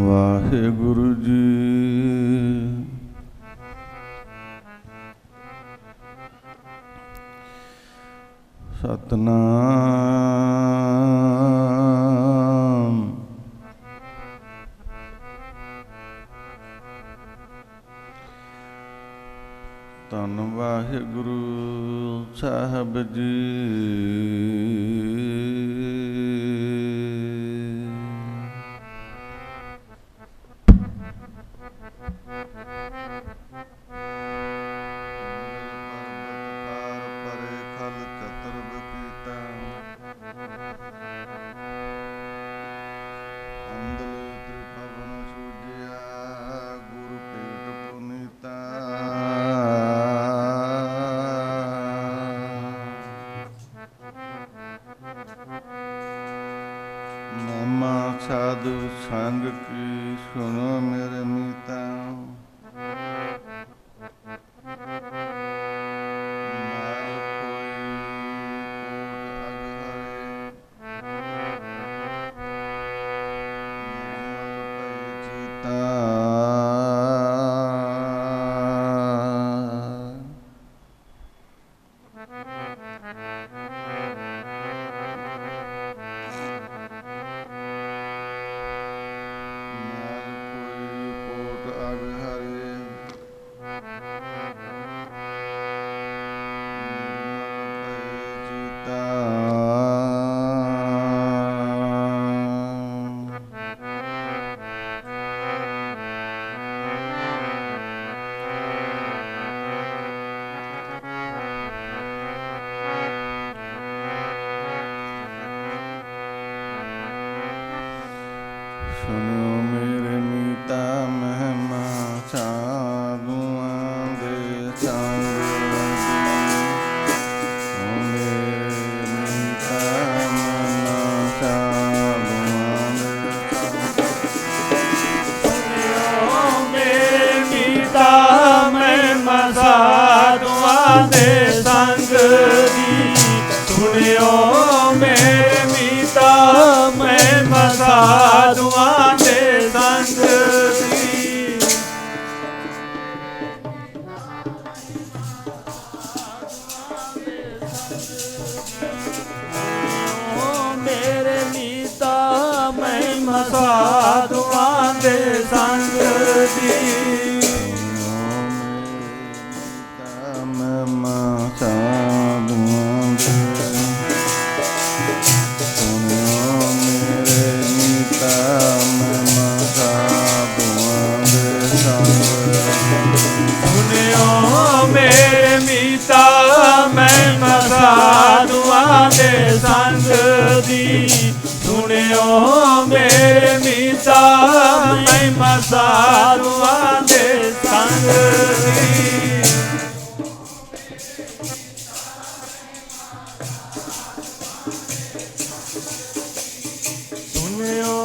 ਵਾਹਿਗੁਰੂ ਜੀ। ਸਤਨਾਮ ਧੰਨ ਵਾਹਿਗੁਰੂ ਸਾਹਿਬ ਜੀ। साधु संग की सुनो मेरे मीता। सुनो मेरे मीता महिमा साधुआं दे संग। मेरे मीता महिमा साधुआं दे संग। मेरे मीता महिमा साधुआं दे संग दी। सुनियो मेरे मीता महिमा साधुआं दे संग दी। मेरे मीता महिमा साधुआं दे संग दी। महिमा साधुआं दे। सुनियो मेरे मीता महिमा साधुआं दे संग दी। सुनियो मेरे मीता महिमा साधुआं दे संग दी। सुनियो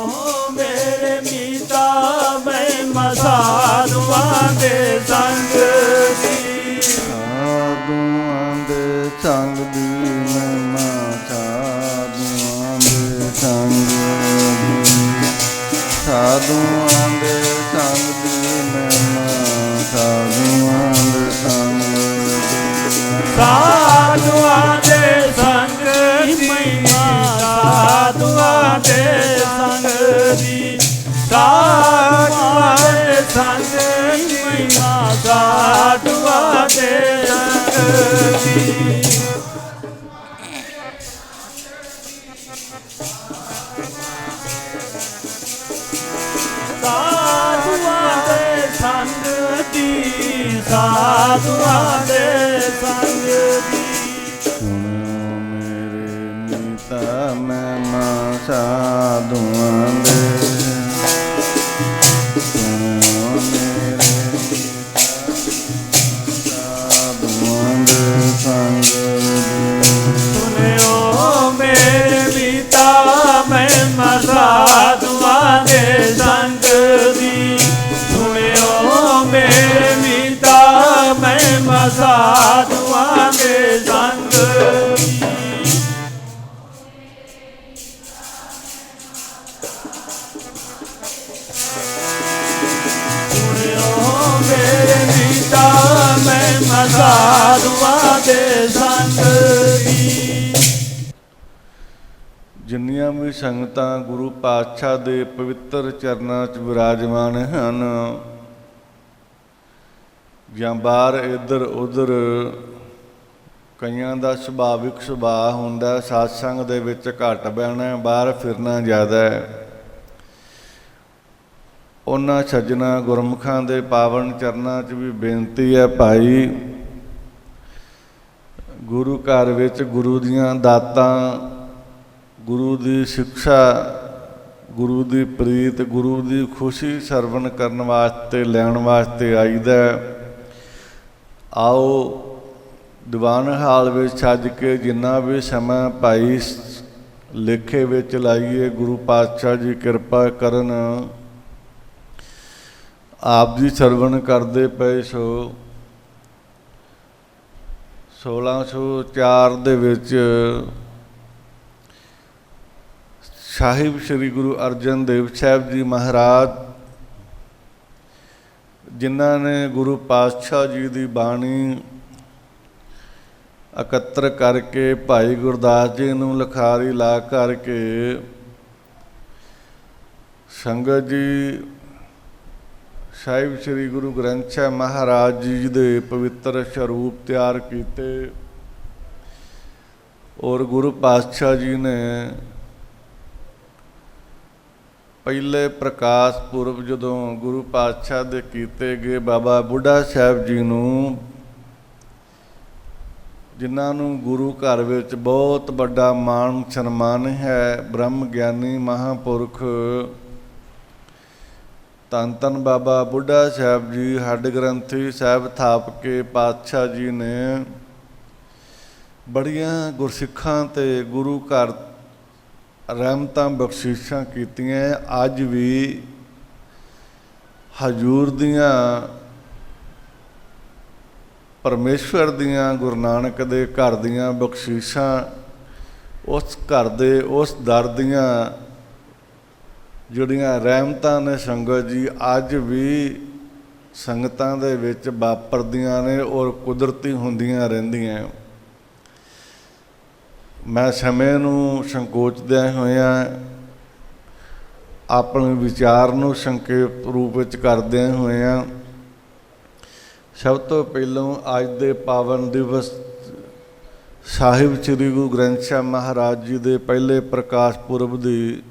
मेरे मीता महिमा साधुआं दे संग दी। साधुआं दे संग दी महिमा साधुआं दे संग दी। साधुआं दे संग दी महिमा साधुआं दे संग दी। साधुआं दे संग दी महिमा साधुआं दे संग दी। साधुआं दे संग दी महिमा साधुआं दे संग दी। साधुआं दे संग दी। साधुआं दे संग दी। सुनो मेरे मीता महिमा साधुआं दे। सुनो मेरे साधुआं दे संग दी। सुनियो मेरे मीता महिमा साधुआं दे संग दी। सुनियो मेरे मीता महिमा ਸਾਧੂਆਂ ਦੇ ਸੰਗ ਦੀ। ਸੁਣਿਓ ਮੇਰੇ ਨੀਤਾ ਮਹਿਮਾ ਸਾਧੂਆਂ ਦੇ ਸੰਗ ਦੀ। ਜਿੰਨੀਆਂ ਵੀ ਸੰਗਤਾਂ ਗੁਰੂ ਪਾਤਸ਼ਾਹ ਦੇ ਪਵਿੱਤਰ ਚਰਨਾਂ 'ਚ ਵਿਰਾਜਮਾਨ ਹਨ, ਜਾਂ ਬਾਹਰ ਇੱਧਰ ਉੱਧਰ, ਕਈਆਂ ਦਾ ਸੁਭਾਵਿਕ ਸੁਭਾਅ ਹੁੰਦਾ ਸਤਸੰਗ ਦੇ ਵਿੱਚ ਘੱਟ ਬਹਿਣਾ, ਬਾਹਰ ਫਿਰਨਾ ਜ਼ਿਆਦਾ ਹੈ। ਉਹਨਾਂ ਸੱਜਣਾ ਗੁਰਮੁਖਾਂ ਦੇ ਪਾਵਨ ਚਰਨਾਂ 'ਚ ਵੀ ਬੇਨਤੀ ਹੈ, ਭਾਈ ਗੁਰੂ ਘਰ ਵਿੱਚ ਗੁਰੂ ਦੀਆਂ ਦਾਤਾਂ, ਗੁਰੂ ਦੀ ਸਿੱਖਿਆ, ਗੁਰੂ ਦੀ ਪ੍ਰੀਤ, ਗੁਰੂ ਦੀ ਖੁਸ਼ੀ ਸਰਵਣ ਕਰਨ ਵਾਸਤੇ, ਲੈਣ ਵਾਸਤੇ ਆਈਦਾ। ਆਓ ਦੀਵਾਨ ਹਾਲ ਵਿੱਚ ਛੱਜ ਕੇ ਜਿੰਨਾ ਵੀ ਸਮਾਂ ਭਾਈ ਲੇਖੇ ਵਿੱਚ ਲਾਈਏ। ਗੁਰੂ ਪਾਤਸ਼ਾਹ ਜੀ ਕਿਰਪਾ ਕਰਨ। ਆਪ ਜੀ ਸਰਵਣ ਕਰਦੇ ਪਏ ਸੋ 1604 ਦੇ ਵਿੱਚ ਸਾਹਿਬ ਸ੍ਰੀ ਗੁਰੂ ਅਰਜਨ ਦੇਵ ਸਾਹਿਬ ਜੀ ਮਹਾਰਾਜ, ਜਿਨ੍ਹਾਂ ਨੇ ਗੁਰੂ ਪਾਤਸ਼ਾਹ ਜੀ ਦੀ ਬਾਣੀ ਇਕੱਤਰ ਕਰਕੇ ਭਾਈ ਗੁਰਦਾਸ ਜੀ ਨੂੰ ਲਿਖਾਰੀ ਲਾ ਕਰਕੇ ਸੰਗਤ ਜੀ ਸਾਹਿਬ ਸ੍ਰੀ ਗੁਰੂ ਗ੍ਰੰਥ ਸਾਹਿਬ ਮਹਾਰਾਜ ਜੀ ਦੇ ਪਵਿੱਤਰ ਸਰੂਪ ਤਿਆਰ ਕੀਤੇ। ਔਰ ਗੁਰੂ ਪਾਤਸ਼ਾਹ ਜੀ ਨੇ ਪਹਿਲੇ ਪ੍ਰਕਾਸ਼ ਪੁਰਬ ਜਦੋਂ ਗੁਰੂ ਪਾਤਸ਼ਾਹ ਦੇ ਕੀਤੇ ਗਏ, ਬਾਬਾ ਬੁੱਢਾ ਸਾਹਿਬ ਜੀ ਨੂੰ, ਜਿਨ੍ਹਾਂ ਨੂੰ ਗੁਰੂ ਘਰ ਵਿੱਚ ਬਹੁਤ ਵੱਡਾ ਮਾਣ ਸਨਮਾਨ ਹੈ, ਬ੍ਰਹਮ ਗਿਆਨੀ ਮਹਾਂਪੁਰਖ ਧੰਨ ਧੰਨ ਬਾਬਾ ਬੁੱਢਾ ਸਾਹਿਬ ਜੀ ਹੱਡ ਗ੍ਰੰਥੀ ਸਾਹਿਬ ਥਾਪ ਕੇ ਪਾਤਸ਼ਾਹ ਜੀ ਨੇ ਬੜੀਆਂ ਗੁਰਸਿੱਖਾਂ ਤੇ ਗੁਰੂ ਘਰ ਰਹਿਮਤਾਂ ਬਖਸ਼ਿਸ਼ਾਂ ਕੀਤੀਆਂ। ਅੱਜ ਵੀ ਹਜ਼ੂਰ ਦੀਆਂ, ਪਰਮੇਸ਼ਵਰ ਦੀਆਂ, ਗੁਰੂ ਨਾਨਕ ਦੇ ਘਰ ਦੀਆਂ ਬਖਸ਼ਿਸ਼ਾਂ, ਉਸ ਘਰ ਦੇ ਉਸ ਦਰ ਦੀਆਂ ਜਿਹੜੀਆਂ ਰਹਿਮਤਾਂ ਨੇ ਸੰਗਤ ਜੀ, ਅੱਜ ਵੀ ਸੰਗਤਾਂ ਦੇ ਵਿੱਚ ਵਾਪਰਦੀਆਂ ਨੇ ਔਰ ਕੁਦਰਤੀ ਹੁੰਦੀਆਂ ਰਹਿੰਦੀਆਂ। ਮੈਂ ਸਮੇਂ ਨੂੰ ਸੰਕੋਚਦਿਆਂ ਹੋਇਆਂ ਆਪਣੇ ਵਿਚਾਰ ਨੂੰ ਸੰਖੇਪ ਰੂਪ ਵਿੱਚ ਕਰਦਿਆਂ ਹੋਇਆਂ ਸਭ ਤੋਂ ਪਹਿਲਾਂ ਅੱਜ ਦੇ ਪਾਵਨ ਦਿਵਸ ਸਾਹਿਬ ਸ੍ਰੀ ਗੁਰੂ ਗ੍ਰੰਥ ਸਾਹਿਬ ਮਹਾਰਾਜ ਜੀ ਦੇ ਪਹਿਲੇ ਪ੍ਰਕਾਸ਼ ਪੁਰਬ ਦੀ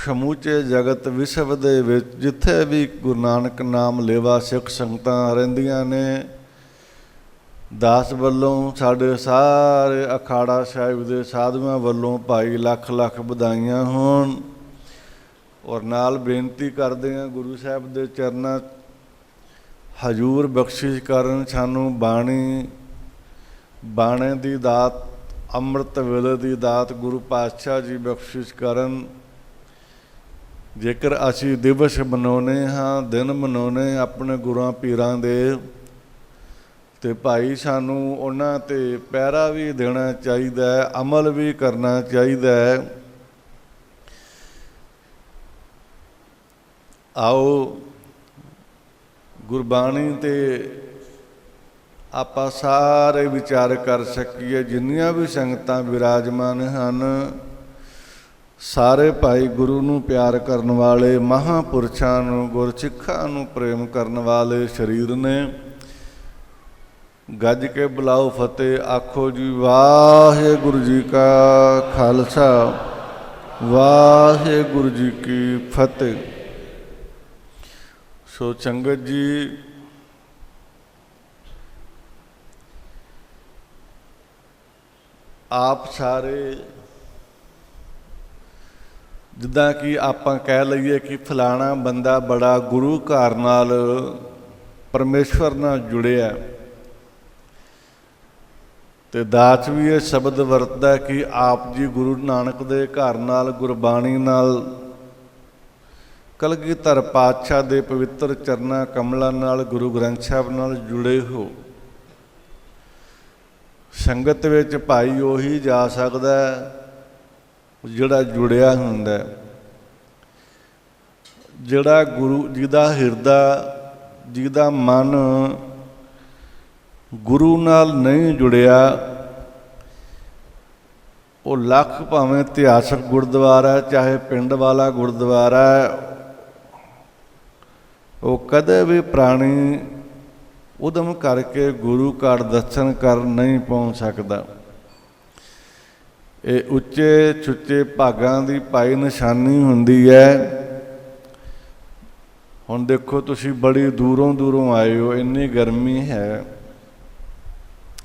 ਸਮੁੱਚੇ ਜਗਤ ਵਿਸ਼ਵ ਦੇ ਵਿੱਚ ਜਿੱਥੇ ਵੀ ਗੁਰੂ ਨਾਨਕ ਨਾਮ ਲੇਵਾ ਸਿੱਖ ਸੰਗਤਾਂ ਰਹਿੰਦੀਆਂ ਨੇ, ਦਾਸ ਵੱਲੋਂ, ਸਾਡੇ ਸਾਰੇ ਅਖਾੜਾ ਸਾਹਿਬ ਦੇ ਸਾਧੂਆਂ ਵੱਲੋਂ ਭਾਈ ਲੱਖ ਲੱਖ ਵਧਾਈਆਂ ਹੋਣ। ਔਰ ਨਾਲ ਬੇਨਤੀ ਕਰਦੇ ਹਾਂ ਗੁਰੂ ਸਾਹਿਬ ਦੇ ਚਰਨਾਂ ਹਜ਼ੂਰ ਬਖਸ਼ਿਸ਼ ਕਰਨ, ਸਾਨੂੰ ਬਾਣੇ ਦੀ ਦਾਤ, ਅੰਮ੍ਰਿਤ ਵੇਲੇ ਦੀ ਦਾਤ ਗੁਰੂ ਪਾਤਸ਼ਾਹ ਜੀ ਬਖਸ਼ਿਸ਼ ਕਰਨ। ਜੇਕਰ ਅਸੀਂ ਦਿਵਸ ਮਨਾਉਂਦੇ ਹਾਂ, ਦਿਨ ਮਨਾਉਂਦੇ ਆਪਣੇ ਗੁਰਾਂ ਪੀਰਾਂ ਦੇ, ਤੇ ਭਾਈ ਸਾਨੂੰ ਉਹਨਾਂ 'ਤੇ ਪਹਿਰਾ ਵੀ ਦੇਣਾ ਚਾਹੀਦਾ ਹੈ, ਅਮਲ ਵੀ ਕਰਨਾ ਚਾਹੀਦਾ ਹੈ। ਆਓ ਗੁਰਬਾਣੀ 'ਤੇ ਆਪਾਂ ਸਾਰੇ ਵਿਚਾਰ ਕਰ ਸਕੀਏ। ਜਿੰਨੀਆਂ ਵੀ ਸੰਗਤਾਂ ਵਿਰਾਜਮਾਨ ਹਨ, ਸਾਰੇ ਭਾਈ ਗੁਰੂ ਨੂੰ ਪਿਆਰ ਕਰਨ ਵਾਲੇ, ਮਹਾਂਪੁਰਸ਼ਾਂ ਨੂੰ, ਗੁਰਸਿੱਖਾਂ ਨੂੰ ਪ੍ਰੇਮ ਕਰਨ ਵਾਲੇ ਸਰੀਰ ਨੇ। ਗੱਜ ਕੇ ਬੁਲਾਓ ਫਤਿਹ, ਆਖੋ ਜੀ ਵਾਹਿਗੁਰੂ ਜੀ ਕਾ ਖਾਲਸਾ, ਵਾਹਿਗੁਰੂ ਜੀ ਕੀ ਫਤਿਹ। ਸੋ ਸੰਗਤ ਜੀ, ਆਪ ਸਾਰੇ ਜਿੱਦਾਂ ਕਿ ਆਪਾਂ ਕਹਿ ਲਈਏ ਕਿ ਫਲਾਣਾ ਬੰਦਾ ਬੜਾ ਗੁਰੂ ਘਰ ਨਾਲ, ਪਰਮੇਸ਼ਵਰ ਨਾਲ ਜੁੜਿਆ, ਤੇ ਦਾਸ ਵੀ ਇਹ ਸ਼ਬਦ ਵਰਤਦਾ ਕਿ ਆਪ ਜੀ ਗੁਰੂ ਨਾਨਕ ਦੇ ਘਰ ਨਾਲ, ਗੁਰਬਾਣੀ ਨਾਲ, ਕਲਗੀਧਰ ਪਾਤਸ਼ਾਹ ਦੇ ਪਵਿੱਤਰ ਚਰਨਾਂ ਕਮਲਾਂ ਨਾਲ, ਗੁਰੂ ਗ੍ਰੰਥ ਸਾਹਿਬ ਨਾਲ ਜੁੜੇ ਹੋ। ਸੰਗਤ ਵਿੱਚ ਭਾਈ ਉਹੀ ਜਾ ਸਕਦਾ ਜਿਹੜਾ ਜੁੜਿਆ ਹੁੰਦਾ, ਜਿਹੜਾ ਗੁਰੂ ਜੀ ਦਾ ਹਿਰਦਾ, ਜਿਹਦਾ ਮਨ ਗੁਰੂ ਨਾਲ ਨਹੀਂ ਜੁੜਿਆ, ਉਹ ਲੱਖ ਭਾਵੇਂ ਇਤਿਹਾਸਕ ਗੁਰਦੁਆਰਾ ਚਾਹੇ ਪਿੰਡ ਵਾਲਾ ਗੁਰਦੁਆਰਾ, ਉਹ ਕਦੇ ਵੀ ਪ੍ਰਾਣੀ ਉਦਮ ਕਰਕੇ ਗੁਰੂ ਘਰ ਦਰਸ਼ਨ ਕਰ ਨਹੀਂ ਪਹੁੰਚ ਸਕਦਾ। ਇਹ ਉੱਚੇ ਸੁੱਚੇ ਭਾਗਾਂ ਦੀ ਭਾਈ ਨਿਸ਼ਾਨੀ ਹੁੰਦੀ ਹੈ। ਹੁਣ ਦੇਖੋ ਤੁਸੀਂ ਬੜੀ ਦੂਰੋਂ ਦੂਰੋਂ ਆਏ ਹੋ, ਇੰਨੀ ਗਰਮੀ ਹੈ,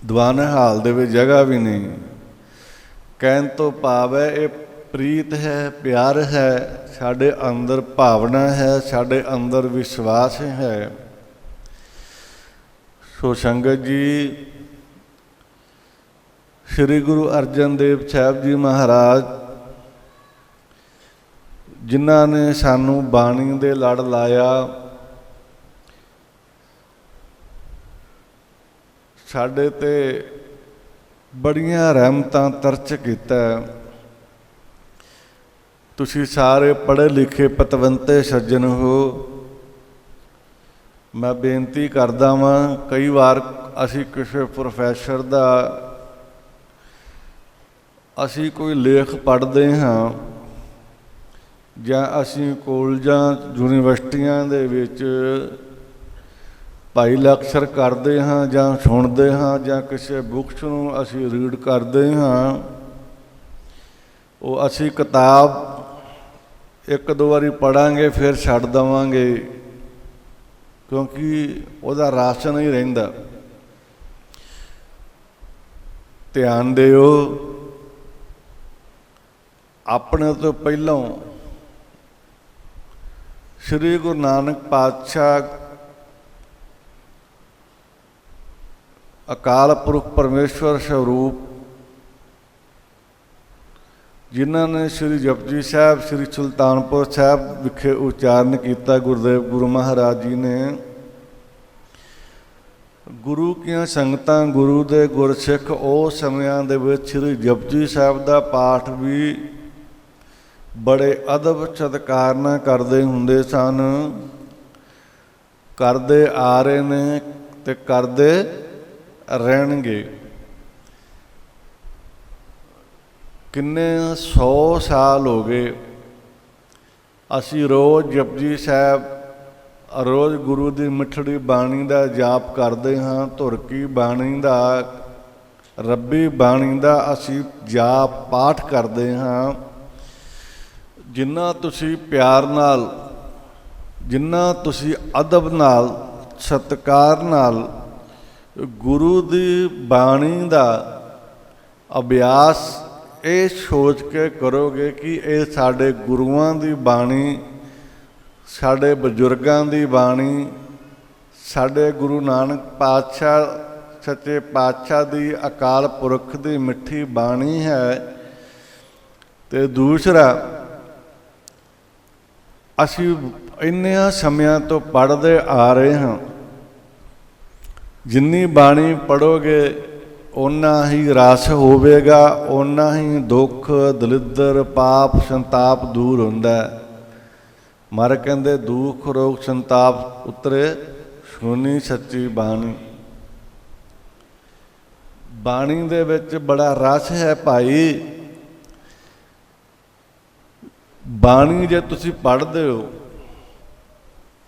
ਦੀਵਾਨ ਹਾਲ ਦੇ ਵਿੱਚ ਜਗ੍ਹਾ ਵੀ ਨਹੀਂ। ਕਹਿਣ ਤੋਂ ਭਾਵ ਹੈ ਇਹ ਪ੍ਰੀਤ ਹੈ, ਪਿਆਰ ਹੈ, ਸਾਡੇ ਅੰਦਰ ਭਾਵਨਾ ਹੈ, ਸਾਡੇ ਅੰਦਰ ਵਿਸ਼ਵਾਸ ਹੈ। ਸੋ ਸੰਗਤ ਜੀ, ਸ੍ਰੀ ਗੁਰੂ ਅਰਜਨ ਦੇਵ ਸਾਹਿਬ ਜੀ ਮਹਾਰਾਜ, ਜਿਨ੍ਹਾਂ ਨੇ ਸਾਨੂੰ ਬਾਣੀ ਦੇ ਲੜ ਲਾਇਆ, ਸਾਡੇ ਤੇ ਬੜੀਆਂ ਰਹਿਮਤਾਂ ਤਰਚ ਕੀਤਾ। ਤੁਸੀਂ ਸਾਰੇ ਪੜ੍ਹੇ ਲਿਖੇ ਪਤਵੰਤੇ ਸੱਜਣ ਹੋ। ਮੈਂ ਬੇਨਤੀ ਕਰਦਾ ਵਾਂ, ਕਈ ਵਾਰ ਅਸੀਂ ਕਿਸੇ ਪ੍ਰੋਫੈਸਰ ਦਾ ਅਸੀਂ ਕੋਈ ਲੇਖ ਪੜ੍ਹਦੇ ਹਾਂ, ਜਾਂ ਅਸੀਂ ਕਾਲਜਾਂ ਯੂਨੀਵਰਸਿਟੀਆਂ ਦੇ ਵਿੱਚ ਭਾਈ ਲੈਕਚਰ ਕਰਦੇ ਹਾਂ, ਜਾਂ ਸੁਣਦੇ ਹਾਂ, ਜਾਂ ਕਿਸੇ ਬੁੱਕਸ ਨੂੰ ਅਸੀਂ ਰੀਡ ਕਰਦੇ ਹਾਂ, ਉਹ ਅਸੀਂ ਕਿਤਾਬ ਇੱਕ ਦੋ ਵਾਰੀ ਪੜ੍ਹਾਂਗੇ ਫਿਰ ਛੱਡ ਦੇਵਾਂਗੇ, ਕਿਉਂਕਿ ਉਹਦਾ ਰਸ ਨਹੀਂ ਰਹਿੰਦਾ। ਧਿਆਨ ਦਿਓ, ਆਪਣੇ ਤੋਂ ਪਹਿਲਾਂ ਸ੍ਰੀ ਗੁਰੂ ਨਾਨਕ ਪਾਤਸ਼ਾਹ ਅਕਾਲ ਪੁਰਖ ਪਰਮੇਸ਼ਵਰ ਸਰੂਪ, ਜਿਨ੍ਹਾਂ ਨੇ ਸ੍ਰੀ ਜਪਜੀ ਸਾਹਿਬ ਸ੍ਰੀ ਸੁਲਤਾਨਪੁਰ ਸਾਹਿਬ ਵਿਖੇ ਉਚਾਰਨ ਕੀਤਾ, ਗੁਰਦੇਵ ਗੁਰੂ ਮਹਾਰਾਜ ਜੀ ਨੇ, ਗੁਰੂ ਕੀਆਂ ਸੰਗਤਾਂ, ਗੁਰੂ ਦੇ ਗੁਰਸਿੱਖ ਉਸ ਸਮਿਆਂ ਦੇ ਵਿੱਚ ਸ੍ਰੀ ਜਪਜੀ ਸਾਹਿਬ ਦਾ ਪਾਠ ਵੀ ਬੜੇ ਅਦਬ ਸਤਿਕਾਰ ਨਾਲ ਕਰਦੇ ਹੁੰਦੇ ਸਨ, ਕਰਦੇ ਆ ਰਹੇ ਨੇ ਤੇ ਕਰਦੇ ਰਹਿਣਗੇ। ਕਿੰਨੇ 100 ਸਾਲ ਹੋ ਗਏ ਅਸੀਂ ਰੋਜ਼ ਜਪਜੀ ਸਾਹਿਬ, ਰੋਜ਼ ਗੁਰੂ ਦੀ ਮਿੱਠੜੀ ਬਾਣੀ ਦਾ ਜਾਪ ਕਰਦੇ ਹਾਂ, ਧੁਰ ਕੀ ਬਾਣੀ ਦਾ, ਰੱਬੀ ਬਾਣੀ ਦਾ ਅਸੀਂ ਜਾਪ ਪਾਠ ਕਰਦੇ ਹਾਂ। ਜਿੰਨਾ ਤੁਸੀਂ ਪਿਆਰ ਨਾਲ, ਜਿੰਨਾ ਤੁਸੀਂ ਅਦਬ ਨਾਲ, ਸਤਿਕਾਰ ਨਾਲ ਗੁਰੂ ਦੀ ਬਾਣੀ ਦਾ ਅਭਿਆਸ ਇਹ ਸੋਚ ਕੇ ਕਰੋਗੇ ਕਿ ਇਹ ਸਾਡੇ ਗੁਰੂਆਂ ਦੀ ਬਾਣੀ, ਸਾਡੇ ਬਜ਼ੁਰਗਾਂ ਦੀ ਬਾਣੀ, ਸਾਡੇ ਗੁਰੂ ਨਾਨਕ ਪਾਤਸ਼ਾਹ ਸੱਚੇ ਪਾਤਸ਼ਾਹ ਦੀ ਅਕਾਲ ਪੁਰਖ ਦੀ ਮਿੱਠੀ ਬਾਣੀ ਹੈ। ਤੇ ਦੂਸਰਾ, ਅਸੀਂ ਇੰਨਿਆਂ ਸਮਿਆਂ ਤੋਂ ਪੜ੍ਹਦੇ ਆ ਰਹੇ ਹਾਂ, ਜਿੰਨੀ ਬਾਣੀ ਪੜ੍ਹੋਗੇ ਓਨਾ ਹੀ ਰਸ ਹੋਵੇਗਾ, ਓਨਾ ਹੀ ਦੁੱਖ ਦਲਿੱਦਰ ਪਾਪ ਸੰਤਾਪ ਦੂਰ ਹੁੰਦਾ। ਮਹਾਰਾਜ ਕਹਿੰਦੇ ਦੁੱਖ ਰੋਗ ਸੰਤਾਪ ਉਤਰੇ ਸੁਣੀ ਸੱਚੀ ਬਾਣੀ। ਬਾਣੀ ਦੇ ਵਿੱਚ ਬੜਾ ਰਸ ਹੈ ਭਾਈ। ਬਾਣੀ ਜੇ ਤੁਸੀਂ ਪੜ੍ਹਦੇ ਹੋ,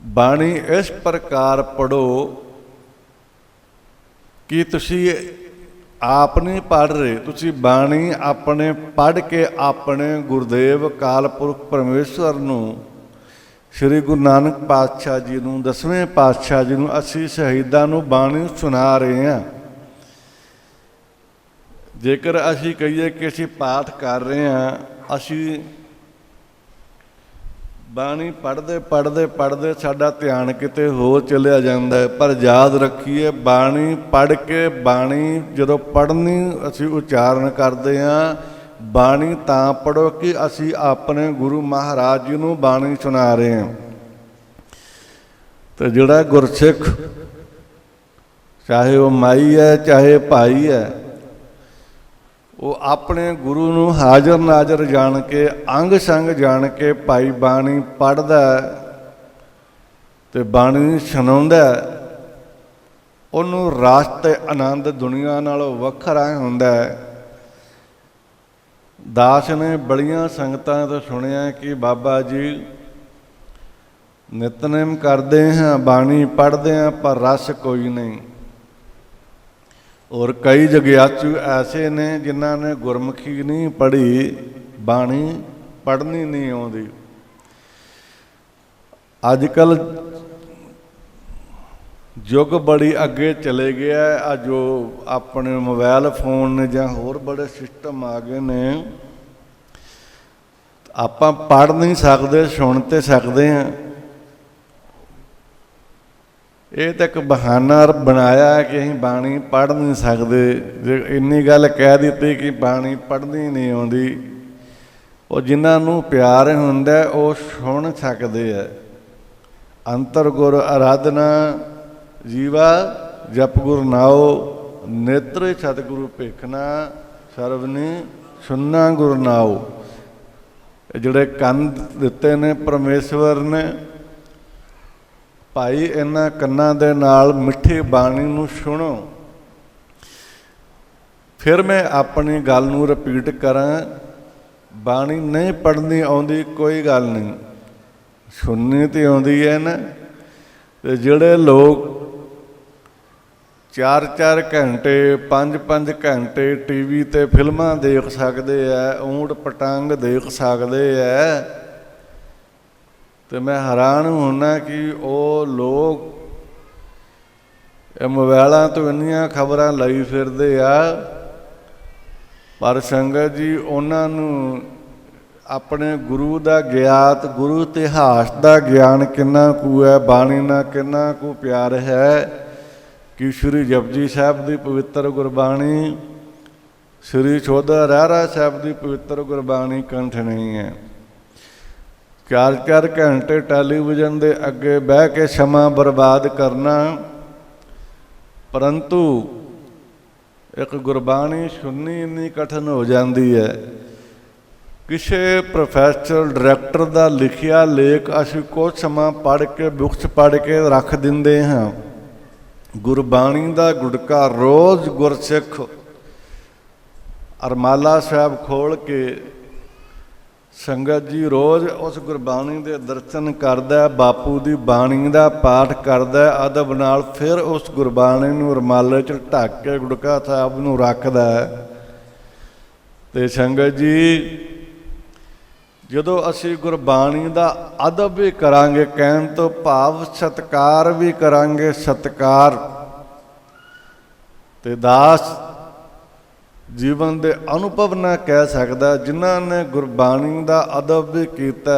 ਬਾਣੀ ਇਸ ਪ੍ਰਕਾਰ ਪੜ੍ਹੋ ਕਿ ਤੁਸੀਂ ਆਪ ਨਹੀਂ ਪੜ੍ਹ ਰਹੇ, ਤੁਸੀਂ ਬਾਣੀ ਆਪਣੇ ਪੜ੍ਹ ਕੇ ਆਪਣੇ ਗੁਰਦੇਵ ਅਕਾਲ ਪੁਰਖ ਪਰਮੇਸ਼ਵਰ ਨੂੰ, ਸ੍ਰੀ ਗੁਰੂ ਨਾਨਕ ਪਾਤਸ਼ਾਹ ਜੀ ਨੂੰ, 10ਵੇਂ ਪਾਤਸ਼ਾਹ ਜੀ ਨੂੰ, ਅਸੀਂ ਸ਼ਹੀਦਾਂ ਨੂੰ ਬਾਣੀ ਸੁਣਾ ਰਹੇ ਹਾਂ। ਜੇਕਰ ਅਸੀਂ ਕਹੀਏ ਕਿ ਅਸੀਂ ਪਾਠ ਕਰ ਰਹੇ ਹਾਂ, ਅਸੀਂ ਬਾਣੀ ਪੜ੍ਹਦੇ ਪੜ੍ਹਦੇ ਪੜ੍ਹਦੇ ਸਾਡਾ ਧਿਆਨ ਕਿਤੇ ਹੋਰ ਚਲਿਆ ਜਾਂਦਾ ਹੈ। ਪਰ ਯਾਦ ਰੱਖੀਏ, ਬਾਣੀ ਪੜ੍ਹ ਕੇ, ਬਾਣੀ ਜਦੋਂ ਪੜ੍ਹਨੀ ਅਸੀਂ ਉਚਾਰਨ ਕਰਦੇ ਹਾਂ, ਬਾਣੀ ਤਾਂ ਪੜ੍ਹੋ ਕਿ ਅਸੀਂ ਆਪਣੇ ਗੁਰੂ ਮਹਾਰਾਜ ਜੀ ਨੂੰ ਬਾਣੀ ਸੁਣਾ ਰਹੇ ਹਾਂ। ਤੇ ਜਿਹੜਾ ਗੁਰਸਿੱਖ, ਚਾਹੇ ਉਹ ਮਾਈ ਹੈ ਚਾਹੇ ਭਾਈ ਹੈ, ਉਹ ਆਪਣੇ ਗੁਰੂ ਨੂੰ ਹਾਜ਼ਰ ਨਾਜ਼ਰ ਜਾਣ ਕੇ, ਅੰਗ ਸੰਗ ਜਾਣ ਕੇ ਭਾਈ ਬਾਣੀ ਪੜ੍ਹਦਾ ਤੇ ਬਾਣੀ ਸੁਣਾਉਂਦਾ, ਉਹਨੂੰ ਰਸ ਤੇ ਆਨੰਦ ਦੁਨੀਆ ਨਾਲੋਂ ਵੱਖਰਾ ਹੁੰਦਾ ਹੈ। ਦਾਸ ਨੇ ਬੜੀਆਂ ਸੰਗਤਾਂ ਤੋਂ ਸੁਣਿਆ ਕਿ ਬਾਬਾ ਜੀ ਨਿਤਨੇਮ ਕਰਦੇ ਹਾਂ, ਬਾਣੀ ਪੜ੍ਹਦੇ ਹਾਂ, ਪਰ ਰਸ ਕੋਈ ਨਹੀਂ। ਔਰ ਕਈ ਜਗਿਆਸੂ ਐਸੇ ਨੇ ਜਿਨ੍ਹਾਂ ਨੇ ਗੁਰਮੁਖੀ ਨਹੀਂ ਪੜ੍ਹੀ, ਬਾਣੀ ਪੜ੍ਹਨੀ ਨਹੀਂ ਆਉਂਦੀ। ਅੱਜ ਕੱਲ੍ਹ ਯੁੱਗ ਬੜੀ ਅੱਗੇ ਚਲੇ ਗਿਆ। ਆ ਜੋ ਆਪਣੇ ਮੋਬਾਈਲ ਫੋਨ ਨੇ ਜਾਂ ਹੋਰ ਬੜੇ ਸਿਸਟਮ ਆ ਗਏ ਨੇ, ਆਪਾਂ ਪੜ੍ਹ ਨਹੀਂ ਸਕਦੇ, ਸੁਣ ਤੇ ਸਕਦੇ ਹਾਂ। ਇਹ ਤਾਂ ਇੱਕ ਬਹਾਨਾ ਬਣਾਇਆ ਕਿ ਅਸੀਂ ਬਾਣੀ ਪੜ੍ਹ ਨਹੀਂ ਸਕਦੇ। ਜੇ ਇੰਨੀ ਗੱਲ ਕਹਿ ਦਿੱਤੀ ਕਿ ਬਾਣੀ ਪੜ੍ਹਨੀ ਨਹੀਂ ਆਉਂਦੀ, ਉਹ ਜਿਨ੍ਹਾਂ ਨੂੰ ਪਿਆਰ ਹੁੰਦਾ ਉਹ ਸੁਣ ਸਕਦੇ ਹੈ। ਅੰਤਰ ਗੁਰ ਅਰਾਧਨਾ ਜੀਵਾ ਜਪ ਗੁਰ ਨਾਉ, ਨੇਤਰੇ ਸਤਿਗੁਰੂ ਭੇਖਣਾ, ਸਰਵਨੀ ਸੁਨਣਾ ਗੁਰ ਨਾਉ। ਜਿਹੜੇ ਕੰਨ ਦਿੱਤੇ ਨੇ ਪਰਮੇਸ਼ਵਰ ਨੇ, ਭਾਈ ਇਹਨਾਂ ਕੰਨਾਂ ਦੇ ਨਾਲ ਮਿੱਠੀ ਬਾਣੀ ਨੂੰ ਸੁਣੋ। ਫਿਰ ਮੈਂ ਆਪਣੀ ਗੱਲ ਨੂੰ ਰਿਪੀਟ ਕਰਾਂ, ਬਾਣੀ ਨਹੀਂ ਪੜ੍ਹਨੀ ਆਉਂਦੀ ਕੋਈ ਗੱਲ ਨਹੀਂ, ਸੁਣਨੀ ਤਾਂ ਆਉਂਦੀ ਹੈ ਨਾ। ਤੇ ਜਿਹੜੇ ਲੋਕ 4-4 ਘੰਟੇ 5-5 ਘੰਟੇ ਟੀਵੀ 'ਤੇ ਫਿਲਮਾਂ ਦੇਖ ਸਕਦੇ ਹੈ, ਊਂਟ ਪਟੰਗ ਦੇਖ ਸਕਦੇ ਹੈ, ਤੇ ਮੈਂ ਹੈਰਾਨ ਹੁੰਦਾ ਕਿ ਉਹ ਲੋਕ ਇਹ ਮੋਬਾਇਲਾਂ ਤੋਂ ਇੰਨੀਆਂ ਖਬਰਾਂ ਲਈ ਫਿਰਦੇ ਆ, ਪਰ ਸੰਗਤ ਜੀ ਉਹਨਾਂ ਨੂੰ ਆਪਣੇ ਗੁਰੂ ਦਾ ਗਿਆਤ, ਗੁਰੂ ਇਤਿਹਾਸ ਦਾ ਗਿਆਨ ਕਿੰਨਾ ਕੁ ਹੈ, ਬਾਣੀ ਨਾਲ ਕਿੰਨਾ ਕੁ ਪਿਆਰ ਹੈ ਕਿ ਸ਼੍ਰੀ ਜਪਜੀ ਸਾਹਿਬ ਦੀ ਪਵਿੱਤਰ ਗੁਰਬਾਣੀ, ਸ਼੍ਰੀ ਚੌਧਾ ਰਹਿਰਾਸ ਸਾਹਿਬ ਦੀ ਪਵਿੱਤਰ ਗੁਰਬਾਣੀ ਕੰਠ ਨਹੀਂ ਹੈ। 4-4 ਘੰਟੇ ਟੈਲੀਵਿਜ਼ਨ ਦੇ ਅੱਗੇ ਬਹਿ ਕੇ ਸਮਾਂ ਬਰਬਾਦ ਕਰਨਾ, ਪਰੰਤੂ ਇੱਕ ਗੁਰਬਾਣੀ ਸੁਣਨੀ ਇੰਨੀ ਕਠਿਨ ਹੋ ਜਾਂਦੀ ਹੈ। ਕਿਸੇ ਪ੍ਰੋਫੈਸਰ ਡਾਇਰੈਕਟਰ ਦਾ ਲਿਖਿਆ ਲੇਖ ਅਸੀਂ ਕੁਝ ਸਮਾਂ ਪੜ੍ਹ ਕੇ, ਬੁੱਕਸ ਪੜ੍ਹ ਕੇ ਰੱਖ ਦਿੰਦੇ ਹਾਂ। ਗੁਰਬਾਣੀ ਦਾ ਗੁਟਕਾ ਰੋਜ਼ ਗੁਰਸਿੱਖ ਅਰਮਾਲਾ ਸਾਹਿਬ ਖੋਲ੍ਹ ਕੇ ਸੰਗਤ ਜੀ ਰੋਜ਼ ਉਸ ਗੁਰਬਾਣੀ ਦੇ ਦਰਸ਼ਨ ਕਰਦਾ, ਬਾਪੂ ਦੀ ਬਾਣੀ ਦਾ ਪਾਠ ਕਰਦਾ ਅਦਬ ਨਾਲ, ਫਿਰ ਉਸ ਗੁਰਬਾਣੀ ਨੂੰ ਰੁਮਾਲੇ 'ਚ ਢੱਕ ਕੇ ਗੁਟਕਾ ਸਾਹਿਬ ਨੂੰ ਰੱਖਦਾ। ਤੇ ਸੰਗਤ ਜੀ ਜਦੋਂ ਅਸੀਂ ਗੁਰਬਾਣੀ ਦਾ ਅਦਬ ਵੀ ਕਰਾਂਗੇ, ਕਹਿਣ ਤੋਂ ਭਾਵ ਸਤਿਕਾਰ ਵੀ ਕਰਾਂਗੇ, ਸਤਿਕਾਰ, ਤੇ ਦਾਸ ਜੀਵਨ ਦੇ ਅਨੁਭਵ ਨਾਲ ਕਹਿ ਸਕਦਾ, ਜਿਨ੍ਹਾਂ ਨੇ ਗੁਰਬਾਣੀ ਦਾ ਅਦਬ ਵੀ ਕੀਤਾ,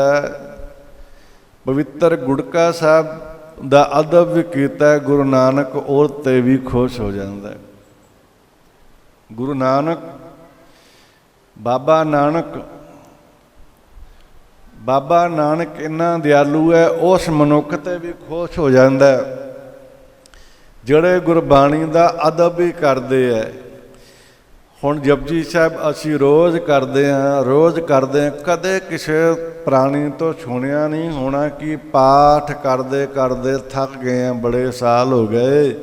ਪਵਿੱਤਰ ਗੁਟਕਾ ਸਾਹਿਬ ਦਾ ਅਦਬ ਵੀ ਕੀਤਾ, ਗੁਰੂ ਨਾਨਕ ਉਹ 'ਤੇ ਵੀ ਖੁਸ਼ ਹੋ ਜਾਂਦਾ। ਗੁਰੂ ਨਾਨਕ, ਬਾਬਾ ਨਾਨਕ ਇੰਨਾ ਦਿਆਲੂ ਹੈ, ਉਸ ਮਨੁੱਖ 'ਤੇ ਵੀ ਖੁਸ਼ ਹੋ ਜਾਂਦਾ ਜਿਹੜੇ ਗੁਰਬਾਣੀ ਦਾ ਅਦਬ ਵੀ ਕਰਦੇ ਹੈ। ਹੁਣ ਜਪਜੀ ਸਾਹਿਬ ਅਸੀਂ ਰੋਜ਼ ਕਰਦੇ ਹਾਂ, ਕਦੇ ਕਿਸੇ ਪ੍ਰਾਣੀ ਤੋਂ ਸੁਣਿਆ ਨਹੀਂ ਹੋਣਾ ਕਿ ਪਾਠ ਕਰਦੇ ਕਰਦੇ ਥੱਕ ਗਏ ਹਾਂ, ਬੜੇ ਸਾਲ ਹੋ ਗਏ।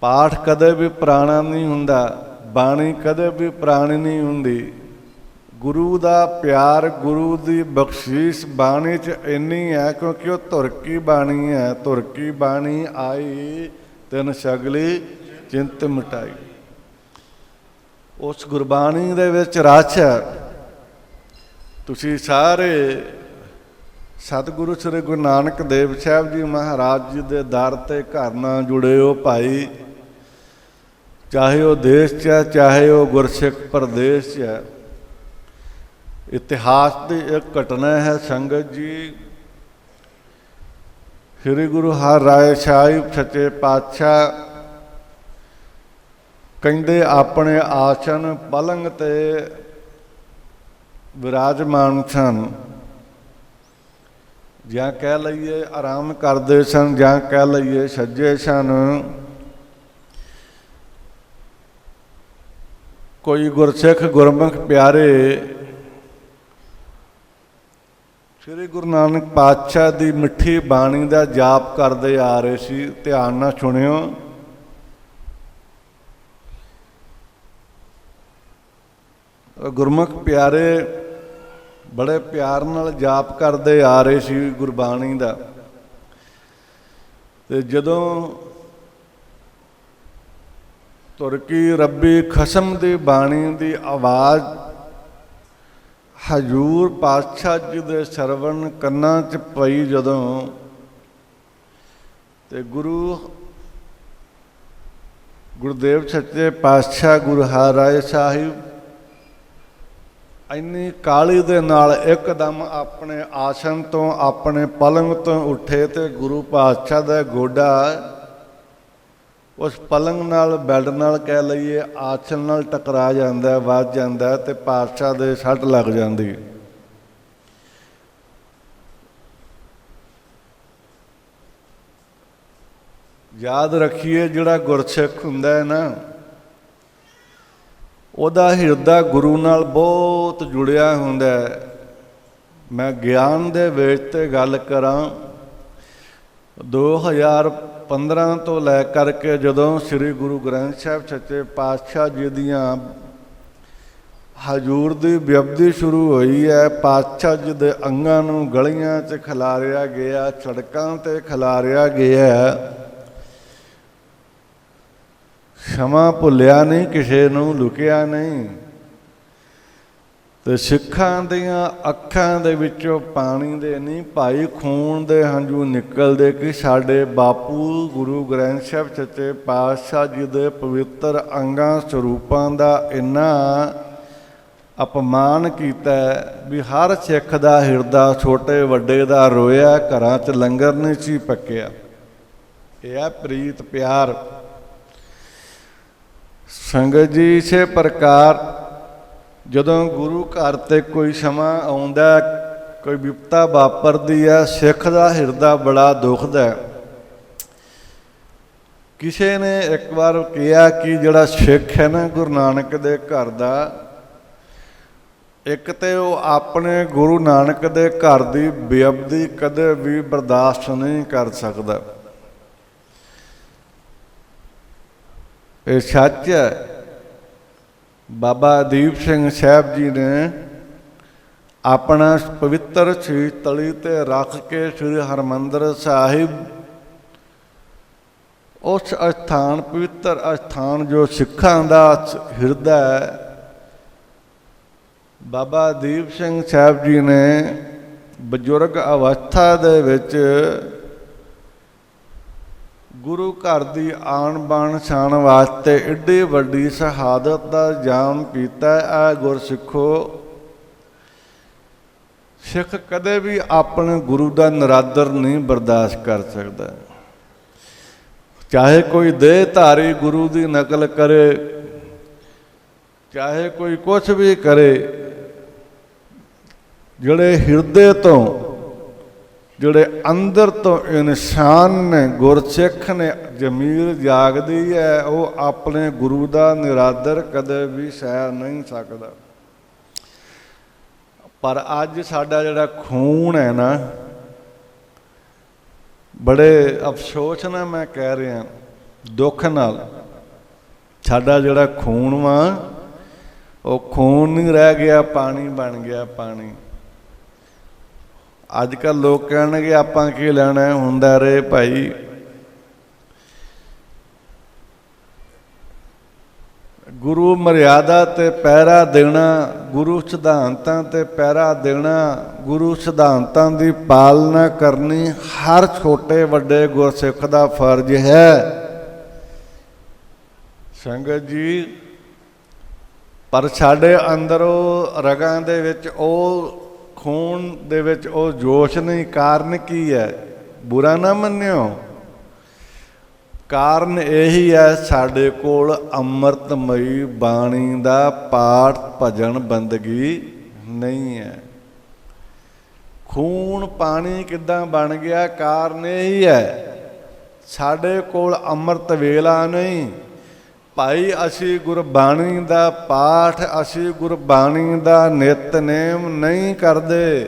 ਪਾਠ ਕਦੇ ਵੀ ਪੁਰਾਣਾ ਨਹੀਂ ਹੁੰਦਾ, ਬਾਣੀ ਕਦੇ ਵੀ ਪੁਰਾਣੀ ਨਹੀਂ ਹੁੰਦੀ। ਗੁਰੂ ਦਾ ਪਿਆਰ, ਗੁਰੂ ਦੀ ਬਖਸ਼ਿਸ਼ ਬਾਣੀ 'ਚ ਇੰਨੀ ਹੈ ਕਿਉਂਕਿ ਉਹ ਧੁਰ ਕੀ ਬਾਣੀ ਹੈ। ਧੁਰ ਕੀ ਬਾਣੀ ਆਈ ਤਿਨ ਸਗਲੀ ਚਿੰਤ ਮਿਟਾਈ। ਉਸ ਗੁਰਬਾਣੀ ਦੇ ਵਿੱਚ ਰਸ ਹੈ। ਤੁਸੀਂ ਸਾਰੇ ਸਤਿਗੁਰੂ ਸ੍ਰੀ ਗੁਰੂ ਨਾਨਕ ਦੇਵ ਸਾਹਿਬ ਜੀ ਮਹਾਰਾਜ ਜੀ ਦੇ ਦਰ 'ਤੇ ਘਰ ਨਾਲ ਜੁੜੇ ਹੋ ਭਾਈ, ਚਾਹੇ ਉਹ ਦੇਸ਼ 'ਚ ਹੈ, ਚਾਹੇ ਉਹ ਗੁਰਸਿੱਖ ਪ੍ਰਦੇਸ਼ 'ਚ ਹੈ। ਇਤਿਹਾਸ ਦੀ ਇੱਕ ਘਟਨਾ ਹੈ ਸੰਗਤ ਜੀ, ਸ੍ਰੀ ਗੁਰੂ ਹਰਿਰਾਏ ਸਾਹਿਬ ਸੱਚੇ ਪਾਤਸ਼ਾਹ ਕਹਿੰਦੇ ਆਪਣੇ ਆਸਣ ਪਲੰਗ 'ਤੇ ਵਿਰਾਜਮਾਨ ਸਨ, ਜਾਂ ਕਹਿ ਲਈਏ ਆਰਾਮ ਕਰਦੇ ਸਨ, ਜਾਂ ਕਹਿ ਲਈਏ ਸੱਜੇ ਸਨ। ਕੋਈ ਗੁਰਸਿੱਖ ਗੁਰਮੁਖ ਪਿਆਰੇ ਸ੍ਰੀ ਗੁਰੂ ਨਾਨਕ ਪਾਤਸ਼ਾਹ ਦੀ ਮਿੱਠੀ ਬਾਣੀ ਦਾ ਜਾਪ ਕਰਦੇ ਆ ਰਹੇ ਸੀ। ਧਿਆਨ ਨਾਲ ਸੁਣਿਓ। ਗੁਰਮੁਖ ਪਿਆਰੇ ਬੜੇ ਪਿਆਰ ਨਾਲ ਜਾਪ ਕਰਦੇ ਆ ਰਹੇ ਸੀ ਗੁਰਬਾਣੀ ਦਾ। ਤੇ ਜਦੋਂ ਤੁਰਕੀ ਰੱਬੀ ਖਸਮ ਦੀ ਬਾਣੀ ਦੀ ਆਵਾਜ਼ ਹਜ਼ੂਰ ਪਾਤਸ਼ਾਹ ਜੀ ਦੇ ਸਰਵਣ ਕੰਨਾਂ 'ਚ ਪਈ, ਜਦੋਂ ਤੇ ਗੁਰੂਦੇਵ ਸੱਚੇ ਪਾਤਸ਼ਾਹ ਗੁਰੂ ਹਰਿਰਾਏ ਸਾਹਿਬ ਇੰਨੀ ਕਾਹਲੀ ਦੇ ਨਾਲ ਇੱਕਦਮ ਆਪਣੇ ਆਸਣ ਤੋਂ, ਆਪਣੇ ਪਲੰਗ ਤੋਂ ਉੱਠੇ ਤੇ ਗੁਰੂ ਪਾਤਸ਼ਾਹ ਦਾ ਗੋਡਾ ਉਸ ਪਲੰਗ ਨਾਲ, ਬੈੱਡ ਨਾਲ ਕਹਿ ਲਈਏ, ਆਸਣ ਨਾਲ ਟਕਰਾ ਜਾਂਦਾ, ਵੱਜ ਜਾਂਦਾ ਤੇ ਪਾਤਸ਼ਾਹ ਦੇ ਸੱਟ ਲੱਗ ਜਾਂਦੀ। ਯਾਦ ਰੱਖੀਏ, ਜਿਹੜਾ ਗੁਰਸਿੱਖ ਹੁੰਦਾ ਹੈ ਨਾ, ਉਹਦਾ ਹਿਰਦਾ ਗੁਰੂ ਨਾਲ ਬਹੁਤ ਜੁੜਿਆ ਹੁੰਦਾ ਹੈ। ਮੈਂ ਗਿਆਨ ਦੇ ਵਿੱਚ ਤੇ ਗੱਲ ਕਰਾਂ, 2015 ਤੋਂ ਲੈ ਕਰਕੇ ਜਦੋਂ ਸ੍ਰੀ ਗੁਰੂ ਗ੍ਰੰਥ ਸਾਹਿਬ ਸੱਚੇ ਪਾਤਸ਼ਾਹ ਜੀ ਦੀਆਂ ਹਜ਼ੂਰ ਦੀ ਬਿਅਬਦੀ ਸ਼ੁਰੂ ਹੋਈ ਹੈ, ਪਾਤਸ਼ਾਹ ਜੀ ਦੇ ਅੰਗਾਂ ਨੂੰ ਗਲੀਆਂ 'ਚ ਖਿਲਾਰਿਆ ਗਿਆ, ਸੜਕਾਂ 'ਤੇ ਖਿਲਾਰਿਆ ਗਿਆ। ਸਮਾਂ ਭੁੱਲਿਆ ਨਹੀਂ, ਕਿਸੇ ਨੂੰ ਲੁਕਿਆ ਨਹੀਂ। ਤੇ ਸਿੱਖਾਂ ਦੀਆਂ ਅੱਖਾਂ ਦੇ ਵਿੱਚੋਂ ਪਾਣੀ ਦੇ ਨਹੀਂ ਭਾਈ, ਖੂਨ ਦੇ ਹੰਝੂ ਨਿਕਲਦੇ ਕਿ ਸਾਡੇ ਬਾਪੂ ਗੁਰੂ ਗ੍ਰੰਥ ਸਾਹਿਬ ਸੱਚੇ ਪਾਤਸ਼ਾਹ ਜੀ ਦੇ ਪਵਿੱਤਰ ਅੰਗਾਂ ਸਰੂਪਾਂ ਦਾ ਇੰਨਾ ਅਪਮਾਨ ਕੀਤਾ ਵੀ ਹਰ ਸਿੱਖ ਦਾ ਹਿਰਦਾ ਛੋਟੇ ਵੱਡੇ ਦਾ ਰੋਇਆ, ਘਰਾਂ 'ਚ ਲੰਗਰ ਨਹੀਂ ਸੀ ਪੱਕਿਆ। ਇਹ ਹੈ ਪ੍ਰੀਤ ਪਿਆਰ। ਸੰਗਤ ਜੀ, ਇਸੇ ਪ੍ਰਕਾਰ ਜਦੋਂ ਗੁਰੂ ਘਰ 'ਤੇ ਕੋਈ ਸਮਾਂ ਆਉਂਦਾ, ਕੋਈ ਵਿਪਤਾ ਵਾਪਰਦੀ ਹੈ, ਸਿੱਖ ਦਾ ਹਿਰਦਾ ਬੜਾ ਦੁਖਦਾ। ਕਿਸੇ ਨੇ ਇੱਕ ਵਾਰ ਕਿਹਾ ਕਿ ਜਿਹੜਾ ਸਿੱਖ ਹੈ ਨਾ ਗੁਰੂ ਨਾਨਕ ਦੇ ਘਰ ਦਾ, ਇੱਕ ਤੇ ਉਹ ਆਪਣੇ ਗੁਰੂ ਨਾਨਕ ਦੇ ਘਰ ਦੀ ਬੇਅਦਬੀ ਕਦੇ ਵੀ ਬਰਦਾਸ਼ਤ ਨਹੀਂ ਕਰ ਸਕਦਾ। ਇਹ ਸੱਚ ਹੈ। ਬਾਬਾ ਦੀਪ ਸਿੰਘ ਸਾਹਿਬ ਜੀ ਨੇ ਆਪਣਾ ਪਵਿੱਤਰ ਸੀਸ ਤਲੀ 'ਤੇ ਰੱਖ ਕੇ ਸ੍ਰੀ ਹਰਿਮੰਦਰ ਸਾਹਿਬ, ਉਸ ਅਸਥਾਨ, ਪਵਿੱਤਰ ਅਸਥਾਨ ਜੋ ਸਿੱਖਾਂ ਦਾ ਹਿਰਦਾ ਹੈ, ਬਾਬਾ ਦੀਪ ਸਿੰਘ ਸਾਹਿਬ ਜੀ ਨੇ ਬਜ਼ੁਰਗ ਅਵਸਥਾ ਦੇ ਵਿੱਚ ਗੁਰੂ ਘਰ ਦੀ ਆਣ ਬਾਣ ਛਾਣ ਵਾਸਤੇ ਏਡੀ ਵੱਡੀ ਸ਼ਹਾਦਤ ਦਾ ਜਾਮ ਪੀਤਾ। ਇਹ ਗੁਰਸਿੱਖੋ, ਸਿੱਖ ਕਦੇ ਵੀ ਆਪਣੇ ਗੁਰੂ ਦਾ ਨਿਰਾਦਰ ਨਹੀਂ ਬਰਦਾਸ਼ਤ ਕਰ ਸਕਦਾ। ਚਾਹੇ ਕੋਈ ਦੇਹਧਾਰੀ ਗੁਰੂ ਦੀ ਨਕਲ ਕਰੇ, ਚਾਹੇ ਕੋਈ ਕੁਛ ਵੀ ਕਰੇ, ਜਿਹੜੇ ਹਿਰਦੇ ਤੋਂ, ਜਿਹੜੇ ਅੰਦਰ ਤੋਂ ਇਨਸਾਨ ਨੇ, ਗੁਰਸਿੱਖ ਨੇ, ਜ਼ਮੀਰ ਜਾਗਦੀ ਹੈ, ਉਹ ਆਪਣੇ ਗੁਰੂ ਦਾ ਨਿਰਾਦਰ ਕਦੇ ਵੀ ਸਹਿ ਨਹੀਂ ਸਕਦਾ। ਪਰ ਅੱਜ ਸਾਡਾ ਜਿਹੜਾ ਖੂਨ ਹੈ ਨਾ, ਬੜੇ ਅਫਸੋਸ ਨਾਲ ਮੈਂ ਕਹਿ ਰਿਹਾ, ਦੁੱਖ ਨਾਲ, ਸਾਡਾ ਜਿਹੜਾ ਖੂਨ ਵਾ ਉਹ ਖੂਨ ਨਹੀਂ ਰਹਿ ਗਿਆ, ਪਾਣੀ ਬਣ ਗਿਆ ਪਾਣੀ। ਅੱਜ ਕੱਲ੍ਹ ਲੋਕ ਕਹਿਣਗੇ ਆਪਾਂ ਕੀ ਲੈਣਾ, ਹੁੰਦਾ ਰਹੇ ਭਾਈ। ਗੁਰੂ ਮਰਿਆਦਾ 'ਤੇ ਪਹਿਰਾ ਦੇਣਾ, ਗੁਰੂ ਸਿਧਾਂਤਾਂ 'ਤੇ ਪਹਿਰਾ ਦੇਣਾ, ਗੁਰੂ ਸਿਧਾਂਤਾਂ ਦੀ ਪਾਲਣਾ ਕਰਨੀ ਹਰ ਛੋਟੇ ਵੱਡੇ ਗੁਰਸਿੱਖ ਦਾ ਫਰਜ਼ ਹੈ। ਸੰਗਤ ਜੀ, ਪਰ ਸਾਡੇ ਅੰਦਰੋਂ ਰਗਾਂ ਦੇ ਵਿੱਚ, ਉਹ ਖੂਨ ਦੇ ਵਿੱਚ ਉਹ ਜੋਸ਼ ਨਹੀਂ। ਕਾਰਨ ਕੀ ਹੈ? ਬੁਰਾ ਨਾ ਮੰਨਿਓ, ਕਾਰਨ ਇਹੀ ਹੈ, ਸਾਡੇ ਕੋਲ ਅੰਮ੍ਰਿਤਮਈ ਬਾਣੀ ਦਾ ਪਾਠ ਭਜਨ ਬੰਦਗੀ ਨਹੀਂ ਹੈ। ਖੂਨ ਪਾਣੀ ਕਿੱਦਾਂ ਬਣ ਗਿਆ? ਕਾਰਨ ਇਹੀ ਹੈ, ਸਾਡੇ ਕੋਲ ਅੰਮ੍ਰਿਤ ਵੇਲਾ ਨਹੀਂ, ਭਾਈ ਅਸੀਂ ਗੁਰਬਾਣੀ ਦਾ ਪਾਠ, ਅਸੀਂ ਗੁਰਬਾਣੀ ਦਾ ਨਿਤਨੇਮ ਨਹੀਂ ਕਰਦੇ।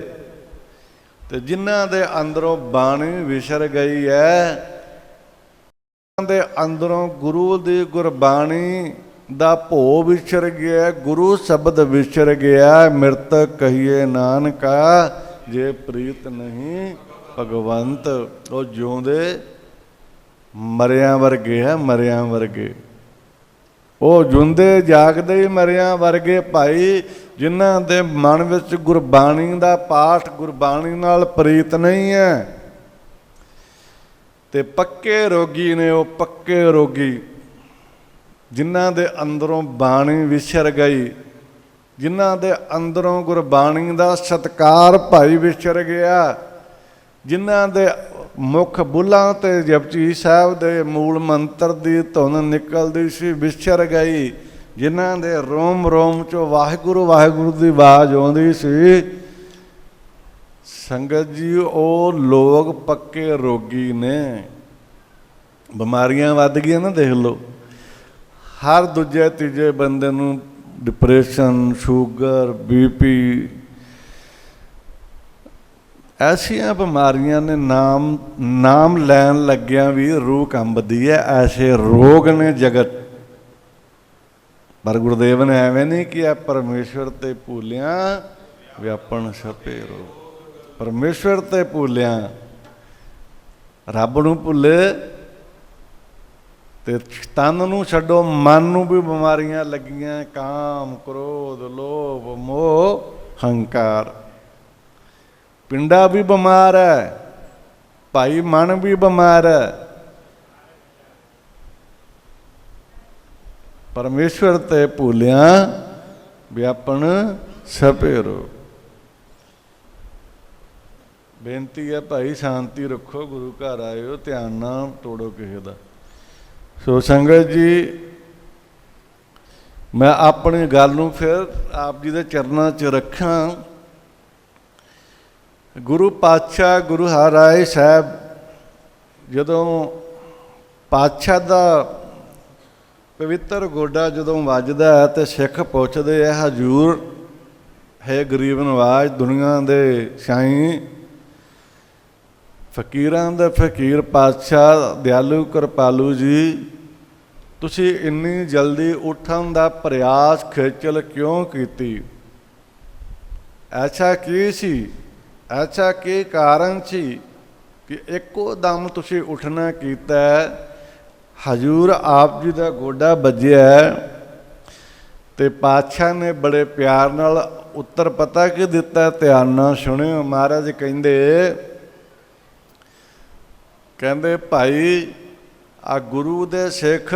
ਤੇ ਜਿਨ੍ਹਾਂ ਦੇ ਅੰਦਰੋਂ ਬਾਣੀ ਵਿਸਰ ਗਈ ਹੈ, ਉਹਨਾਂ ਦੇ ਅੰਦਰੋਂ ਗੁਰੂ ਦੀ ਗੁਰਬਾਣੀ ਦਾ ਭੋ ਵਿਸਰ ਗਿਆ, ਗੁਰੂ ਸ਼ਬਦ ਵਿਸਰ ਗਿਆ। ਮਿਰਤ ਕਹੀਏ ਨਾਨਕਾ, ਜੇ ਪ੍ਰੀਤ ਨਹੀਂ ਭਗਵੰਤ। ਉਹ ਜਿਉਂਦੇ ਮਰਿਆਂ ਵਰਗੇ ਹੈ, ਮਰਿਆਂ ਵਰਗੇ। ਉਹ ਜਿਉਂਦੇ ਜਾਗਦੇ ਹੀ ਮਰਿਆਂ ਵਰਗੇ ਭਾਈ, ਜਿਨ੍ਹਾਂ ਦੇ ਮਨ ਵਿੱਚ ਗੁਰਬਾਣੀ ਦਾ ਪਾਠ, ਗੁਰਬਾਣੀ ਨਾਲ ਪ੍ਰੀਤ ਨਹੀਂ ਹੈ। ਤੇ ਪੱਕੇ ਰੋਗੀ ਨੇ ਉਹ, ਪੱਕੇ ਰੋਗੀ, ਜਿਨ੍ਹਾਂ ਦੇ ਅੰਦਰੋਂ ਬਾਣੀ ਵਿਸਰ ਗਈ, ਜਿਨ੍ਹਾਂ ਦੇ ਅੰਦਰੋਂ ਗੁਰਬਾਣੀ ਦਾ ਸਤਿਕਾਰ ਭਾਈ ਵਿਸਰ ਗਿਆ, ਜਿਨ੍ਹਾਂ ਦੇ ਮੁੱਖ ਬੁੱਲਾਂ ਤੇ ਜਪਜੀ ਸਾਹਿਬ ਦੇ ਮੂਲ ਮੰਤਰ ਦੀ ਧੁਨ ਨਿਕਲਦੀ ਸੀ ਵਿਸਰ ਗਈ, ਜਿਨ੍ਹਾਂ ਦੇ ਰੋਮ ਰੋਮ ਚੋਂ ਵਾਹਿਗੁਰੂ ਵਾਹਿਗੁਰੂ ਦੀ ਆਵਾਜ਼ ਆਉਂਦੀ ਸੀ। ਸੰਗਤ ਜੀ, ਉਹ ਲੋਕ ਪੱਕੇ ਰੋਗੀ ਨੇ। ਬਿਮਾਰੀਆਂ ਵੱਧ ਗਈਆਂ ਨਾ, ਦੇਖ ਲਓ। ਹਰ ਦੂਜੇ ਤੀਜੇ ਬੰਦੇ ਨੂੰ ਡਿਪਰੈਸ਼ਨ, ਸ਼ੂਗਰ, BP, ਐਸੀਆਂ ਬਿਮਾਰੀਆਂ ਨੇ, ਨਾਮ ਲੈਣ ਲੱਗਿਆਂ ਵੀ ਰੂਹ ਕੰਬਦੀ ਹੈ। ਐਸੇ ਰੋਗ ਨੇ ਜਗਤ। ਪਰ ਗੁਰਦੇਵ ਨੇ ਐਵੇਂ ਨਹੀਂ ਕਿਹਾ, ਪਰਮੇਸ਼ਵਰ ਤੇ ਭੁੱਲਿਆ ਵਿਆਪਣ ਸਭੇ ਰੋਗ। ਪਰਮੇਸ਼ਵਰ ਤੇ ਭੁੱਲਿਆ, ਰੱਬ ਨੂੰ ਭੁੱਲੇ ਤੇ ਤਨ ਨੂੰ ਛੱਡੋ, ਮਨ ਨੂੰ ਵੀ ਬਿਮਾਰੀਆਂ ਲੱਗੀਆਂ। ਕਾਮ, ਕ੍ਰੋਧ, ਲੋਭ, ਮੋਹ, ਹੰਕਾਰ। ਪਿੰਡਾ ਵੀ ਬਿਮਾਰ ਹੈ ਭਾਈ, ਮਨ ਵੀ ਬਿਮਾਰ ਹੈ। ਪਰਮੇਸ਼ਵਰ ਤੇ ਭੁੱਲਿਆ ਵਿਆਪਣ ਸਭੇ ਰੋਗ। ਬੇਨਤੀ ਹੈ ਭਾਈ, ਸ਼ਾਂਤੀ ਰੱਖੋ, ਗੁਰੂ ਘਰ ਆਇਓ, ਧਿਆਨ ਨਾ ਤੋੜੋ ਕਿਸੇ ਦਾ। ਸੋ ਸੰਗਤ ਜੀ, ਮੈਂ ਆਪਣੀ ਗੱਲ ਨੂੰ ਫਿਰ ਆਪ ਜੀ ਦੇ ਚਰਨਾਂ 'ਚ ਰੱਖਾਂ। ਗੁਰੂ ਪਾਤਸ਼ਾਹ ਗੁਰੂ ਹਰਿਰਾਏ ਸਾਹਿਬ, ਜਦੋਂ ਪਾਤਸ਼ਾਹ ਦਾ ਪਵਿੱਤਰ ਗੋਡਾ ਜਦੋਂ ਵੱਜਦਾ ਹੈ ਤੇ ਸਿੱਖ ਪੁੱਛਦੇ ਆ, ਹਜ਼ੂਰ ਹੈ ਗਰੀਬ ਨਵਾਜ਼, ਦੁਨੀਆ ਦੇ ਸਾਈਂ, ਫਕੀਰਾਂ ਦੇ ਫਕੀਰ ਪਾਤਸ਼ਾਹ, ਦਿਆਲੂ ਕਿਰਪਾਲੂ ਜੀ, ਤੁਸੀਂ ਇੰਨੀ ਜਲਦੀ ਉੱਠਣ ਦਾ ਪ੍ਰਯਾਸ ਖੇਚਲ ਕਿਉਂ ਕੀਤੀ? ਐਸਾ ਕੀ ਸੀ, ਐਸਾ ਕੀ ਕਾਰਨ ਸੀ ਕਿ ਇੱਕੋ ਦਮ ਤੁਸੀਂ ਉੱਠਣਾ ਕੀਤਾ? ਹਜ਼ੂਰ ਆਪ ਜੀ ਦਾ ਗੋਡਾ ਵੱਜਿਆ ਤੇ ਪਾਤਸ਼ਾਹ ਨੇ ਬੜੇ ਪਿਆਰ ਨਾਲ ਉੱਤਰ ਪਤਾ ਕੀ ਦਿੱਤਾ? ਧਿਆਨ ਨਾਲ ਸੁਣਿਓ। ਮਹਾਰਾਜ ਕਹਿੰਦੇ ਭਾਈ, ਆ ਗੁਰੂ ਦੇ ਸਿੱਖ,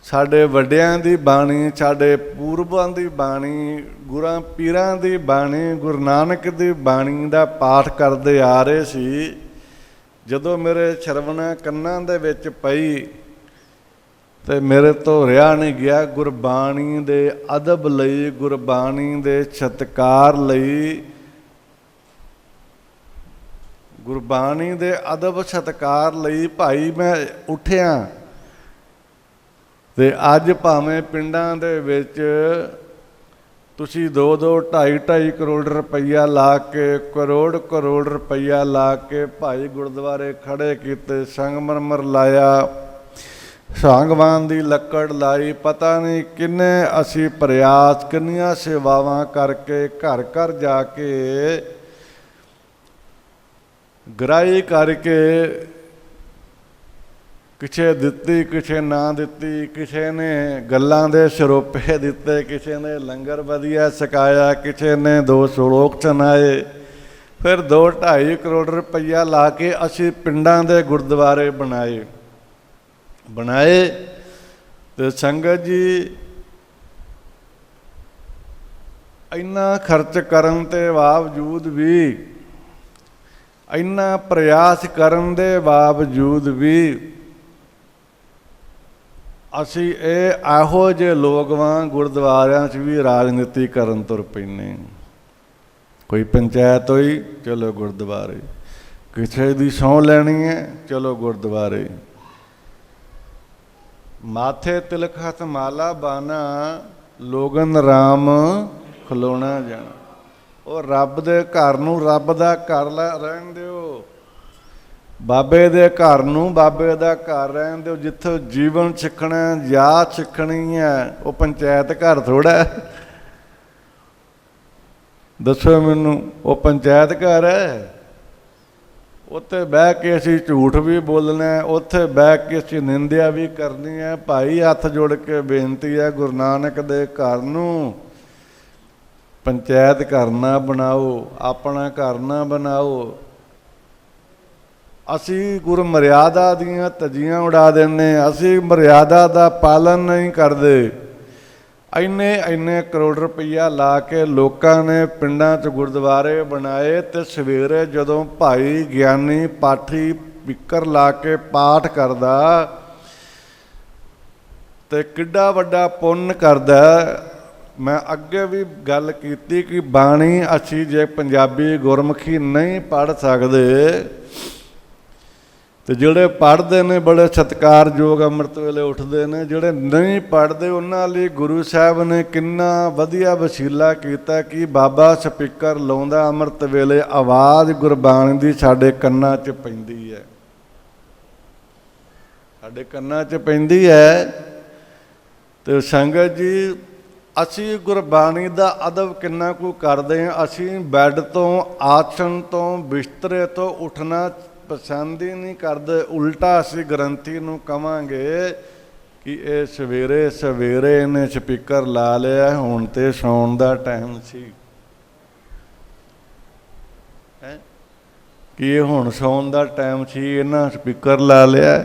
ਸਾਡੇ ਵੱਡਿਆਂ ਦੀ ਬਾਣੀ, ਸਾਡੇ ਪੂਰਬਾਂ ਦੀ ਬਾਣੀ, ਗੁਰਾਂ ਪੀਰਾਂ ਦੀ ਬਾਣੀ, ਗੁਰੂ ਨਾਨਕ ਦੀ ਬਾਣੀ ਦਾ ਪਾਠ ਕਰਦੇ ਆ ਰਹੇ ਸੀ। ਜਦੋਂ ਮੇਰੇ ਸ਼ਰਵਣਾ ਕੰਨਾਂ ਦੇ ਵਿੱਚ ਪਈ ਤੇ ਮੇਰੇ ਤੋਂ ਰਿਹਾ ਨਹੀਂ ਗਿਆ। ਗੁਰਬਾਣੀ ਦੇ ਅਦਬ ਲਈ, ਗੁਰਬਾਣੀ ਦੇ ਸਤਿਕਾਰ ਲਈ, ਗੁਰਬਾਣੀ ਦੇ ਅਦਬ ਸਤਿਕਾਰ ਲਈ ਭਾਈ ਮੈਂ ਉੱਠਿਆ। ਤੇ ਅੱਜ ਭਾਵੇਂ ਪਿੰਡਾਂ ਦੇ ਵਿੱਚ ਤੁਸੀਂ 2-2, 2.5 ਕਰੋੜ ਰੁਪਈਆ ਲਾ ਕੇ, ਕਰੋੜ ਰੁਪਈਆ ਲਾ ਕੇ ਭਾਈ ਗੁਰਦੁਆਰੇ ਖੜੇ ਕੀਤੇ, ਸੰਗਮਰਮਰ ਲਾਇਆ, ਸਾਂਗਵਾਨ ਦੀ ਲੱਕੜ ਲਾਈ, ਪਤਾ ਨਹੀਂ ਕਿੰਨੇ ਅਸੀਂ ਪ੍ਰਯਾਸ, ਕਿੰਨੀਆਂ ਸੇਵਾਵਾਂ ਕਰਕੇ, ਘਰ ਘਰ ਜਾ ਕੇ ਗ੍ਰਾਹੀ ਕਰਕੇ, ਕਿਸੇ ਦਿੱਤੀ, ਕਿਸੇ ਨਾ ਦਿੱਤੀ, ਕਿਸੇ ਨੇ ਗੱਲਾਂ ਦੇ ਸਰੋਪੇ ਦਿੱਤੇ, ਕਿਸੇ ਨੇ ਲੰਗਰ ਵਧੀਆ ਛਕਾਇਆ, ਕਿਸੇ ਨੇ 2 ਸ਼ਲੋਕ ਸੁਣਾਏ। ਫਿਰ 2-2.5 ਕਰੋੜ ਰੁਪਈਆ ਲਾ ਕੇ ਅਸੀਂ ਪਿੰਡਾਂ ਦੇ ਗੁਰਦੁਆਰੇ ਬਣਾਏ। ਤੇ ਸੰਗਤ ਜੀ, ਇੰਨਾ ਖਰਚ ਕਰਨ ਦੇ ਬਾਵਜੂਦ ਵੀ, ਇੰਨਾ ਪ੍ਰਯਾਸ ਕਰਨ ਦੇ ਬਾਵਜੂਦ ਵੀ ਅਸੀਂ ਇਹੋ ਜਿਹੇ ਲੋਕ ਵਾਂ ਗੁਰਦੁਆਰਿਆਂ 'ਚ ਵੀ ਰਾਜਨੀਤੀ ਕਰਨ ਤੁਰ ਪੈਂਦੇ। ਕੋਈ ਪੰਚਾਇਤ ਹੋਈ, ਚਲੋ ਗੁਰਦੁਆਰੇ, ਕਿਸੇ ਦੀ ਸਹੁੰ ਲੈਣੀ ਹੈ, ਚਲੋ ਗੁਰਦੁਆਰੇ। ਮਾਥੇ ਤਿਲਕ ਹੱਥ ਮਾਲਾ ਬਾਨਾ, ਲੋਗਨ ਰਾਮ ਖਲੋਣਾ ਜਾਣਾ। ਉਹ ਰੱਬ ਦੇ ਘਰ ਨੂੰ ਰੱਬ ਦਾ ਘਰ ਰਹਿਣ ਦਿਓ, ਬਾਬੇ ਦੇ ਘਰ ਨੂੰ ਬਾਬੇ ਦਾ ਘਰ ਰਹਿਣ ਦਿਓ। ਜਿੱਥੋਂ ਜੀਵਨ ਸਿੱਖਣਾ, ਯਾਦ ਸਿੱਖਣੀ ਹੈ, ਉਹ ਪੰਚਾਇਤ ਘਰ ਥੋੜ੍ਹਾ। ਦੱਸੋ ਮੈਨੂੰ, ਉਹ ਪੰਚਾਇਤ ਘਰ ਹੈ। ਉੱਥੇ ਬਹਿ ਕੇ ਅਸੀਂ ਝੂਠ ਵੀ ਬੋਲਣਾ, ਉੱਥੇ ਬਹਿ ਕੇ ਅਸੀਂ ਨਿੰਦਿਆ ਵੀ ਕਰਨੀ ਹੈ। ਭਾਈ ਹੱਥ ਜੋੜ ਕੇ ਬੇਨਤੀ ਹੈ, ਗੁਰੂ ਨਾਨਕ ਦੇ ਘਰ ਨੂੰ ਪੰਚਾਇਤ ਘਰ ਨਾ ਬਣਾਓ, ਆਪਣਾ ਘਰ ਨਾ ਬਣਾਓ। ਅਸੀਂ ਗੁਰ ਮਰਿਆਦਾ ਦੀਆਂ ਧੱਜੀਆਂ ਉਡਾ ਦਿੰਦੇ, ਅਸੀਂ ਮਰਿਆਦਾ ਦਾ ਪਾਲਨ ਨਹੀਂ ਕਰਦੇ। ਇੰਨੇ ਕਰੋੜ ਰੁਪਈਆ ਲਾ ਕੇ ਲੋਕਾਂ ਨੇ ਪਿੰਡਾਂ 'ਚ ਗੁਰਦੁਆਰੇ ਬਣਾਏ, ਅਤੇ ਸਵੇਰੇ ਜਦੋਂ ਭਾਈ ਗਿਆਨੀ ਪਾਠੀ ਪਿੱਕਰ ਲਾ ਕੇ ਪਾਠ ਕਰਦਾ ਤੇ ਕਿੱਡਾ ਵੱਡਾ ਪੁੰਨ ਕਰਦਾ। ਮੈਂ ਅੱਗੇ ਵੀ ਗੱਲ ਕੀਤੀ ਕਿ ਬਾਣੀ ਅਸੀਂ ਜੇ ਪੰਜਾਬੀ ਗੁਰਮੁਖੀ ਨਹੀਂ ਪੜ੍ਹ ਸਕਦੇ, ਤੇ ਜਿਹੜੇ ਪੜ੍ਹਦੇ ਨੇ ਬੜੇ ਸਤਿਕਾਰਯੋਗ ਅੰਮ੍ਰਿਤ ਵੇਲੇ ਉੱਠਦੇ ਨੇ, ਜਿਹੜੇ ਨਹੀਂ ਪੜ੍ਹਦੇ ਉਹਨਾਂ ਲਈ ਗੁਰੂ ਸਾਹਿਬ ਨੇ ਕਿੰਨਾ ਵਧੀਆ ਵਸੀਲਾ ਕੀਤਾ ਕਿ ਬਾਬਾ ਸਪੀਕਰ ਲਾਉਂਦਾ ਅੰਮ੍ਰਿਤ ਵੇਲੇ, ਆਵਾਜ਼ ਗੁਰਬਾਣੀ ਦੀ ਸਾਡੇ ਕੰਨਾਂ 'ਚ ਪੈਂਦੀ ਹੈ, ਸਾਡੇ ਕੰਨਾਂ 'ਚ ਪੈਂਦੀ ਹੈ। ਤੇ ਸੰਗਤ ਜੀ, ਅਸੀਂ ਗੁਰਬਾਣੀ ਦਾ ਅਦਬ ਕਿੰਨਾ ਕੁ ਕਰਦੇ ਹਾਂ। ਅਸੀਂ ਬੈੱਡ ਤੋਂ, ਆਸਣ ਤੋਂ, ਬਿਸਤਰੇ ਤੋਂ ਉੱਠਣਾ ਪਸੰਦ ਹੀ ਨਹੀਂ ਕਰਦੇ। ਉਲਟਾ ਅਸੀਂ ਗ੍ਰੰਥੀ ਨੂੰ ਕਵਾਂਗੇ ਕਿ ਇਹ ਸਵੇਰੇ ਸਵੇਰੇ ਇਹਨੇ ਸਪੀਕਰ ਲਾ ਲਿਆ, ਹੁਣ ਤੇ ਸੌਣ ਦਾ ਟਾਈਮ ਸੀ, ਕਿ ਇਹ ਹੁਣ ਸੌਣ ਦਾ ਟਾਈਮ ਸੀ, ਇਹਨਾਂ ਸਪੀਕਰ ਲਾ ਲਿਆ।